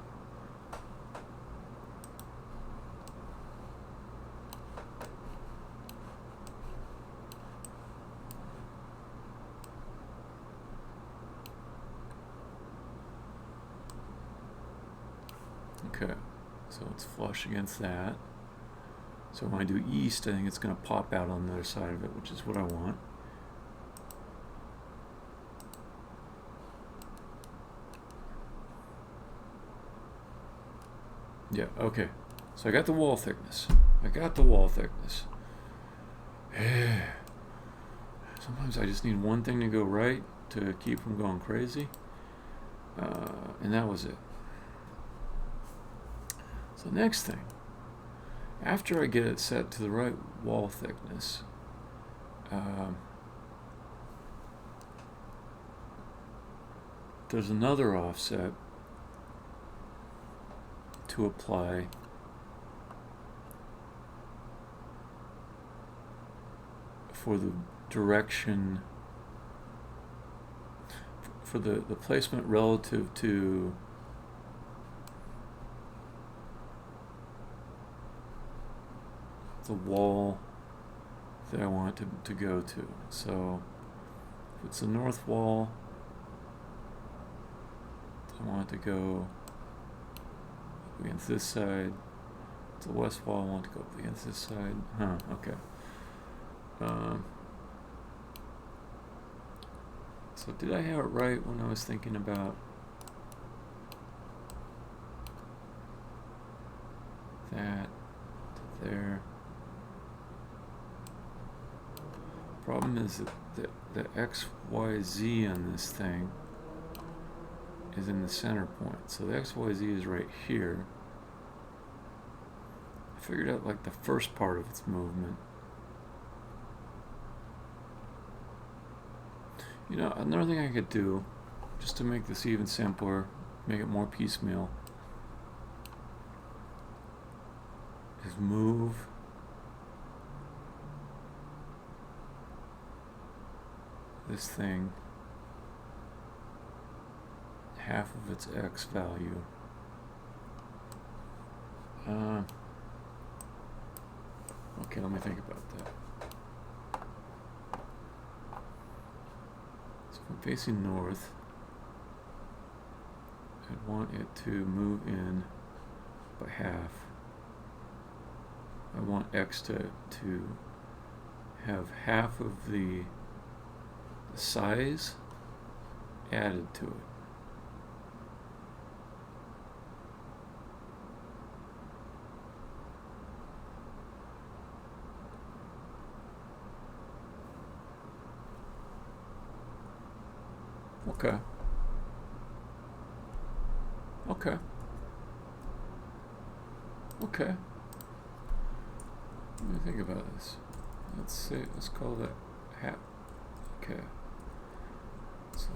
Okay, so it's flush against that. So when I do east, I think it's going to pop out on the other side of it, which is what I want. Yeah, okay. So I got the wall thickness. Sometimes I just need one thing to go right to keep from going crazy. And that was it. So next thing, after I get it set to the right wall thickness, there's another offset to apply for the direction, for the placement relative to the wall that I want it to go to. So if it's the north wall, I want it to go up against this side. If it's the west wall, I want it to go up against this side. Okay. So did I have it right when I was thinking about that to there? Problem is that the XYZ on this thing is in the center point. So the XYZ is right here. I figured out like the first part of its movement. You know, another thing I could do, just to make this even simpler, make it more piecemeal, is move this thing half of its X value. Okay, let me think about that. So if I'm facing north, I want it to move in by half. I want X to have half of the size added to it. Okay. Okay. Okay. Let me think about this. Let's call that half. Okay. So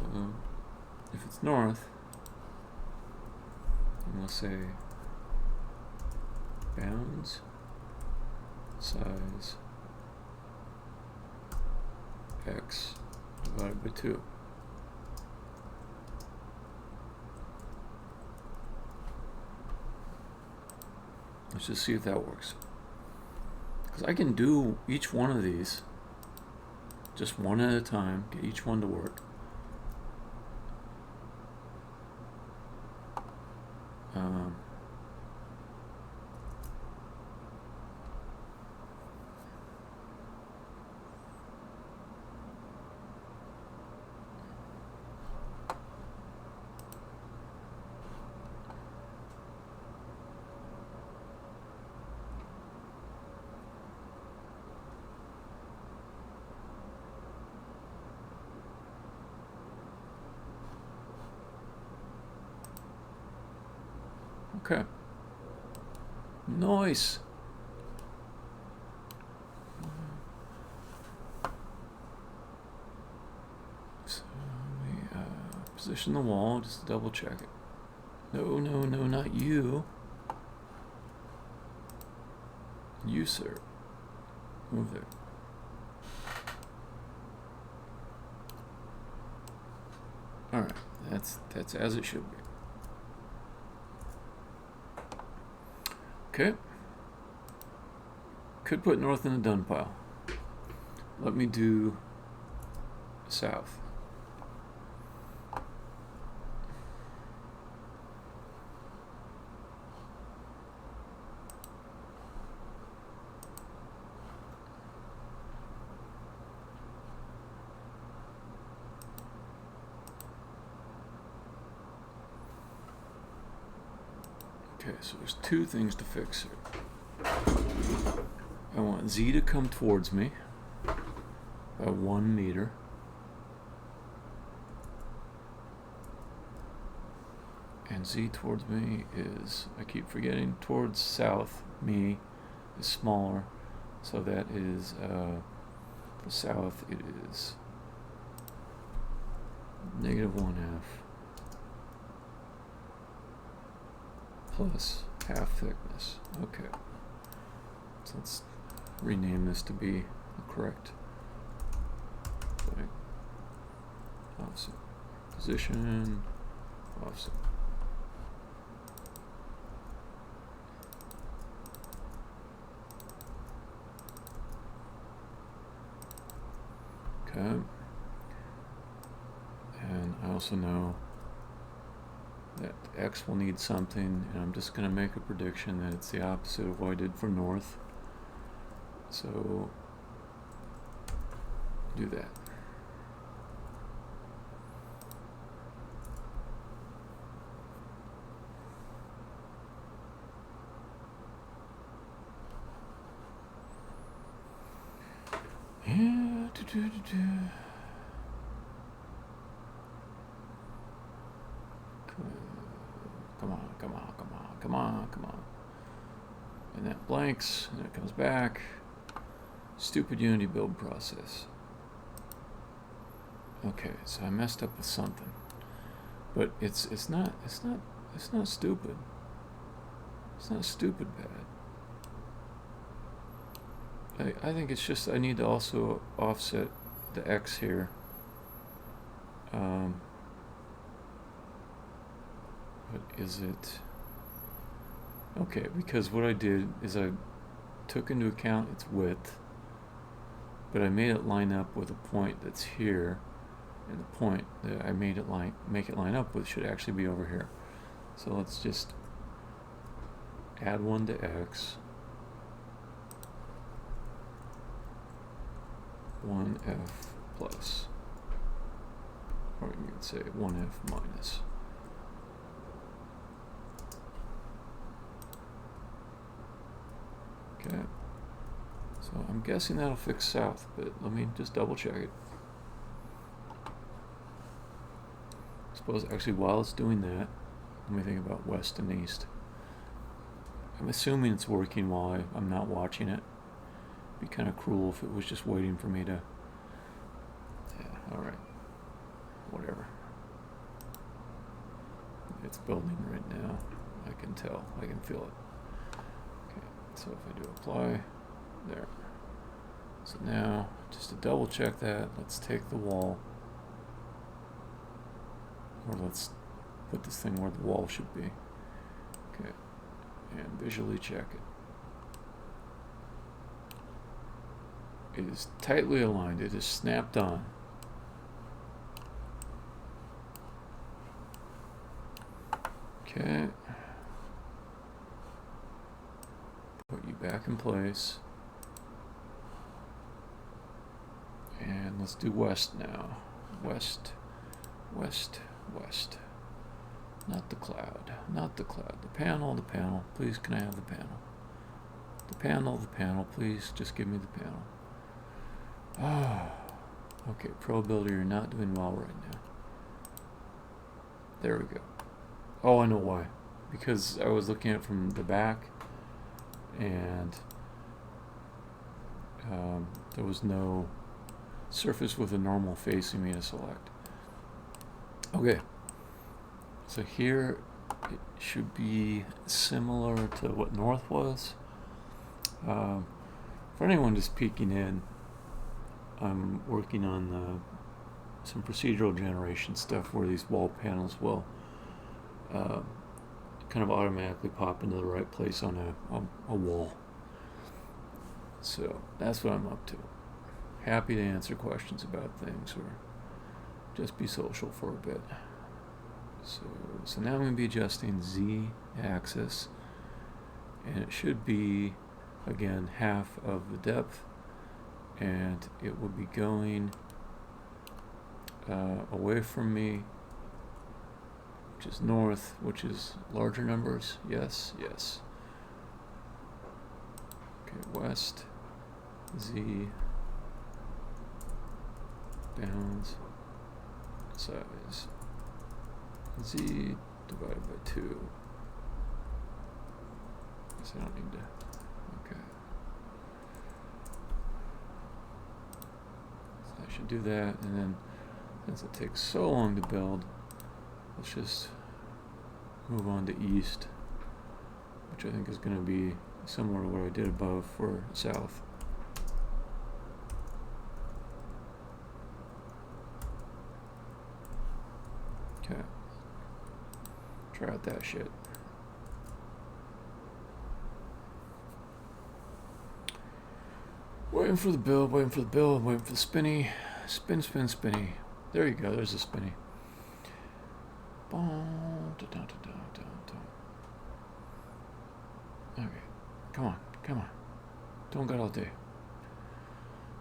if it's north, I'm going to say bounds size X divided by 2. Let's just see if that works. Because I can do each one of these just one at a time, get each one to work. Okay. Nice. So we position the wall just to double check it. No, no, no, not you. You, sir. Move there. Alright, that's as it should be. Okay. Could put north in the done pile. Let me do south. Okay, so there's two things to fix here. I want Z to come towards me by 1 meter. And Z towards me is, I keep forgetting, towards south, me is smaller. So that is, for south it is -1/2 plus half thickness. Okay. So let's rename this to be the correct thing. Offset. Position. Offset. Okay. And I also know that X will need something, and I'm just going to make a prediction that it's the opposite of what I did for north. So, do that. Yeah, Come on, come on, come on, come on, come on. And that blanks, and it comes back. Stupid Unity build process. Okay, so I messed up with something. But it's not stupid. It's not stupid bad. I think it's just I need to also offset the X here. What is it? Okay, because what I did is I took into account its width, but I made it line up with a point that's here, and the point that I made it make it line up with should actually be over here. So let's just add 1 to X, 1F plus, or you could say 1F minus. Okay, so I'm guessing that'll fix south, but let me just double check it. I suppose actually while it's doing that, let me think about west and east. I'm assuming it's working while I'm not watching it. It'd be kind of cruel if it was just waiting for me to... Yeah, alright. Whatever. It's building right now. I can tell. I can feel it. So if I do apply, there. So now, just to double check that, let's take the wall, or let's put this thing where the wall should be. Okay, and visually check it. It is tightly aligned, it is snapped on. Okay. Put you back in place. And let's do west now. West, west, west. Not the cloud, not the cloud. The panel, please can I have the panel? The panel, please just give me the panel. Ah, okay, probability you're not doing well right now. There we go. Oh, I know why. because I was looking at it from the back, and there was no surface with a normal facing me to select. Okay, so here it should be similar to what north was. For anyone just peeking in, I'm working on some procedural generation stuff where these wall panels will kind of automatically pop into the right place on a wall. So that's what I'm up to. Happy to answer questions about things or just be social for a bit. So now I'm going to be adjusting Z axis, and it should be again half of the depth, and it will be going away from me, which is north, which is larger numbers. Yes. Okay, west, Z, bounds, size, Z divided by 2. Guess I don't need to. Okay. So I should do that, and then since it takes so long to build, let's just move on to east, which I think is going to be similar to what I did above for south. Okay. Try out that shit. Waiting for the build, waiting for the spinny. Spinny. There you go, there's the spinny. Okay, come on. Don't got all day.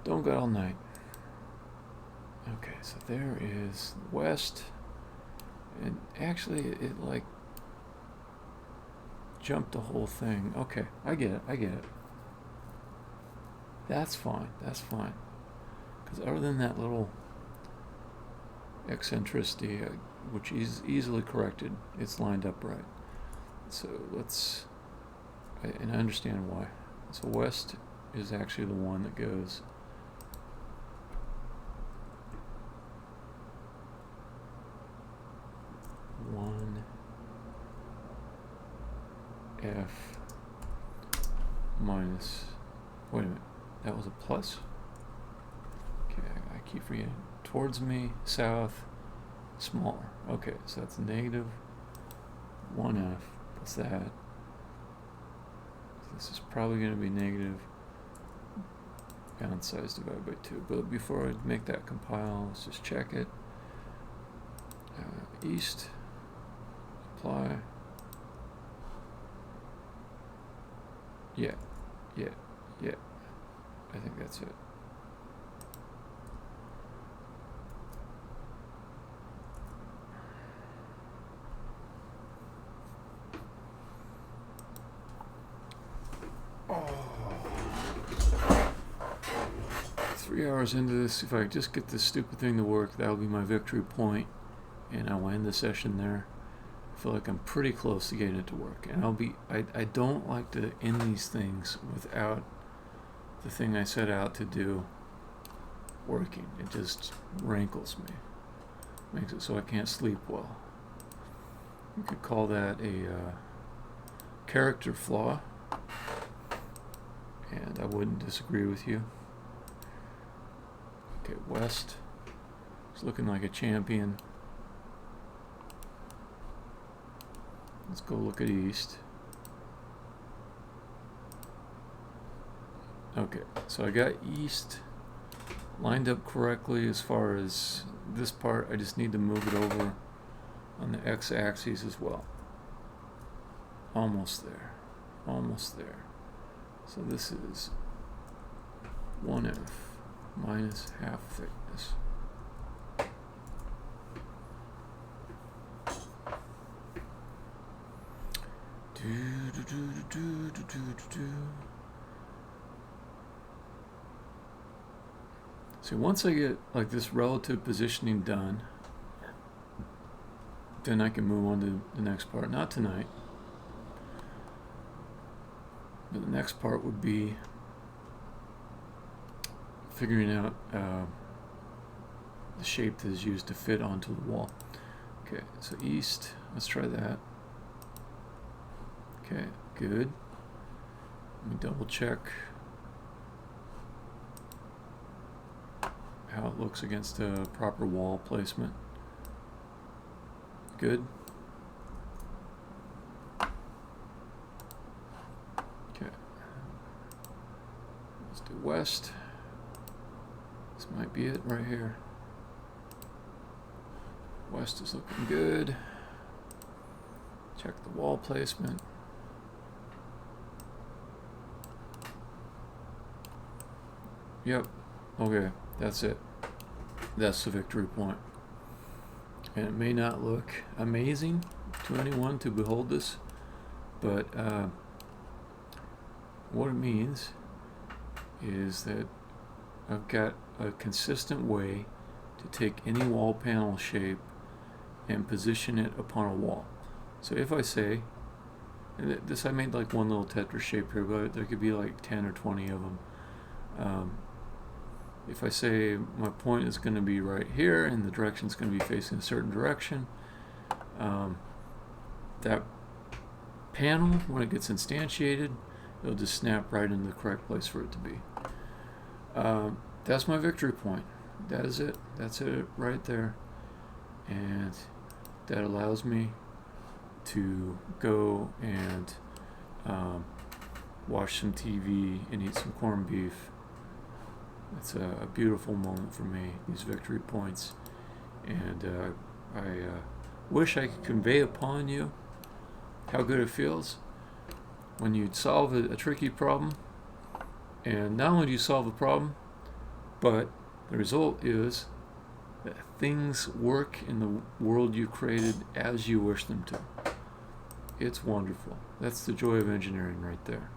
Don't got all night. Okay, so there is west. And actually, it like jumped the whole thing. Okay, I get it. That's fine. Because other than that little eccentricity, which is easily corrected, it's lined up right. So and I understand why. So west is actually the one that goes F minus, wait a minute, that was a plus? Okay, I keep forgetting. Towards me, south, smaller. Okay, so that's negative 1F plus that. This is probably going to be negative bound size divided by 2. But before I make that compile, let's just check it. East, apply. Yeah. I think that's it. Oh. 3 hours into this, if I just get this stupid thing to work, that'll be my victory point, and I'll end the session there. I feel like I'm pretty close to getting it to work, and I don't like to end these things without the thing I set out to do working. It just rankles me, makes it so I can't sleep well. You could call that a character flaw, and I wouldn't disagree with you. Okay, west is looking like a champion. Let's go look at east. Okay, so I got east lined up correctly as far as this part. I just need to move it over on the x-axis as well. Almost there. So this is 1F minus half thickness. See, once I get like this relative positioning done, then I can move on to the next part. Not tonight. But the next part would be figuring out the shape that is used to fit onto the wall. Okay, so east, let's try that. Okay, good. Let me double check how it looks against a proper wall placement. Good. Okay. Let's do west. This might be it right here. West is looking good. Check the wall placement. Yep. Okay, that's it. That's the victory point. And it may not look amazing to anyone to behold this, but what it means is that I've got a consistent way to take any wall panel shape and position it upon a wall. So if I say, and this I made like one little Tetris shape here, but there could be like 10 or 20 of them. If I say my point is going to be right here and the direction is going to be facing a certain direction, that panel, when it gets instantiated, it'll just snap right into the correct place for it to be. That's my victory point. That is it. That's it right there. And that allows me to go and watch some TV and eat some corned beef. It's a beautiful moment for me, these victory points. And I wish I could convey upon you how good it feels when you solve a tricky problem. And not only do you solve a problem, but the result is that things work in the world you created as you wish them to. It's wonderful. That's the joy of engineering right there.